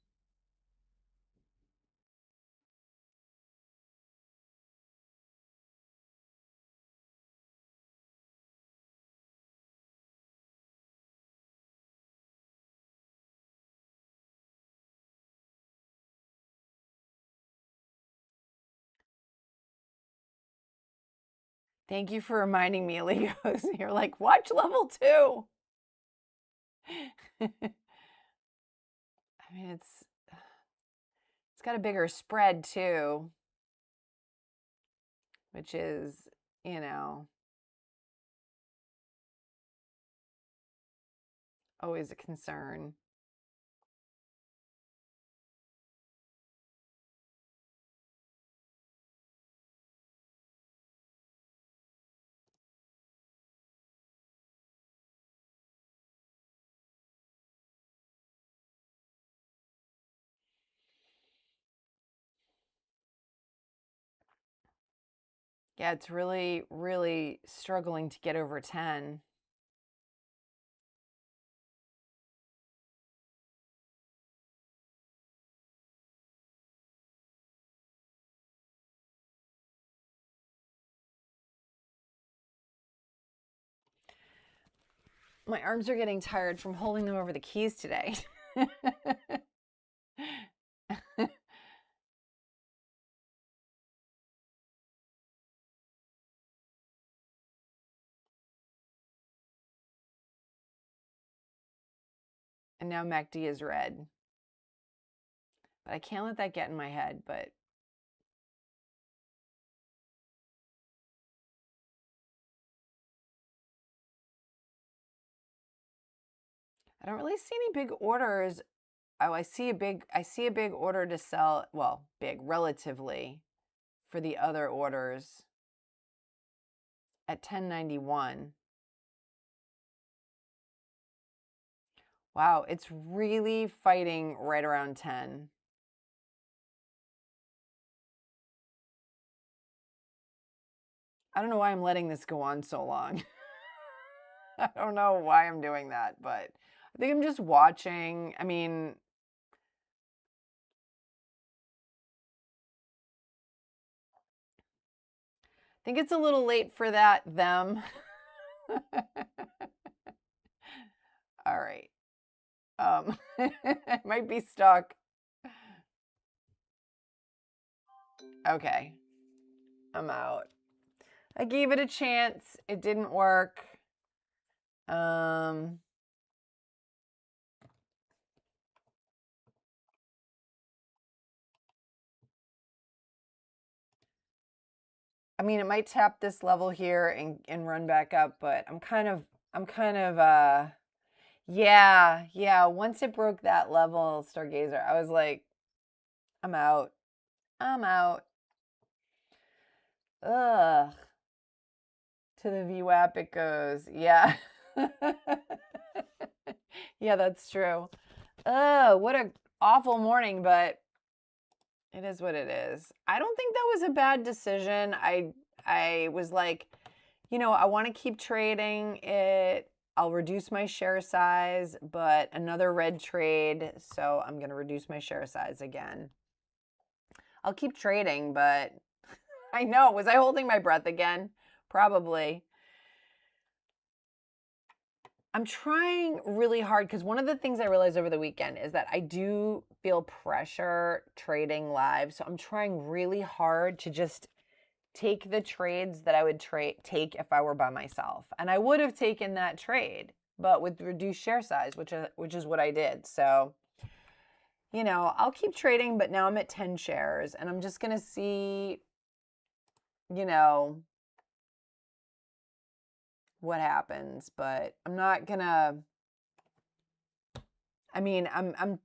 Thank you for reminding me, Legos. You're like, watch level 2. I mean, it's got a bigger spread too, which is, you know, always a concern. Yeah, it's really, really struggling to get over 10. My arms are getting tired from holding them over the keys today. And now MACD is red. But I can't let that get in my head, but I don't really see any big orders. Oh, I see a big order to sell, well, big relatively, for the other orders at 1091. Wow, it's really fighting right around 10. I don't know why I'm letting this go on so long. I don't know why I'm doing that, but I think I'm just watching. I mean, I think it's a little late for them. All right. It might be stuck. Okay. I'm out. I gave it a chance. It didn't work. I mean, it might tap this level here and run back up, but I'm kind of yeah. Once it broke that level, Stargazer, I was like, I'm out. I'm out. Ugh. To the VWAP it goes. Yeah. Yeah, that's true. What a awful morning, but it is what it is. I don't think that was a bad decision. I was like, I want to keep trading it. I'll reduce my share size, but another red trade, so I'm going to reduce my share size again. I'll keep trading, but I know, was I holding my breath again? Probably. I'm trying really hard because one of the things I realized over the weekend is that I do feel pressure trading live. So I'm trying really hard to just take the trades that I would take if I were by myself. And I would have taken that trade, but with reduced share size, which is what I did. So, I'll keep trading, but now I'm at 10 shares and I'm just going to see, what happens, but I'm not going to, I mean, I'm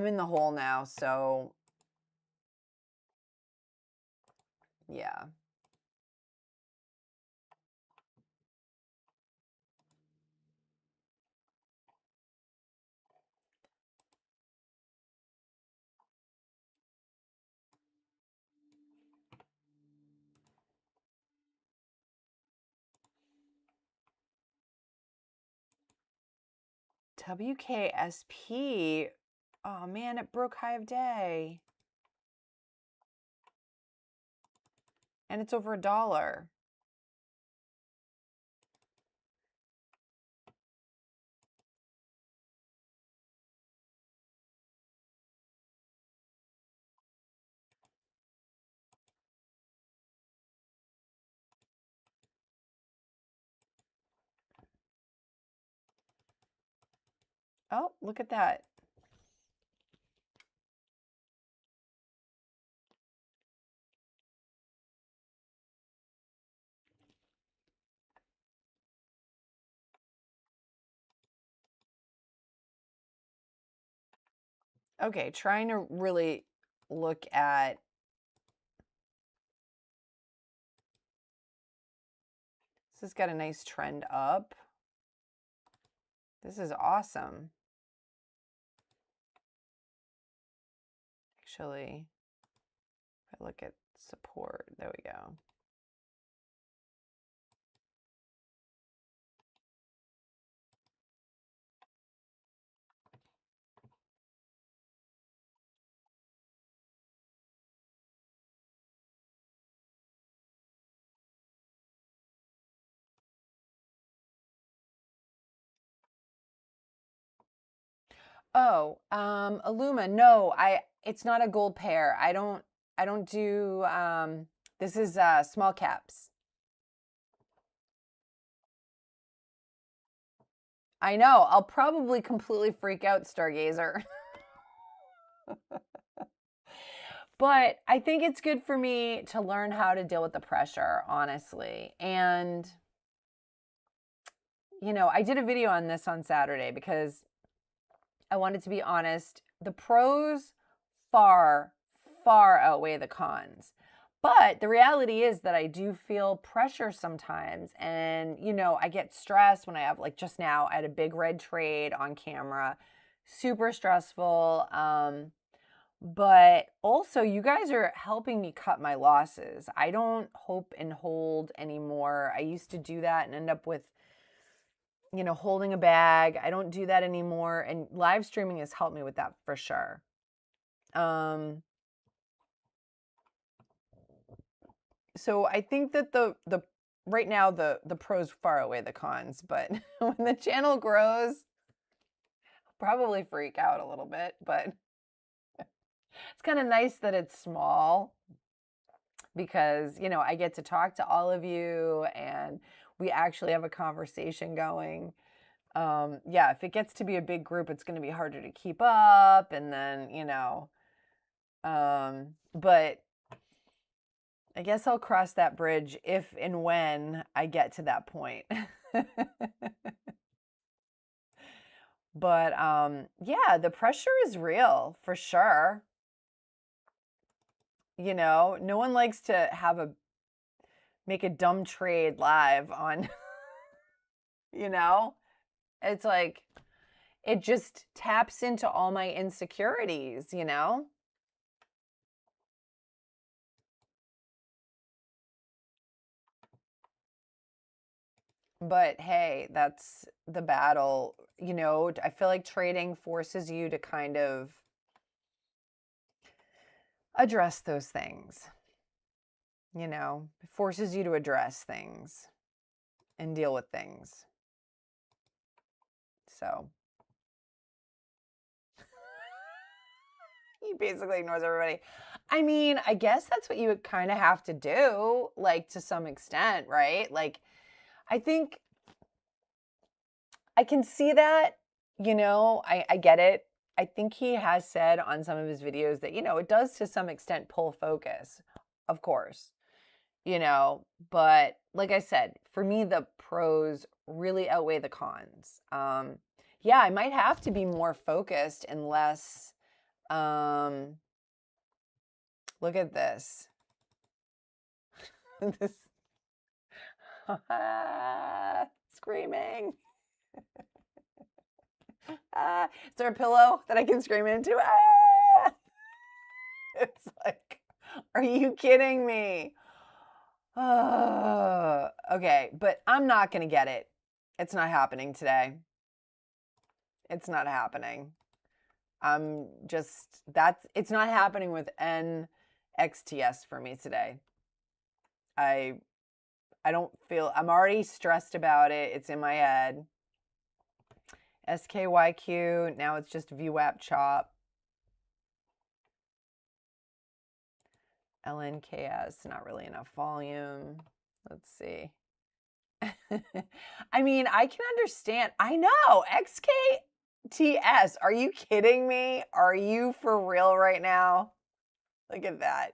in the hole now, so yeah. WKSP. Oh man, it broke high of day. And it's over $1. Oh, look at that. Okay, trying to really look at, this has got a nice trend up. This is awesome. Actually, if I look at support, there we go. Oh, Illuma. No, it's not a gold pair. I don't do, this is small caps. I know. I'll probably completely freak out, Stargazer. But I think it's good for me to learn how to deal with the pressure, honestly. And, I did a video on this on Saturday because I wanted to be honest. The pros far, far outweigh the cons. But the reality is that I do feel pressure sometimes. And, I get stressed when I have, like just now, I had a big red trade on camera, super stressful. But also, you guys are helping me cut my losses. I don't hope and hold anymore. I used to do that and end up with you know, holding a bag. I don't do that anymore. And live streaming has helped me with that for sure. So I think that the right now the pros far outweigh the cons, but when the channel grows, I'll probably freak out a little bit, but it's kind of nice that it's small because, you know, I get to talk to all of you and we actually have a conversation going. Yeah, if it gets to be a big group, it's going to be harder to keep up. And then, you know, but I guess I'll cross that bridge if and when I get to that point. But yeah, the pressure is real for sure. You know, no one likes to make a dumb trade live on, you know? It's like it just taps into all my insecurities, you know? But hey, that's the battle. You know, I feel like trading forces you to kind of address those things. You know, it forces you to address things and deal with things. So he basically ignores everybody. I mean, I guess that's what you would kind of have to do, like to some extent, right? Like, I think I can see that, you know, I get it. I think he has said on some of his videos that, you know, it does to some extent pull focus, of course, you know, but like I said, for me, the pros really outweigh the cons. Yeah, I might have to be more focused and less, look at this. This screaming. Is there a pillow that I can scream into? It's like, are you kidding me? Okay, but I'm not going to get it. It's not happening today. It's not happening. It's not happening with NXTS for me today. I don't feel, I'm already stressed about it. It's in my head. SKYQ, now it's just VWAP chop. LNKS, not really enough volume. Let's see. I mean, I can understand. I know. XKTS. Are you kidding me? Are you for real right now? Look at that.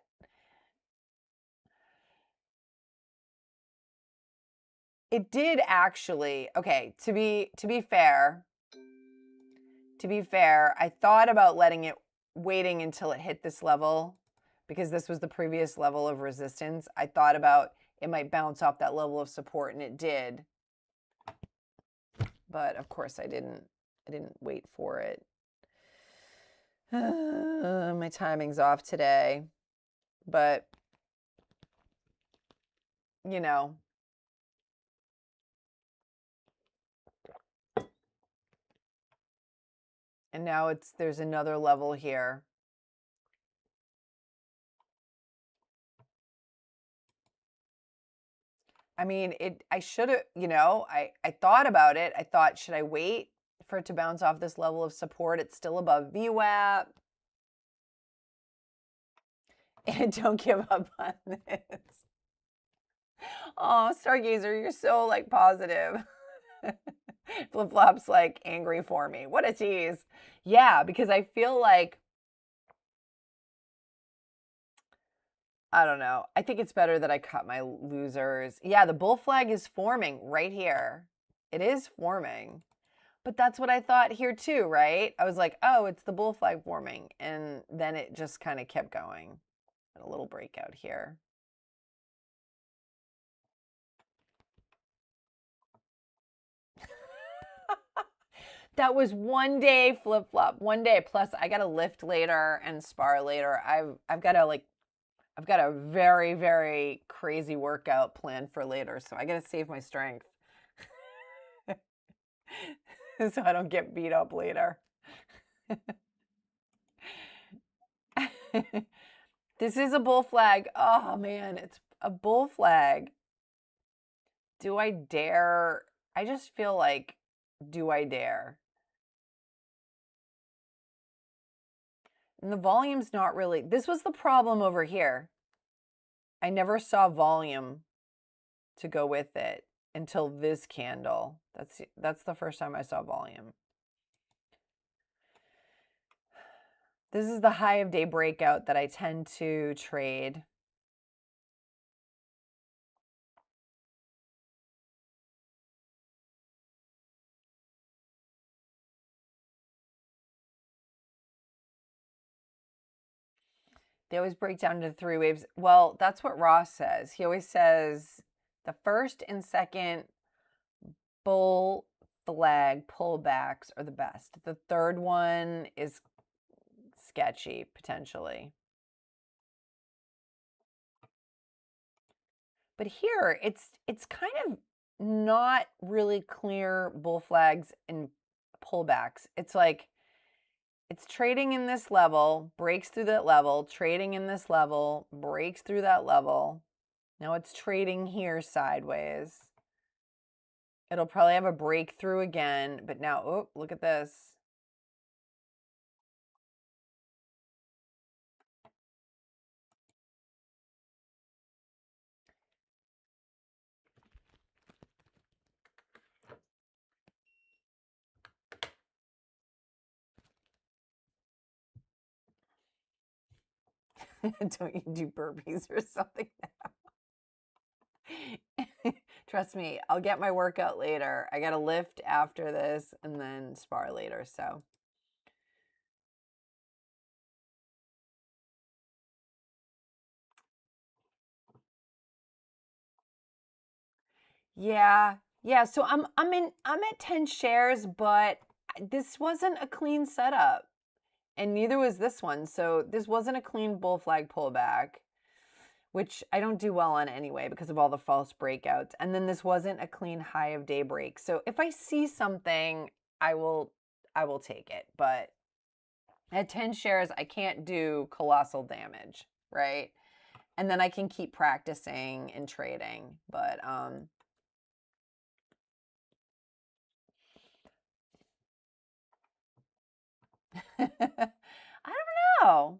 It did actually. Okay, to be fair, I thought about waiting until it hit this level because this was the previous level of resistance. I thought about it might bounce off that level of support, and it did. But of course I didn't wait for it. My timing's off today. But you know, and now there's another level here. I mean, I should have, you know, I thought about it. I thought, should I wait for it to bounce off this level of support? It's still above VWAP. And don't give up on this. Oh, Stargazer, you're so like positive. Flip Flop's like angry for me. What a tease. Yeah, because I feel like, I don't know. I think it's better that I cut my losers. Yeah, the bull flag is forming right here. It is forming. But that's what I thought here too, right? I was like, oh, it's the bull flag forming. And then it just kind of kept going. A little breakout here. That was one day flip flop, one day. Plus, I got to lift later and spar later. I've got a very, very crazy workout planned for later, so I got to save my strength. so I don't get beat up later. This is a bull flag. Oh man, it's a bull flag. Do I dare? I just feel like, do I dare? And the volume's not really, this was the problem over here. I never saw volume to go with it until this candle. That's the first time I saw volume. This is the high of day breakout that I tend to trade. They always break down into 3 waves. Well, that's what Ross says. He always says the first and second bull flag pullbacks are the best. The third one is sketchy, potentially. But here, it's kind of not really clear bull flags and pullbacks. It's like it's trading in this level, breaks through that level, trading in this level, breaks through that level. Now it's trading here sideways. It'll probably have a breakthrough again, but now, oh, look at this. Don't you do burpees or something now? Trust me, I'll get my workout later. I got to lift after this and then spar later, so. Yeah. Yeah, so I'm at 10 shares, but this wasn't a clean setup. And neither was this one. So this wasn't a clean bull flag pullback, which I don't do well on anyway because of all the false breakouts. And then this wasn't a clean high of day break. So if I see something, I will take it. But at 10 shares, I can't do colossal damage, right? And then I can keep practicing and trading. But I don't know.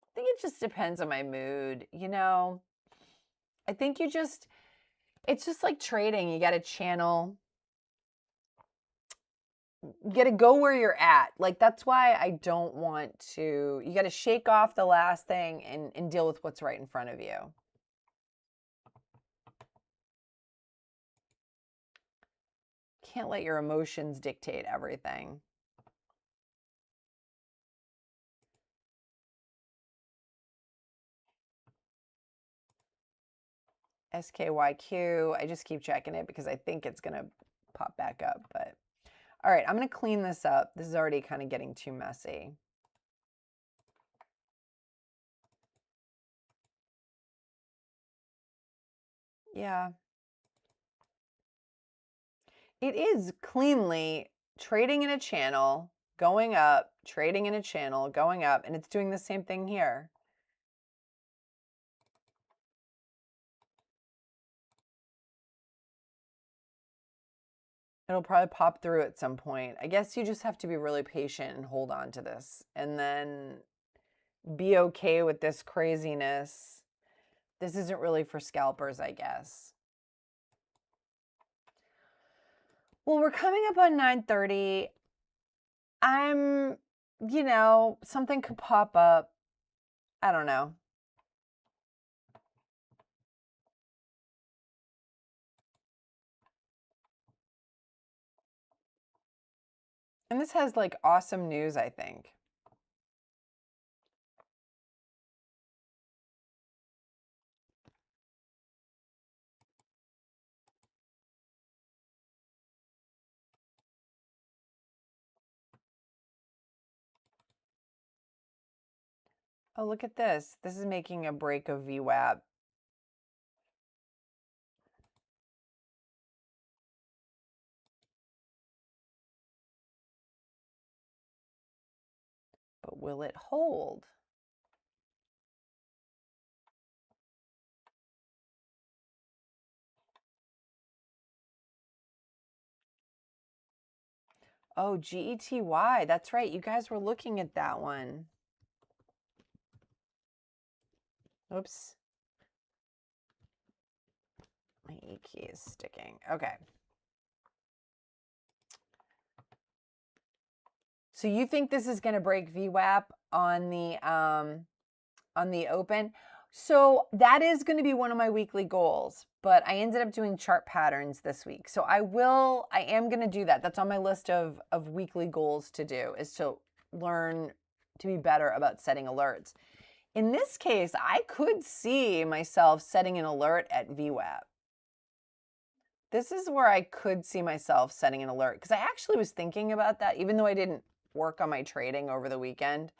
I think it just depends on my mood, you know. I think it's just like trading. You got to channel. You got to go where you're at. Like, that's why I don't want to. You got to shake off the last thing and deal with what's right in front of you. Can't let your emotions dictate everything. SKYQ. I just keep checking it because I think it's going to pop back up. But all right, I'm going to clean this up. This is already kind of getting too messy. Yeah. It is cleanly trading in a channel, going up, trading in a channel, going up, and it's doing the same thing here. It'll probably pop through at some point. I guess you just have to be really patient and hold on to this and then be okay with this craziness. This isn't really for scalpers, I guess. Well, we're coming up on 9:30. Something could pop up. I don't know. And this has like awesome news, I think. Oh, look at this. This is making a break of VWAP. will it hold? Oh, GETY. That's right. You guys were looking at that one. Oops. My E key is sticking. Okay. So you think this is going to break VWAP on the open? So that is going to be one of my weekly goals, but I ended up doing chart patterns this week. So I am going to do that. That's on my list of weekly goals to do, is to learn to be better about setting alerts. In this case, I could see myself setting an alert at VWAP. This is where I could see myself setting an alert, because I actually was thinking about that, even though I didn't work on my trading over the weekend,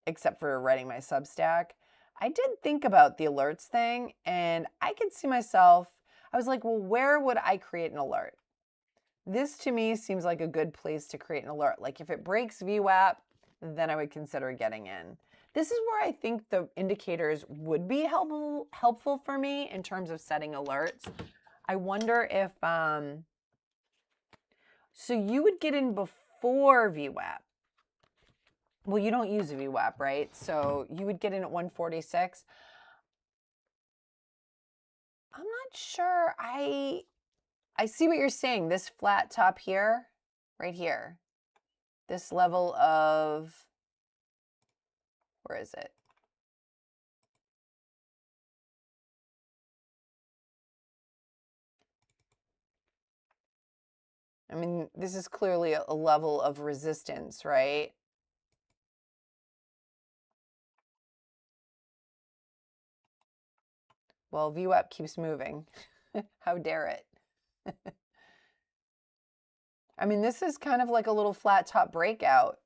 except for writing my Substack. I did think about the alerts thing, and I could see myself, I was like, well, where would I create an alert? This to me seems like a good place to create an alert. Like if it breaks VWAP, then I would consider getting in. This is where I think the indicators would be helpful for me in terms of setting alerts. I wonder if, so you would get in before VWAP. Well, you don't use VWAP, right? So you would get in at 146. I'm not sure. I see what you're saying. This flat top here, right here, this level of, where is it? I mean, this is clearly a level of resistance, right? Well, VWAP keeps moving. How dare it? I mean, this is kind of like a little flat top breakout.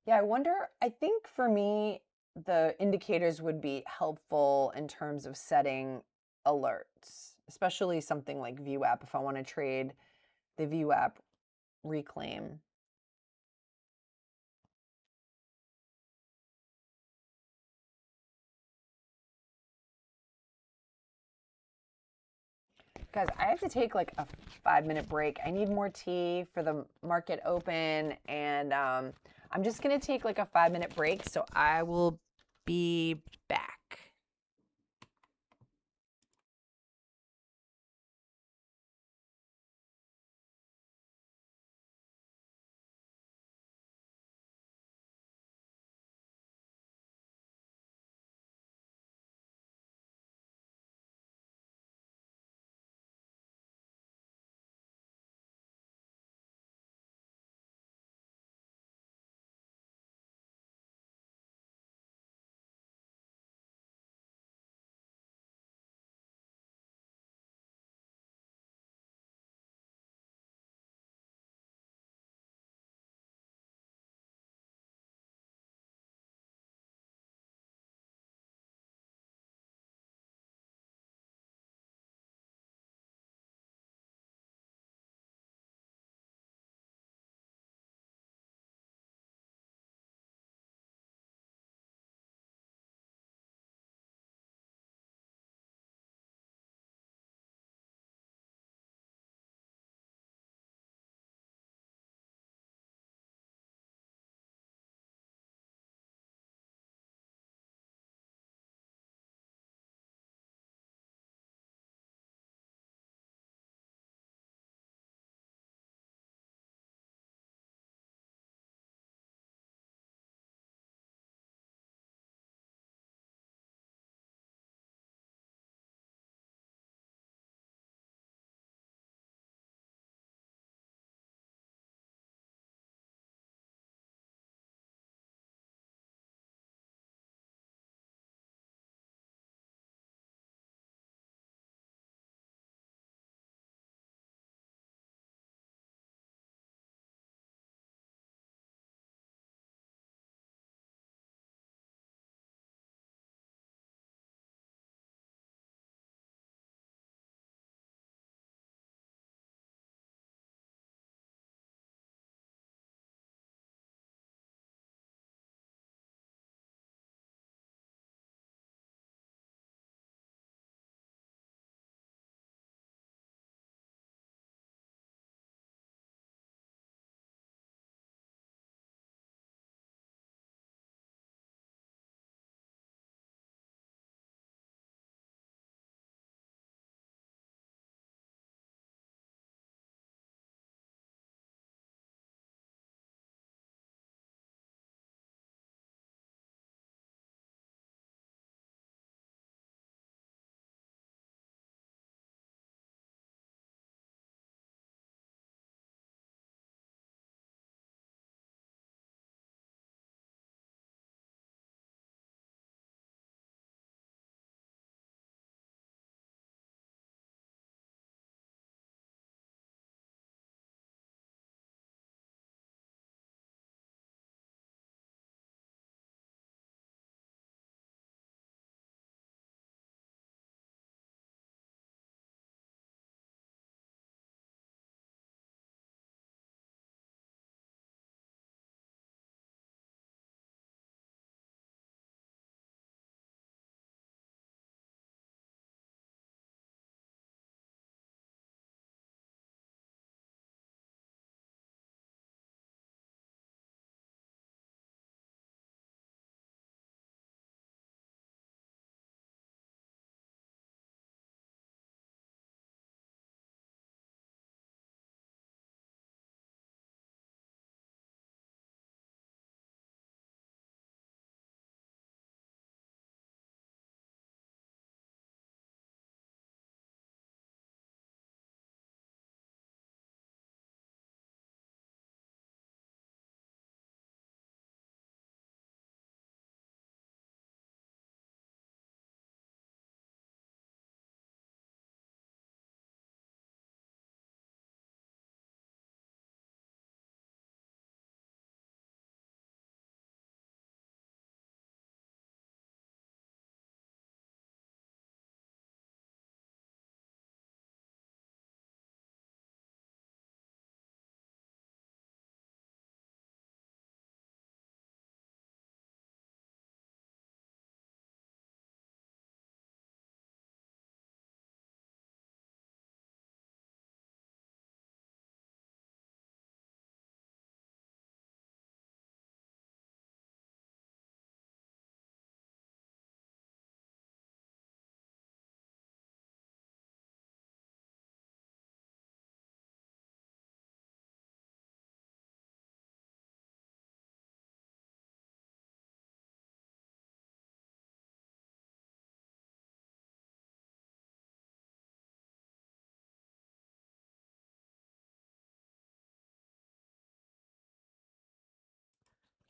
Yeah, I wonder, I think for me, the indicators would be helpful in terms of setting alerts, especially something like VWAP if I want to trade the VWAP reclaim. Guys, I have to take like a 5-minute break. I need more tea for the market open, and I'm just going to take like a 5-minute break, so I will be back.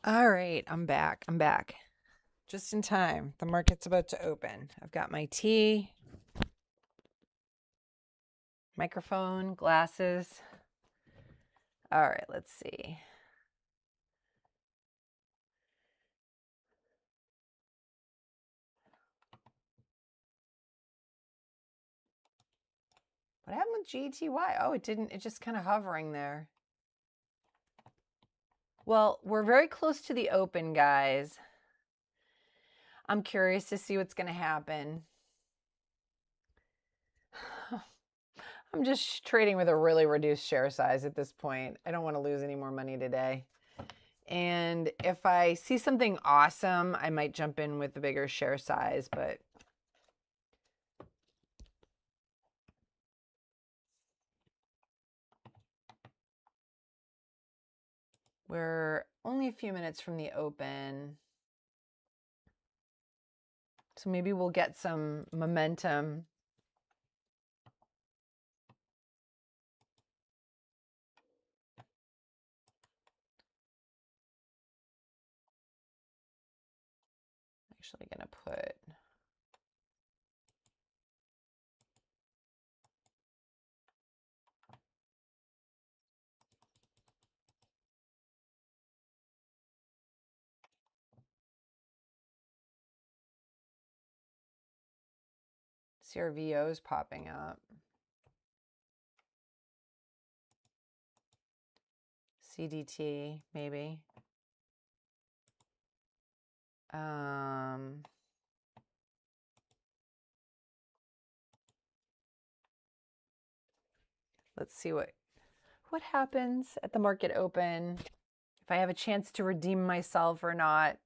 All right, I'm back. I'm back. Just in time. The market's about to open. I've got my tea, microphone, glasses. All right, let's see. What happened with GTY? Oh, it didn't. It's just kind of hovering there. Well, we're very close to the open, guys. I'm curious to see what's going to happen. I'm just trading with a really reduced share size at this point. I don't want to lose any more money today. And if I see something awesome, I might jump in with the bigger share size, but we're only a few minutes from the open. So maybe we'll get some momentum. Actually going to put CRVOs popping up. CDT, maybe. Let's see what happens at the market open. If I have a chance to redeem myself or not.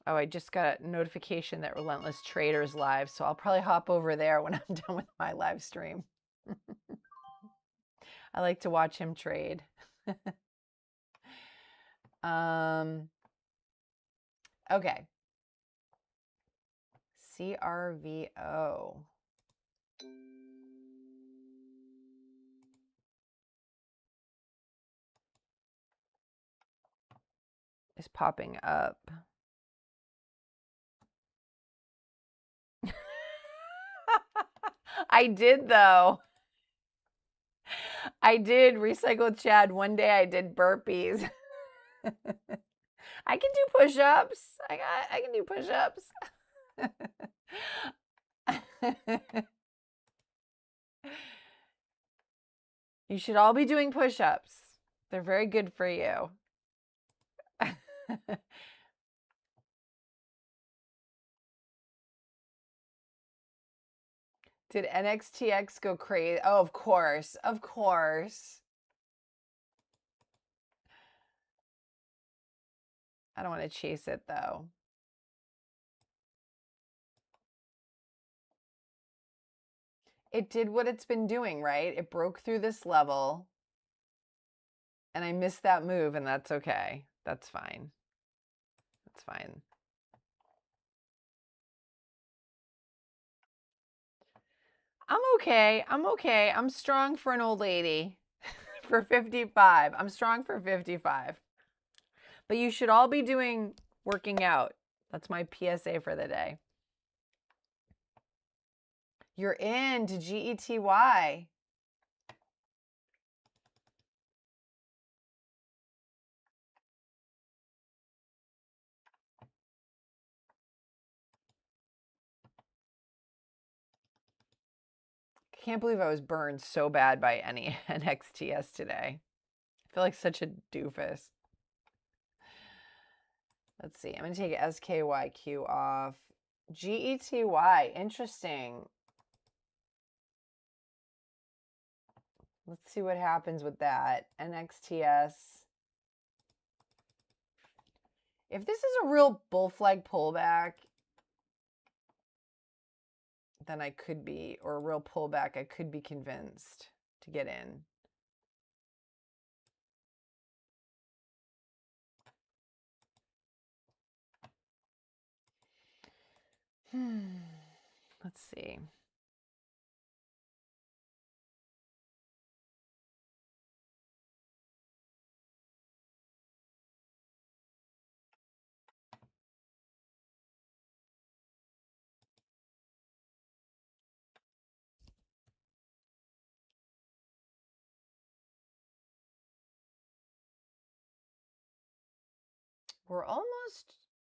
Oh, I just got a notification that Relentless Trader's live, so I'll probably hop over there when I'm done with my live stream. I like to watch him trade. Okay. CRVO. Is popping up. I did, though. I did recycle Chad. One day I did burpees. I can do push-ups. I can do push-ups. You should all be doing push-ups. They're very good for you. Did NXTX go crazy? Oh, of course. Of course. I don't want to chase it, though. It did what it's been doing, right? It broke through this level. And I missed that move, and that's okay. That's fine. That's fine. I'm okay. I'm okay. I'm strong for an old lady. For 55. I'm strong for 55. But you should all be working out. That's my PSA for the day. You're in to GETY. I can't believe I was burned so bad by any NXTS today. I feel like such a doofus. Let's see. I'm going to take SKYQ off. GETY. Interesting. Let's see what happens with that. NXTS. If this is a real bull flag pullback, then I could be, or a real pullback, I could be convinced to get in. Let's see.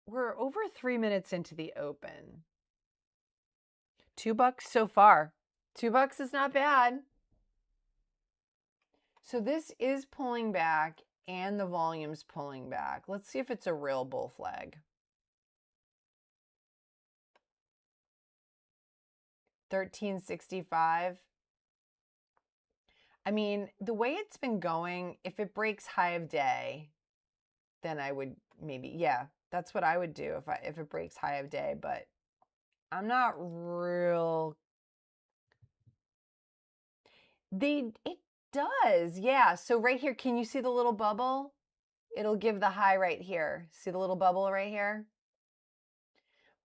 We're over 3 minutes into the open. $2 so far. $2 is not bad. So this is pulling back and the volume's pulling back. Let's see if it's a real bull flag. 1365. I mean, the way it's been going, if it breaks high of day, then I would maybe, yeah, that's what I would do if it breaks high of day, but I'm not real. It does, yeah. So right here, can you see the little bubble? It'll give the high right here. See the little bubble right here?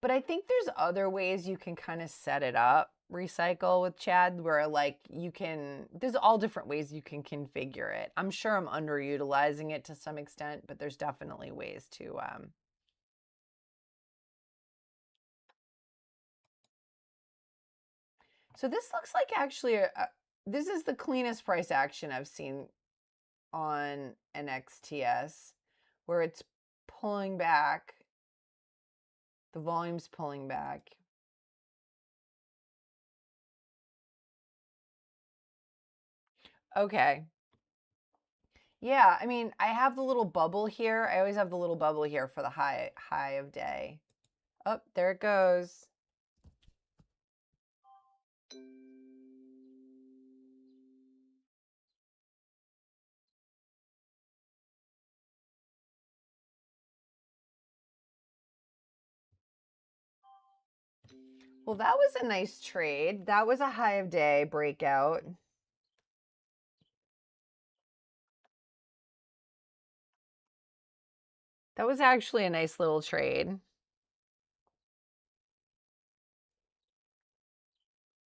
But I think there's other ways you can kind of set it up, recycle with Chad, where like there's all different ways you can configure it. I'm sure I'm underutilizing it to some extent, but there's definitely ways to. So this looks like actually, this is the cleanest price action I've seen on an XTS, where it's pulling back. The volume's pulling back. Okay. Yeah, I mean, I have the little bubble here. I always have the little bubble here for the high of day. Oh, there it goes. Well, that was a nice trade. That was a high of day breakout. That was actually a nice little trade.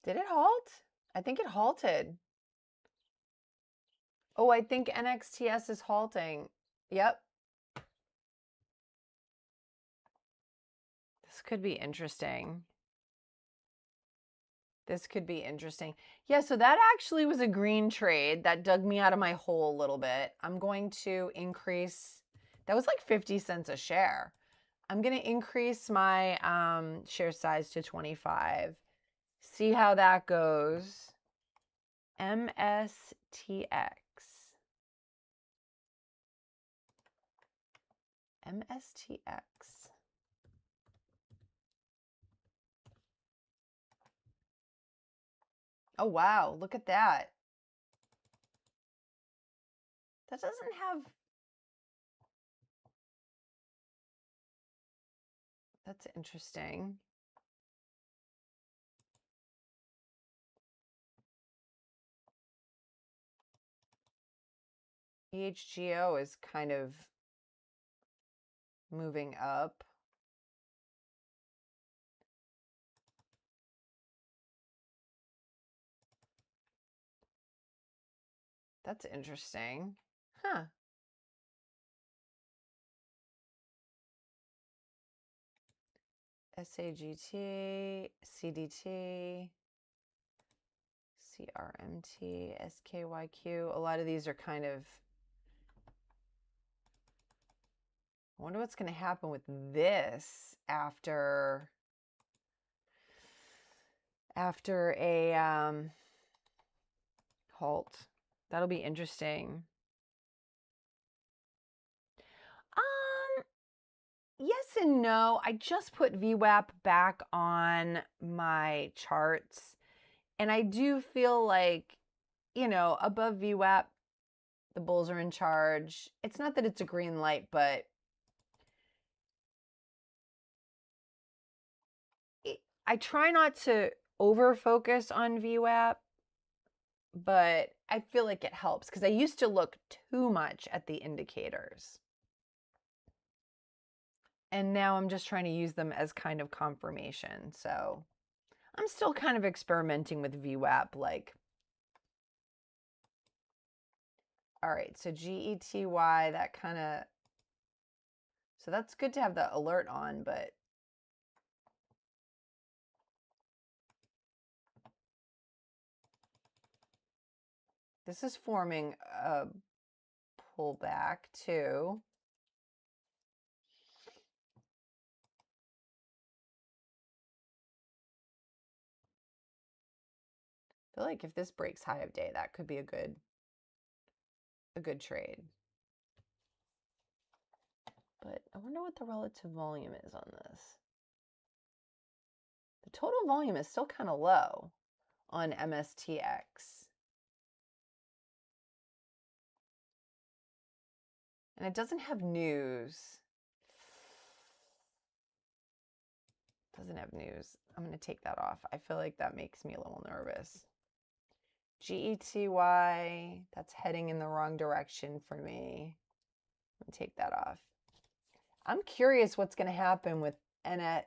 Did it halt? I think it halted. Oh, I think NXTS is halting. Yep. This could be interesting. This could be interesting. Yeah, so that actually was a green trade. That dug me out of my hole a little bit. I'm going to increase, that was like 50 cents a share. I'm going to increase my share size to 25. See how that goes. MSTX. MSTX. Oh, wow. Look at that. That doesn't have... That's interesting. EHGO is kind of moving up. That's interesting. Huh. SAGT, CDT, CRMT, SKYQ. A lot of these are kind of... I wonder what's going to happen with this after a halt. That'll be interesting. Yes and no. I just put VWAP back on my charts, and I do feel like you know, above VWAP, the bulls are in charge. It's not that it's a green light, but I try not to over focus on VWAP, but I feel like it helps because I used to look too much at the indicators. And now I'm just trying to use them as kind of confirmation. So I'm still kind of experimenting with VWAP, like, all right, so GETY, that kind of, so that's good to have the alert on, but this is forming a pullback too. I feel like if this breaks high of day, that could be a good trade. But I wonder what the relative volume is on this. The total volume is still kind of low on MSTX. And it doesn't have news. Doesn't have news. I'm going to take that off. I feel like that makes me a little nervous. GETY, that's heading in the wrong direction for me. Let me take that off. I'm curious what's going to happen with NXTS.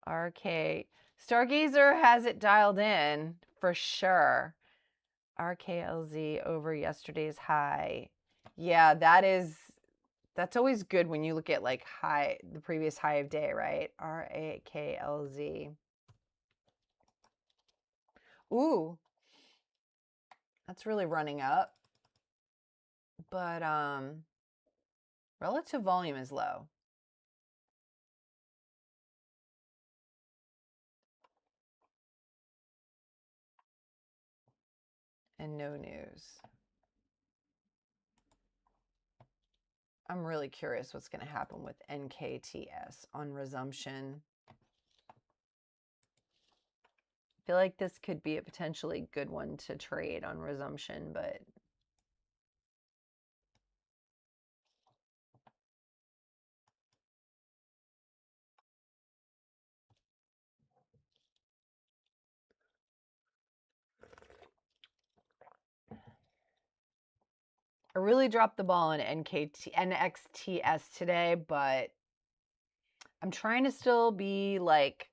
RK. Stargazer has it dialed in for sure. RKLZ over yesterday's high. Yeah, that's always good when you look at like the previous high of day, right? RAKLZ. Ooh, that's really running up. But relative volume is low. And no news. I'm really curious what's going to happen with NKTS on resumption. I feel like this could be a potentially good one to trade on resumption, but I really dropped the ball on NXTS today, but I'm trying to still be like,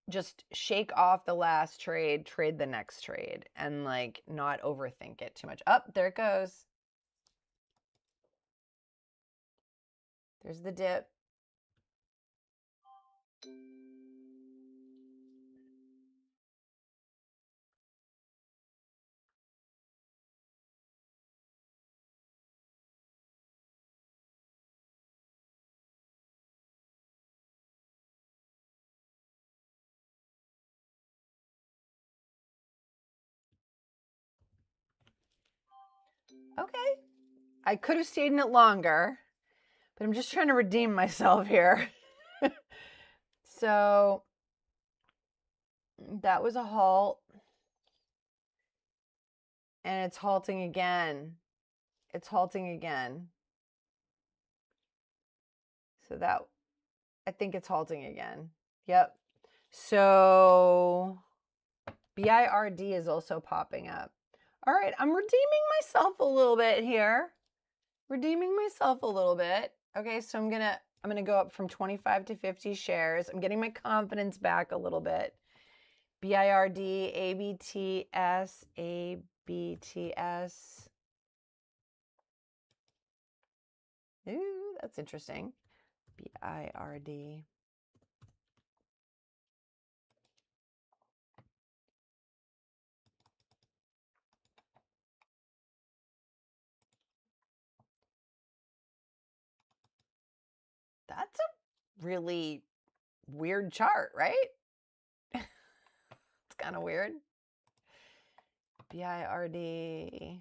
just shake off the last trade, trade the next trade, and like not overthink it too much. Up, there it goes. There's the dip. Okay. I could have stayed in it longer, but I'm just trying to redeem myself here. So that was a halt. And it's halting again. It's halting again. So that, I think it's halting again. Yep. So BIRD is also popping up. All right, I'm redeeming myself a little bit here. Redeeming myself a little bit. Okay, so I'm gonna go up from 25 to 50 shares. I'm getting my confidence back a little bit. BIRD, ABTS, ABTS. Ooh, that's interesting. BIRD. That's a really weird chart, right? It's kind of weird. BIRD.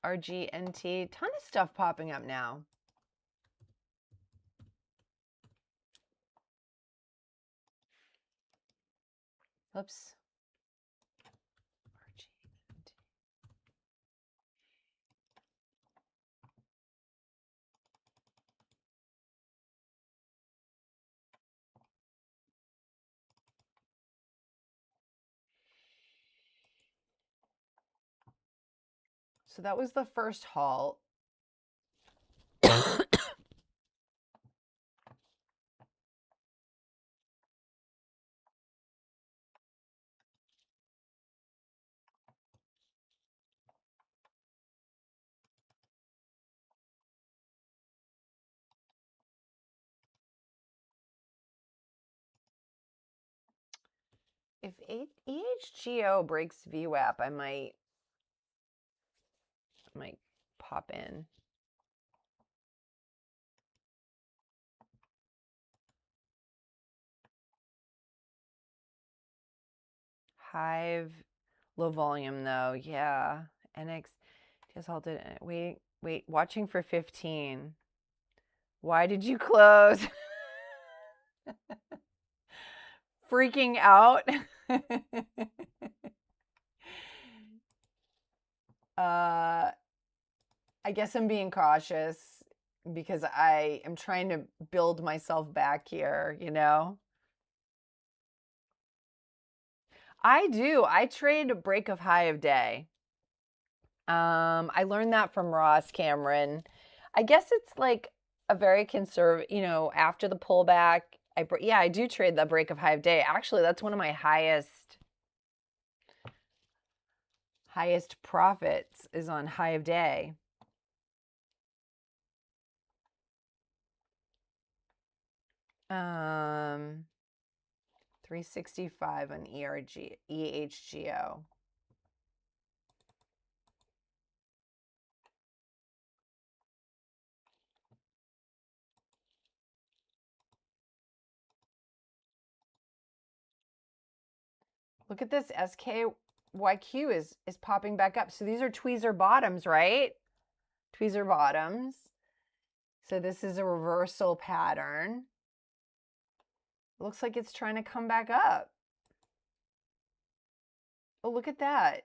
RGNT. Ton of stuff popping up now. Oops. RGNT. So that was the first halt. If EHGO breaks VWAP, I might pop in. Hive, low volume though. Yeah. NX just halted. Wait, watching for 15. Why did you close? Freaking out. I guess I'm being cautious because I am trying to build myself back here, you know? I do. I trade a break of high of day. I learned that from Ross Cameron. I guess it's like a very conservative, you know, after the pullback, I do trade the break of high of day. Actually, that's one of my highest profits is on high of day. 365 on EHGO. Look at this, SKYQ is popping back up. So these are tweezer bottoms, right? Tweezer bottoms. So this is a reversal pattern. It looks like it's trying to come back up. Oh, look at that.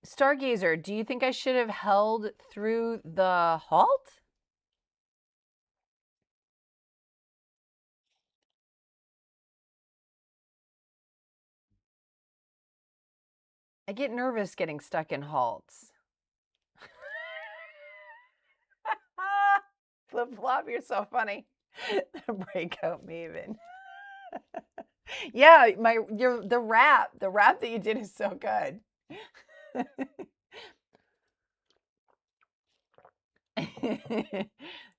Stargazer, do you think I should have held through the halt? I get nervous getting stuck in halts. Flip flop, you're so funny. Breakout Maven. Yeah, the rap that you did is so good.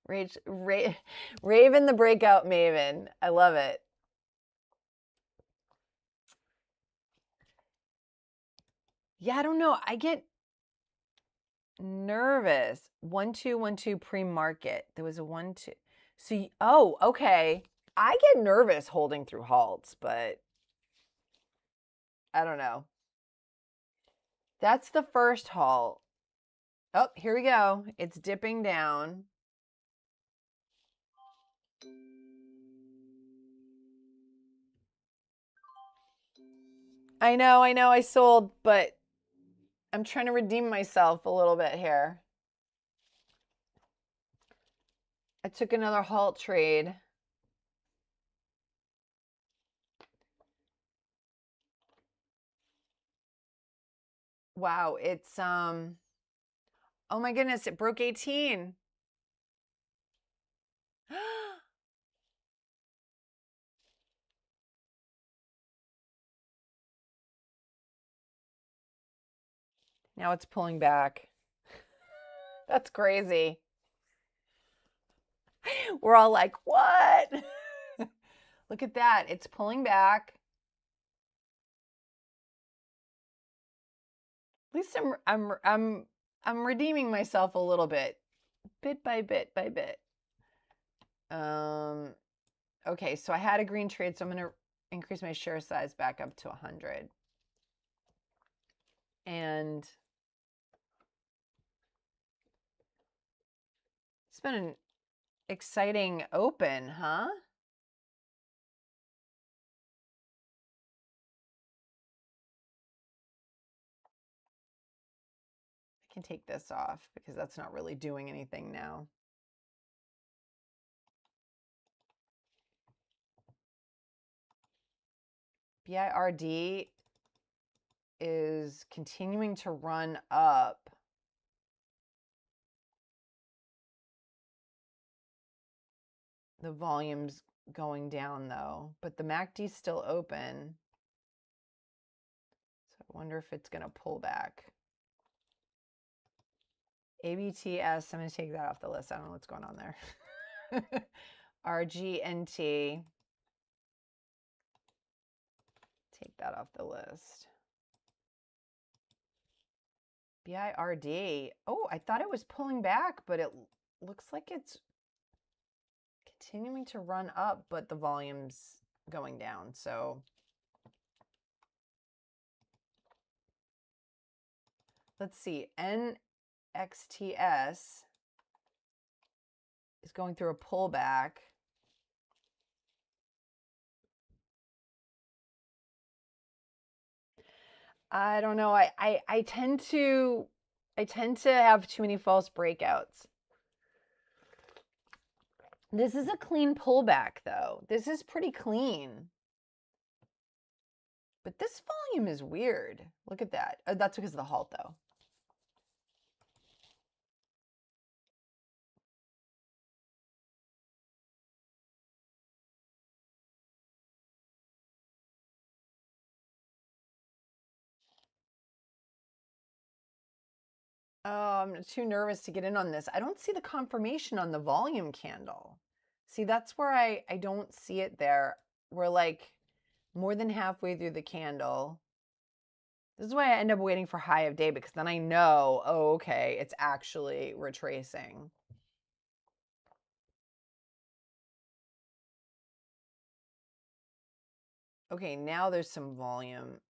Raven the Breakout Maven. I love it. Yeah, I don't know. I get nervous. 1-2-1-2 pre-market. There was a 1-2. So, oh, okay. I get nervous holding through halts, but I don't know. That's the first halt. Oh, here we go. It's dipping down. I know, I sold, but I'm trying to redeem myself a little bit here. I took another halt trade. Wow, it's oh my goodness, it broke 18. Now it's pulling back. That's crazy. We're all like, what? Look at that. It's pulling back. At least I'm I'm redeeming myself a little bit by bit by bit. Okay, so I had a green trade, so I'm going to increase my share size back up to 100. And it's been an exciting open, huh? I can take this off because that's not really doing anything now. BIRD is continuing to run up. The volume's going down though, but the MACD's still open. So I wonder if it's going to pull back. ABTS, I'm going to take that off the list. I don't know what's going on there. RGNT, take that off the list. BIRD, oh, I thought it was pulling back, but it looks like it's continuing to run up, but the volume's going down. So let's see, NXTS is going through a pullback. I don't know. I tend to have too many false breakouts. This is a clean pullback though. This is pretty clean. But this volume is weird. Look at that. That's because of the halt though. Oh, I'm too nervous to get in on this. I don't see the confirmation on the volume candle. See, that's where I don't see it there. We're like more than halfway through the candle. This is why I end up waiting for high of day, because then I know, oh, okay, it's actually retracing. Okay, now there's some volume.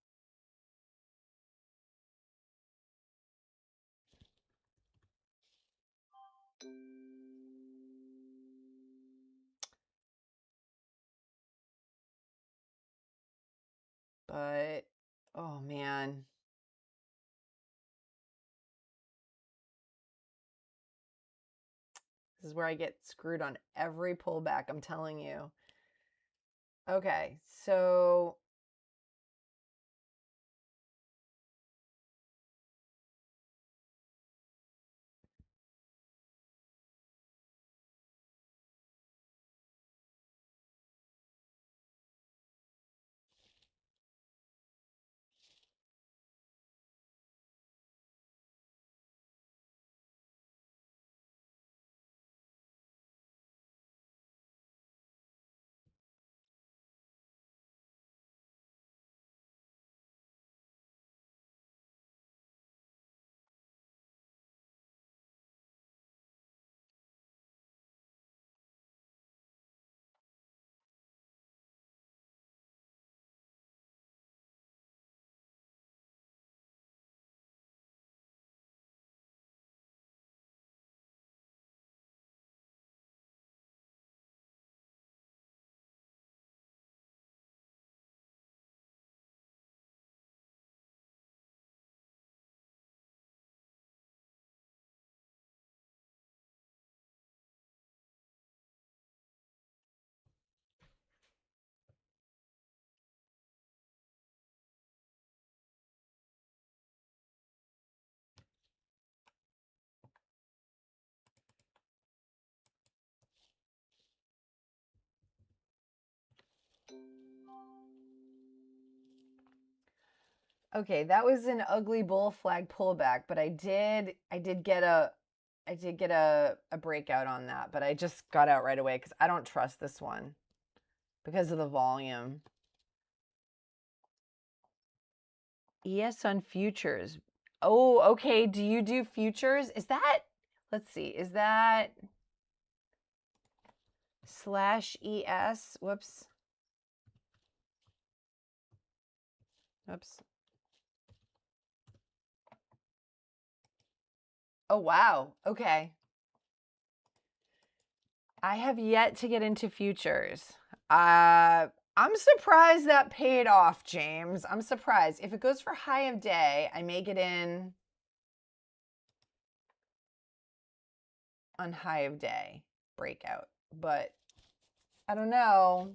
But, oh man. This is where I get screwed on every pullback, I'm telling you. Okay, so okay, that was an ugly bull flag pullback, but I did get a breakout on that, but I just got out right away because I don't trust this one because of the volume. ES on futures. Oh, okay. Do you do futures? Is that, let's see, is that /ES? Whoops. Oops. Oh, wow. Okay. I have yet to get into futures. I'm surprised that paid off, James. I'm surprised. If it goes for high of day, I may get in on high of day breakout, but I don't know.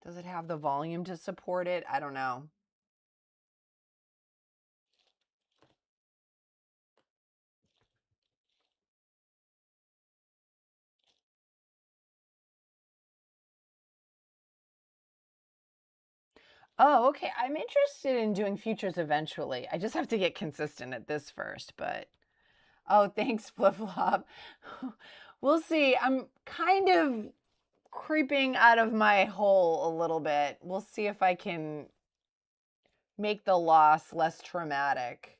Does it have the volume to support it? I don't know. Oh, okay. I'm interested in doing futures eventually. I just have to get consistent at this first, but oh, thanks, Flip Flop. We'll see. I'm kind of creeping out of my hole a little bit. We'll see if I can make the loss less traumatic.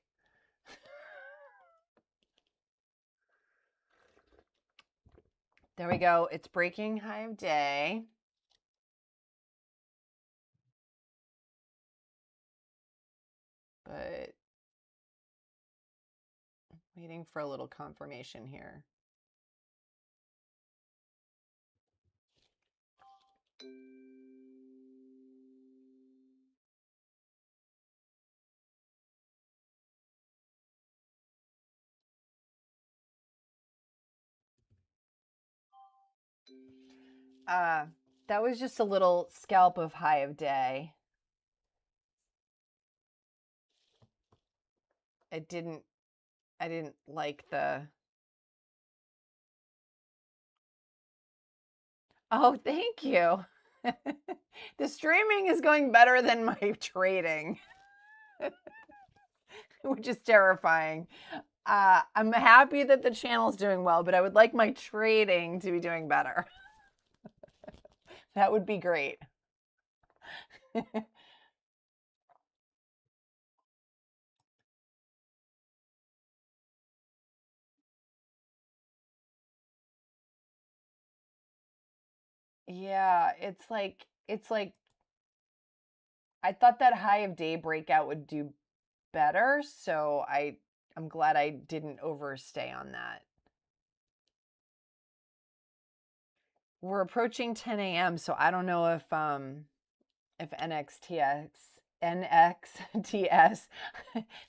There we go. It's breaking high of day. But waiting for a little confirmation here. That was just a little scalp of high of day. I didn't like the. Oh, thank you. The streaming is going better than my trading, which is terrifying. I'm happy that the channel's doing well, but I would like my trading to be doing better. That would be great. Yeah, it's like I thought that high of day breakout would do better, so I'm glad I didn't overstay on that. We're approaching 10 a.m., so I don't know if NXTS.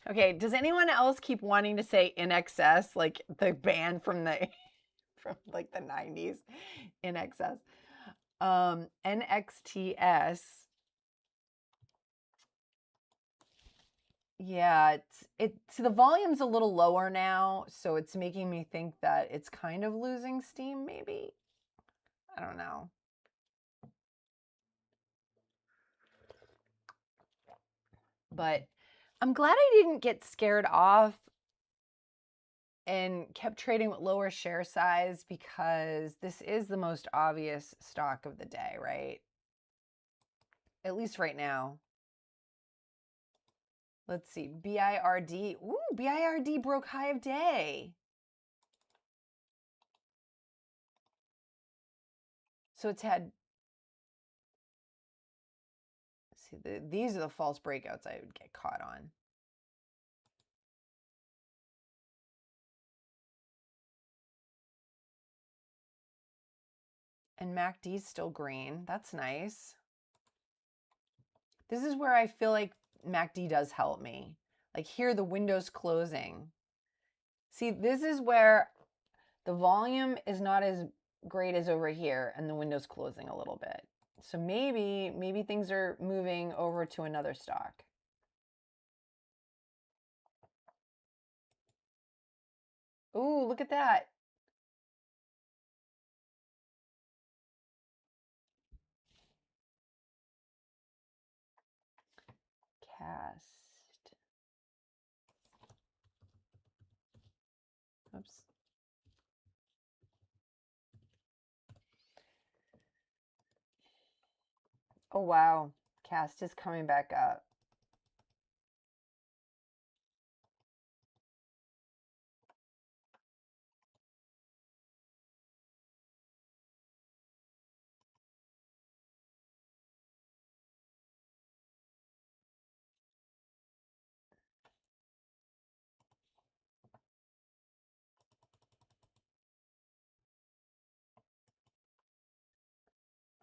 Okay, does anyone else keep wanting to say NXS, like the band from the from like the 90s? NXS. NXTS. Yeah, it's the volume's a little lower now, so it's making me think that it's kind of losing steam, maybe. I don't know. But I'm glad I didn't get scared off and kept trading with lower share size, because this is the most obvious stock of the day, right? At least right now. Let's see. BIRD. Ooh, BIRD broke high of day. So it's had. See, these are the false breakouts I would get caught on. And MACD's still green. That's nice. This is where I feel like MACD does help me. Like here, the window's closing. See, this is where the volume is not as great as over here, and the window's closing a little bit. So maybe things are moving over to another stock. Ooh, look at that. Cast. Oops. Oh, wow. Cast is coming back up.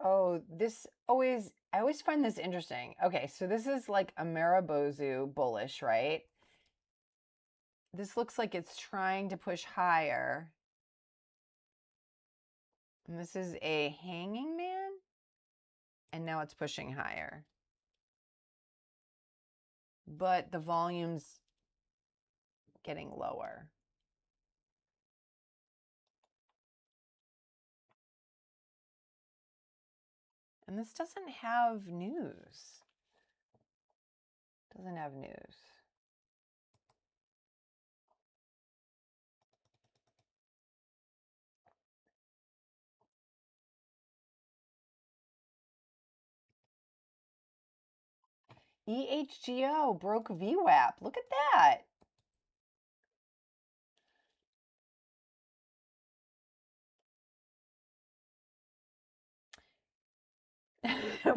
Oh, I always find this interesting. Okay, so this is like a Maribozu bullish, right? This looks like it's trying to push higher. And this is a hanging man. And now it's pushing higher. But the volume's getting lower. And this doesn't have news. Doesn't have news. EHGO broke VWAP. Look at that.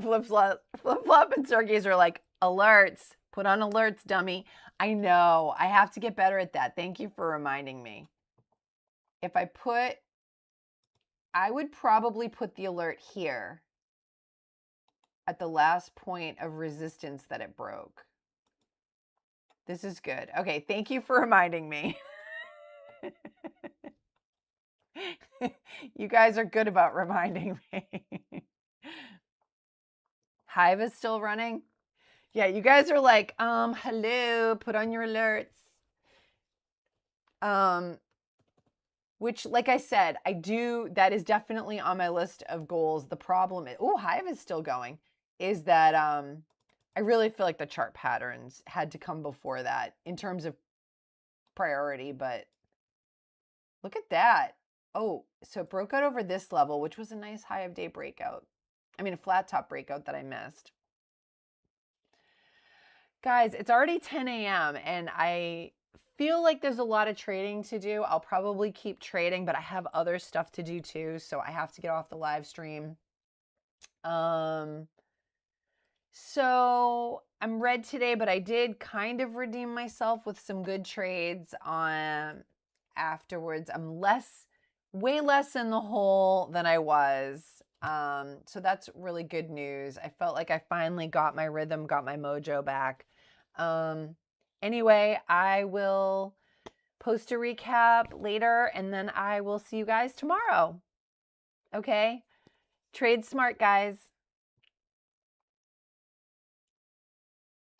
Flip Flop and Sergey's are like, alerts. Put on alerts, dummy. I know. I have to get better at that. Thank you for reminding me. If I would probably put the alert here at the last point of resistance that it broke. This is good. Okay, thank you for reminding me. You guys are good about reminding me. Hive is still running? Yeah, you guys are like, hello, put on your alerts. Which, like I said, that is definitely on my list of goals. The problem is, Hive is still going, is that I really feel like the chart patterns had to come before that in terms of priority, but look at that. Oh, so it broke out over this level, which was a nice high of day breakout. I mean, a flat top breakout that I missed. Guys, it's already 10 a.m. and I feel like there's a lot of trading to do. I'll probably keep trading, but I have other stuff to do too, so I have to get off the live stream. So I'm red today, but I did kind of redeem myself with some good trades on afterwards. I'm way less in the hole than I was. So that's really good news. I felt like I finally got my rhythm, got my mojo back. Anyway, I will post a recap later and then I will see you guys tomorrow. Okay? Trade smart, guys.